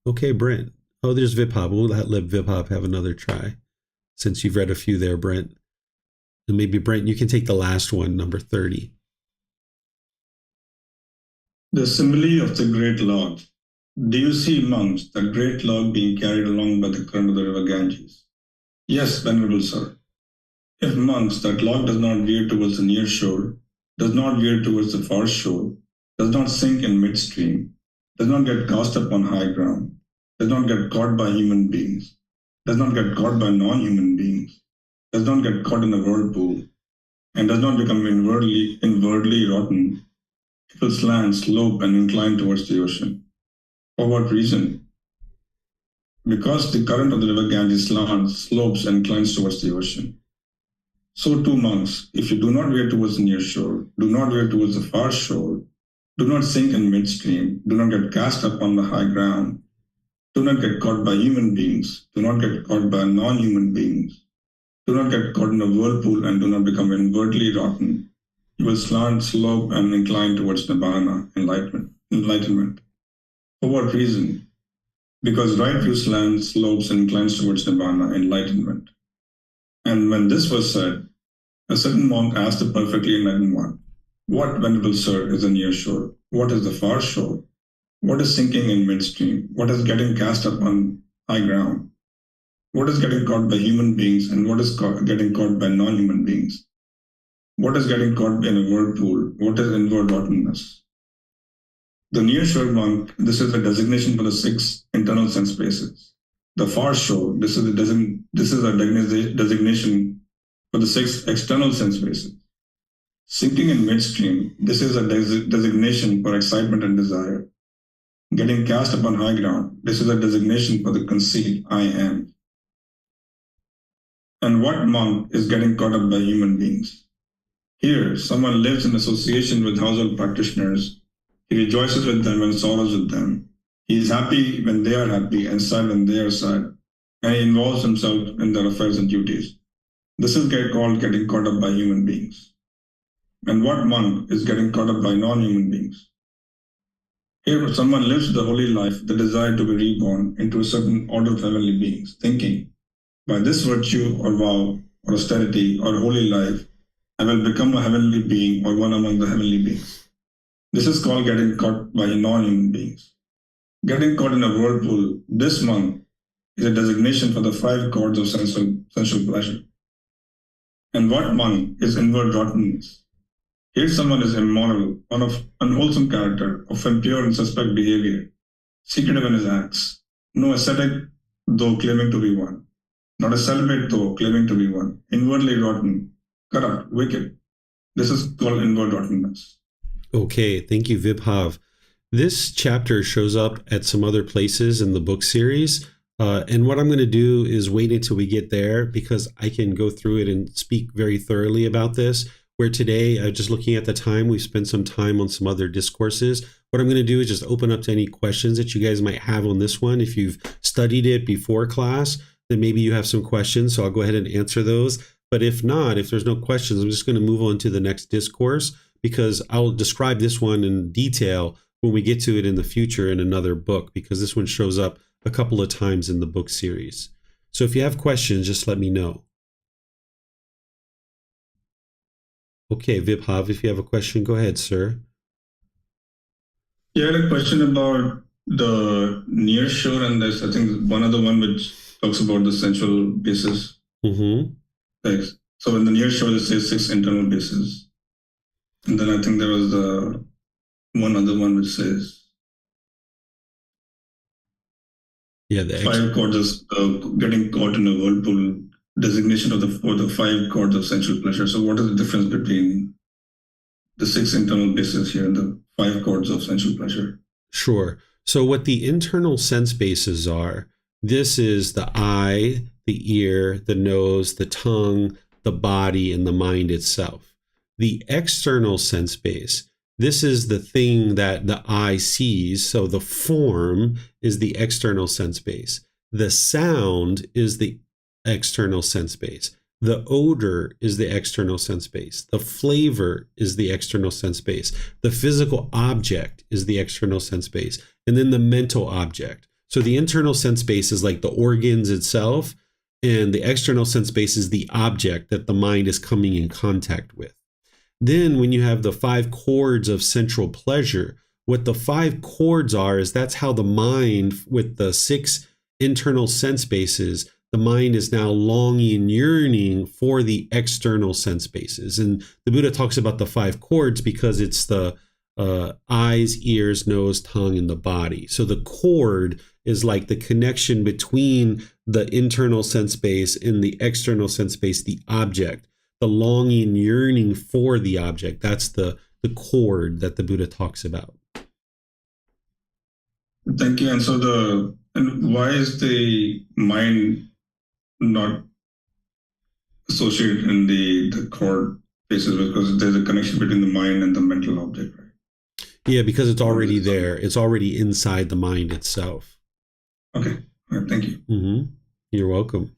Speaker 1: Okay, Brent. Oh, there's Vibhav. We'll let Vibhav have another try, since you've read a few there, Brent. And maybe, Brent, you can take the last one, number 30.
Speaker 4: The simile of the great log. Do you see, monks, the great log being carried along by the current of the river Ganges? Yes, venerable sir. If, monks, that log does not veer towards the near shore, does not veer towards the far shore, does not sink in midstream, does not get cast up on high ground, does not get caught by human beings, does not get caught by non-human beings, does not get caught in a whirlpool, and does not become inwardly rotten, it will slant, slope, and incline towards the ocean. For what reason? Because the current of the river Ganges slants, slopes, and inclines towards the ocean. So too, monks, if you do not veer towards the near shore, do not veer towards the far shore, do not sink in midstream, do not get cast up on the high ground, do not get caught by human beings, do not get caught by non-human beings, do not get caught in a whirlpool, and do not become inwardly rotten. You will slant, slope, and incline towards Nibbana, enlightenment. For what reason? Because right view slants, slopes, and inclines towards Nibbana, enlightenment. And when this was said, a certain monk asked the perfectly enlightened one, what, venerable sir, is the near shore? What is the far shore? What is sinking in midstream? What is getting cast up on high ground? What is getting caught by human beings, and what is getting caught by non-human beings? What is getting caught in a whirlpool? What is inward rottenness? The near shore, monk, this is a designation for the 6 internal sense spaces. The far shore, this is a designation for the 6 external sense spaces. Sinking in midstream, this is a designation for excitement and desire. Getting cast upon high ground, this is a designation for the conceit, I am. And what monk is getting caught up by human beings? Here, someone lives in association with household practitioners. He rejoices with them and sorrows with them. He is happy when they are happy and sad when they are sad. And he involves himself in their affairs and duties. This is called getting caught up by human beings. And what monk is getting caught up by non-human beings? Here, someone lives the holy life, the desire to be reborn into a certain order of heavenly beings, thinking, by this virtue or vow or austerity or holy life, I will become a heavenly being or one among the heavenly beings. This is called getting caught by non-human beings. Getting caught in a whirlpool, this monk, is a designation for the 5 chords of sensual pleasure. And what monk is inward rottenness? Here someone is immoral, one of unwholesome character, of impure and suspect behavior, secretive in his acts, no ascetic, though claiming to be one, not a celibate, though claiming to be one, inwardly rotten, corrupt, wicked. This is called inward rottenness.
Speaker 1: Okay, thank you, Vibhav. This chapter shows up at some other places in the book series. And what I'm going to do is wait until we get there because I can go through it and speak very thoroughly about this. Where today, just looking at the time, we've spent some time on some other discourses. What I'm going to do is just open up to any questions that you guys might have on this one. If you've studied it before class, then maybe you have some questions. So I'll go ahead and answer those. But if not, if there's no questions, I'm just going to move on to the next discourse because I'll describe this one in detail when we get to it in the future in another book, because this one shows up a couple of times in the book series. So if you have questions, just let me know. Okay, Vibhav, if you have a question, go ahead, sir.
Speaker 4: You had a question about the near shore, and there's, I think, one other one which talks about the central bases.
Speaker 1: Mm-hmm.
Speaker 4: Like, so in the near shore, it says 6 internal bases. And then I think there was the one other one which says the 5 chords of getting caught in a whirlpool, designation of the 5 chords of sensual pleasure. So what is the difference between the 6 internal bases here and the 5 chords of sensual pleasure?
Speaker 1: Sure. So what the internal sense bases are, this is the eye, the ear, the nose, the tongue, the body, and the mind itself. The external sense base, this is the thing that the eye sees. So the form is the external sense base. The sound is the external sense base. The odor is the external sense base. The flavor is the external sense base. The physical object is the external sense base. And then the mental object. So the internal sense base is like the organs itself, and the external sense base is the object that the mind is coming in contact with. Then when you have the 5 chords of sensual pleasure, what the 5 chords are is that's how the mind, with the 6 internal sense bases, the mind is now longing, yearning for the external sense bases. And the Buddha talks about the 5 chords because it's the eyes, ears, nose, tongue, and the body. So the chord is like the connection between the internal sense base and the external sense base, the object. The longing, yearning for the object. That's the chord that the Buddha talks about.
Speaker 4: Thank you. And so why is the mind not associated in the chord bases? Because there's a connection between the mind and the mental object, right?
Speaker 1: Yeah, because it's already there. It's already inside the mind itself.
Speaker 4: Okay. All right. Thank you.
Speaker 1: Mm-hmm. You're welcome.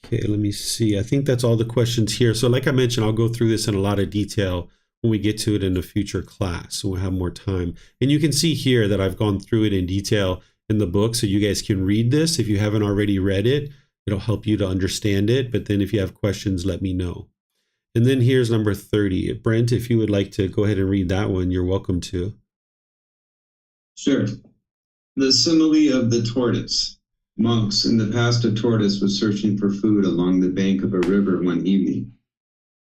Speaker 1: Okay, let me see. I think that's all the questions here. So like I mentioned, I'll go through this in a lot of detail when we get to it in a future class, so we'll have more time. And you can see here that I've gone through it in detail in the book, so you guys can read this. If you haven't already read it, it'll help you to understand it. But then if you have questions, let me know. And then here's number 30. Brent, if you would like to go ahead and read that one, you're welcome to.
Speaker 3: Sure. The simile of the tortoise. Monks, in the past, a tortoise was searching for food along the bank of a river one evening.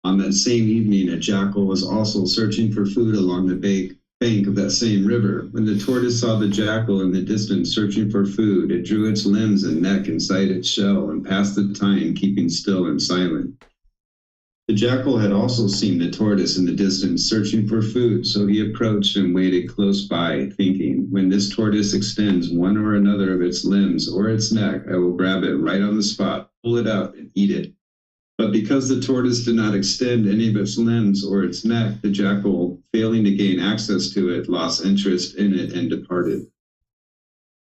Speaker 3: On that same evening, a jackal was also searching for food along the bank of that same river. When the tortoise saw the jackal in the distance searching for food, it drew its limbs and neck inside its shell and passed the time keeping still and silent. The jackal had also seen the tortoise in the distance searching for food, so he approached and waited close by, thinking, when this tortoise extends one or another of its limbs or its neck, I will grab it right on the spot, pull it out, and eat it. But because the tortoise did not extend any of its limbs or its neck, the jackal, failing to gain access to it, lost interest in it and departed.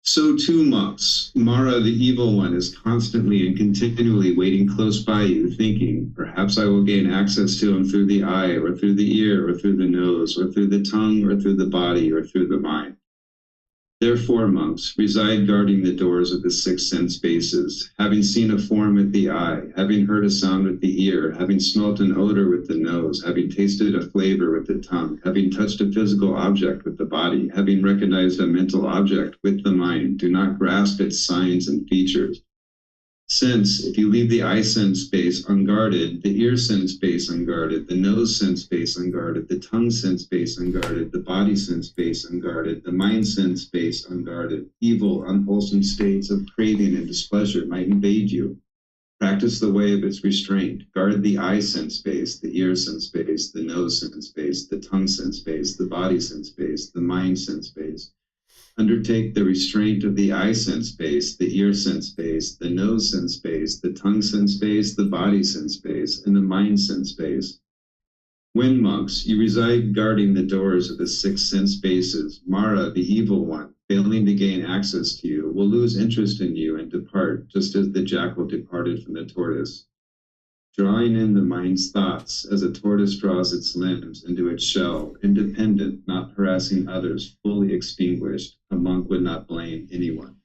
Speaker 3: So too, monks, Mara, the evil one, is constantly and continually waiting close by you, thinking, perhaps I will gain access to him through the eye, or through the ear, or through the nose, or through the tongue, or through the body, or through the mind. Therefore, monks, reside guarding the doors of the 6 sense bases, having seen a form with the eye, having heard a sound with the ear, having smelt an odor with the nose, having tasted a flavor with the tongue, having touched a physical object with the body, having recognized a mental object with the mind, do not grasp its signs and features. Since, if you leave the eye sense space unguarded, the ear sense space unguarded, the nose sense space unguarded, the tongue sense space unguarded, the body sense space unguarded, the mind sense space unguarded, evil, unwholesome states of craving and displeasure might invade you. Practice the way of its restraint. Guard the eye sense space, the ear sense space, the nose sense space, the tongue sense space, the body sense space, the mind sense space. Undertake the restraint of the eye sense space, the ear sense space, the nose sense space, the tongue sense space, the body sense space, and the mind sense space. When, monks, you reside guarding the doors of the 6 sense spaces, Mara, the evil one, failing to gain access to you, will lose interest in you and depart, just as the jackal departed from the tortoise. Drawing in the mind's thoughts as a tortoise draws its limbs into its shell, independent, not harassing others, fully extinguished, a monk would not blame anyone.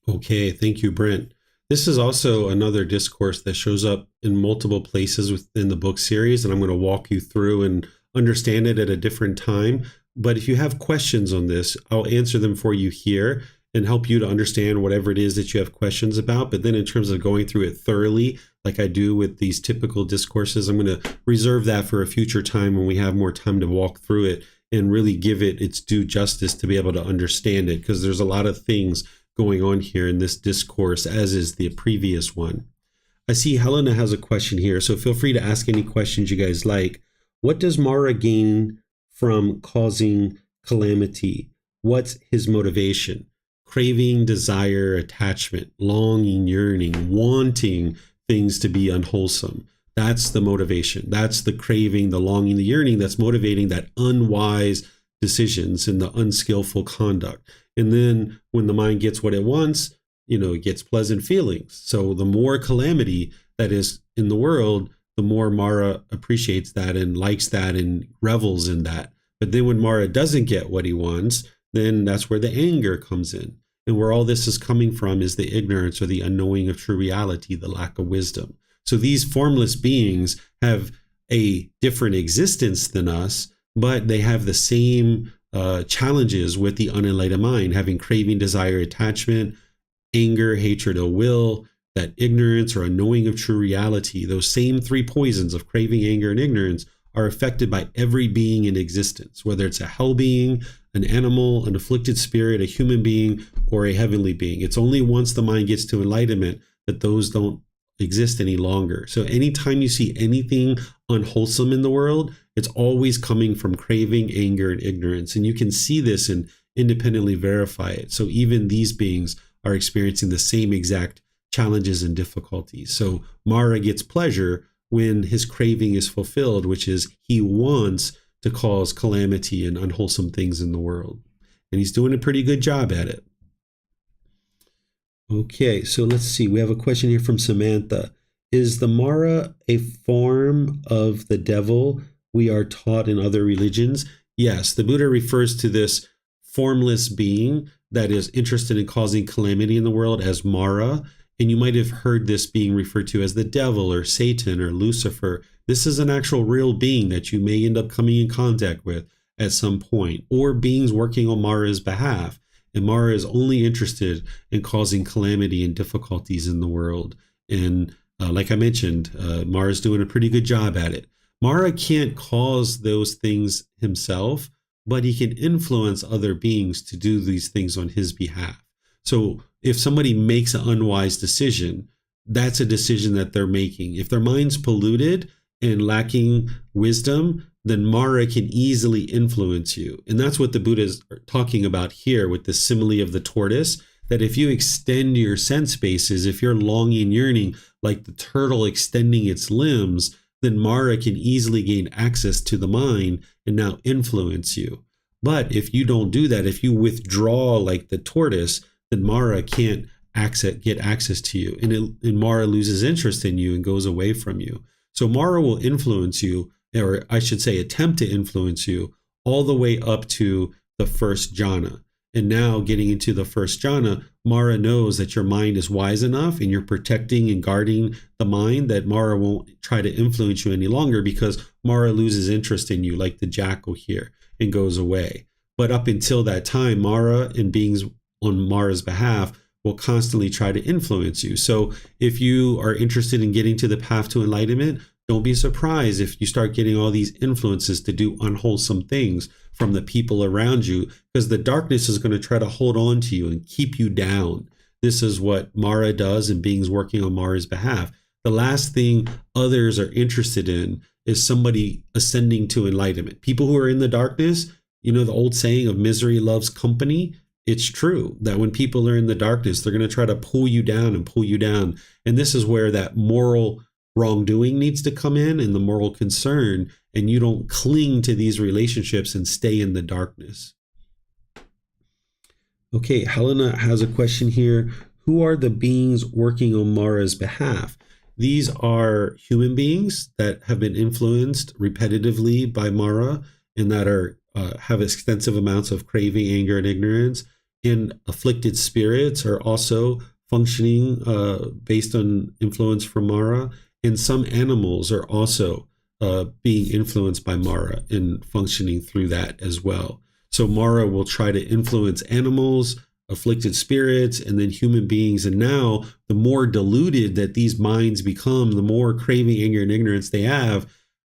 Speaker 1: Okay, thank you, Brent. This is also another discourse that shows up in multiple places within the book series, and I'm going to walk you through and understand it at a different time. But if you have questions on this, I'll answer them for you here and help you to understand whatever it is that you have questions about. But then in terms of going through it thoroughly, like I do with these typical discourses, I'm going to reserve that for a future time when we have more time to walk through it and really give it its due justice to be able to understand it, because there's a lot of things going on here in this discourse, as is the previous one. I see Helena has a question here, so feel free to ask any questions you guys like. What does Mara gain from causing calamity? What's his motivation? Craving, desire, attachment, longing, yearning, wanting things to be unwholesome. That's the motivation. That's the craving, the longing, the yearning that's motivating that unwise decisions and the unskillful conduct. And then when the mind gets what it wants, it gets pleasant feelings. So the more calamity that is in the world, the more Mara appreciates that and likes that and revels in that. But then when Mara doesn't get what he wants, then that's where the anger comes in. And where all this is coming from is the ignorance or the unknowing of true reality, the lack of wisdom. So these formless beings have a different existence than us, but they have the same challenges with the unenlightened mind, having craving, desire, attachment, anger, hatred, ill will, that ignorance or unknowing of true reality. Those same 3 poisons of craving, anger, and ignorance are affected by every being in existence, whether it's a hell being, an animal, an afflicted spirit, a human being, or a heavenly being. It's only once the mind gets to enlightenment that those don't exist any longer. So anytime you see anything unwholesome in the world, it's always coming from craving, anger, and ignorance. And you can see this and independently verify it. So even these beings are experiencing the same exact challenges and difficulties. So Mara gets pleasure when his craving is fulfilled, which is he wants to cause calamity and unwholesome things in the world. And he's doing a pretty good job at it. Okay, so let's see. We have a question here from Samantha. Is the Mara a form of the devil we are taught in other religions? Yes, the Buddha refers to this formless being that is interested in causing calamity in the world as Mara. And you might have heard this being referred to as the devil or Satan or Lucifer. This is an actual real being that you may end up coming in contact with at some point, or beings working on Mara's behalf. And Mara is only interested in causing calamity and difficulties in the world. And like I mentioned, Mara's doing a pretty good job at it. Mara can't cause those things himself, but he can influence other beings to do these things on his behalf. So if somebody makes an unwise decision, that's a decision that they're making. If their mind's polluted and lacking wisdom, then Mara can easily influence you. And that's what the Buddha is talking about here with the simile of the tortoise, that if you extend your sense bases, if you're longing and yearning like the turtle extending its limbs, then Mara can easily gain access to the mind and now influence you. But if you don't do that, if you withdraw like the tortoise, then Mara can't get access to you. And Mara loses interest in you and goes away from you. So Mara will influence you, or I should say attempt to influence you, all the way up to the first jhana. And now getting into the first jhana, Mara knows that your mind is wise enough and you're protecting and guarding the mind, that Mara won't try to influence you any longer, because Mara loses interest in you like the jackal here and goes away. But up until that time, Mara and beings on Mara's behalf will constantly try to influence you. So if you are interested in getting to the path to enlightenment, don't be surprised if you start getting all these influences to do unwholesome things from the people around you, because the darkness is going to try to hold on to you and keep you down. this is what Mara does and beings working on Mara's behalf. The last thing others are interested in is somebody ascending to enlightenment. People who are in the darkness, you know, the old saying of misery loves company. It's true that when people are in the darkness, they're going to try to pull you down and pull you down. And this is where that moral wrongdoing needs to come in and the moral concern, and you don't cling to these relationships and stay in the darkness. Okay, Helena has a question here. Who are the beings working on Mara's behalf? These are human beings that have been influenced repetitively by Mara and that are have extensive amounts of craving, anger, and ignorance. And afflicted spirits are also functioning based on influence from Mara. And some animals are also being influenced by Mara and functioning through that as well. So Mara will try to influence animals, afflicted spirits, and then human beings. And now the more diluted that these minds become, the more craving, anger, and ignorance they have,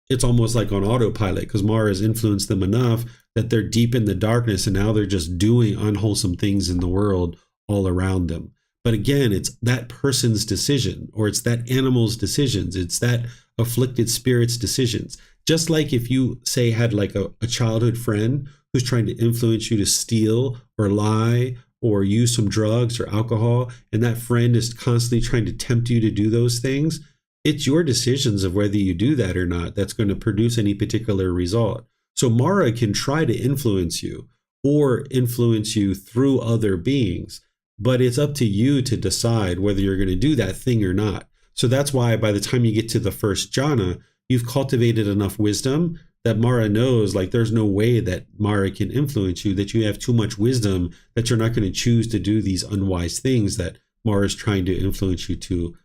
Speaker 1: it's almost like on autopilot because Mara has influenced them enough that they're deep in the darkness and now they're just doing unwholesome things in the world all around them. But again, it's that person's decision, or it's that animal's decisions. It's that afflicted spirit's decisions. Just like if you say had like a childhood friend who's trying to influence you to steal or lie or use some drugs or alcohol, and that friend is constantly trying to tempt you to do those things, it's your decisions of whether you do that or not that's going to produce any particular result. So Mara can try to influence you or influence you through other beings, but it's up to you to decide whether you're going to do that thing or not. So that's why by the time you get to the first jhana, you've cultivated enough wisdom that Mara knows, like, there's no way that Mara can influence you, that you have too much wisdom that you're not going to choose to do these unwise things that Mara is trying to influence you to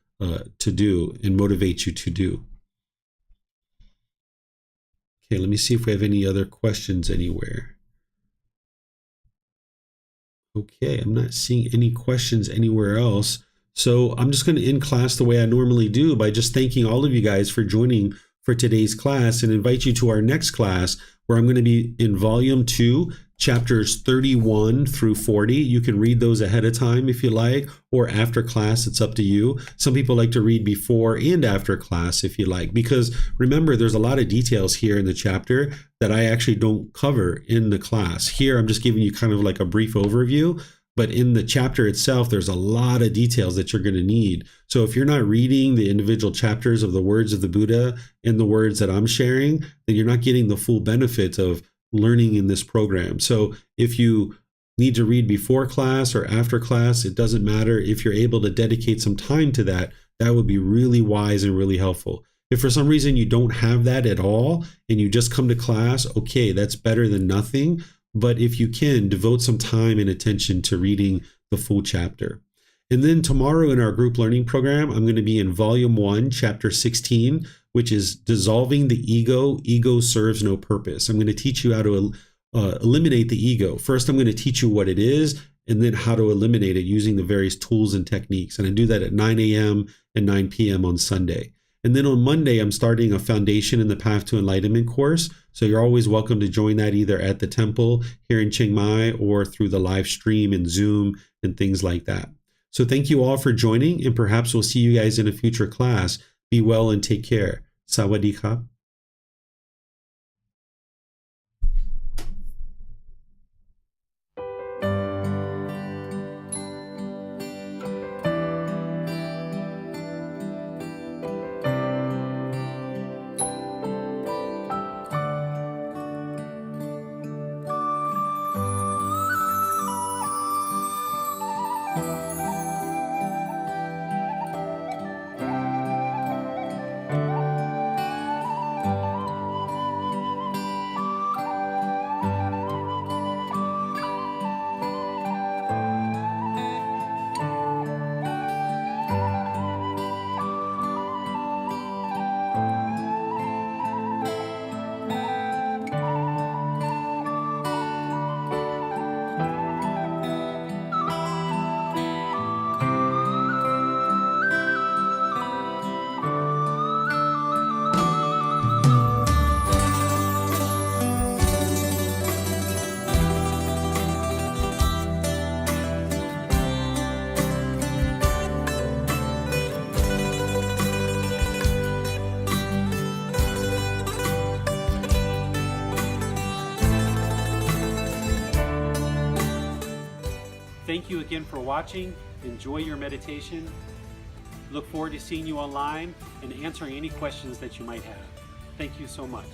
Speaker 1: do and motivate you to do. Okay, let me see if we have any other questions anywhere. Okay, I'm not seeing any questions anywhere else. So I'm just going to end class the way I normally do by just thanking all of you guys for joining for today's class and invite you to our next class where I'm going to be in volume 2, chapters 31 through 40. You can read those ahead of time if you like, or after class, it's up to you. Some people like to read before and after class if you like, because remember, there's a lot of details here in the chapter that I actually don't cover in the class. Here, I'm just giving you kind of like a brief overview, but in the chapter itself, there's a lot of details that you're going to need. So if you're not reading the individual chapters of the words of the Buddha and the words that I'm sharing, then you're not getting the full benefit of learning in this program. So if you need to read before class or after class, it doesn't matter. If you're able to dedicate some time to that, that would be really wise and really helpful. If for some reason you don't have that at all and you just come to class, okay, that's better than nothing. But if you can, devote some time and attention to reading the full chapter. And then tomorrow in our group learning program, I'm going to be in volume 1, chapter 16, which is dissolving the ego. Ego serves no purpose. I'm going to teach you how to eliminate the ego. First, I'm going to teach you what it is, and then how to eliminate it using the various tools and techniques. And I do that at 9 a.m. and 9 p.m. on Sunday. And then on Monday, I'm starting a Foundation in the Path to Enlightenment course. So you're always welcome to join that either at the temple here in Chiang Mai or through the live stream and Zoom and things like that. So thank you all for joining, and perhaps we'll see you guys in a future class. Be well and take care. Sawadee krap. Thank you again for watching. Enjoy your meditation. Look forward to seeing you online and answering any questions that you might have. Thank you so much.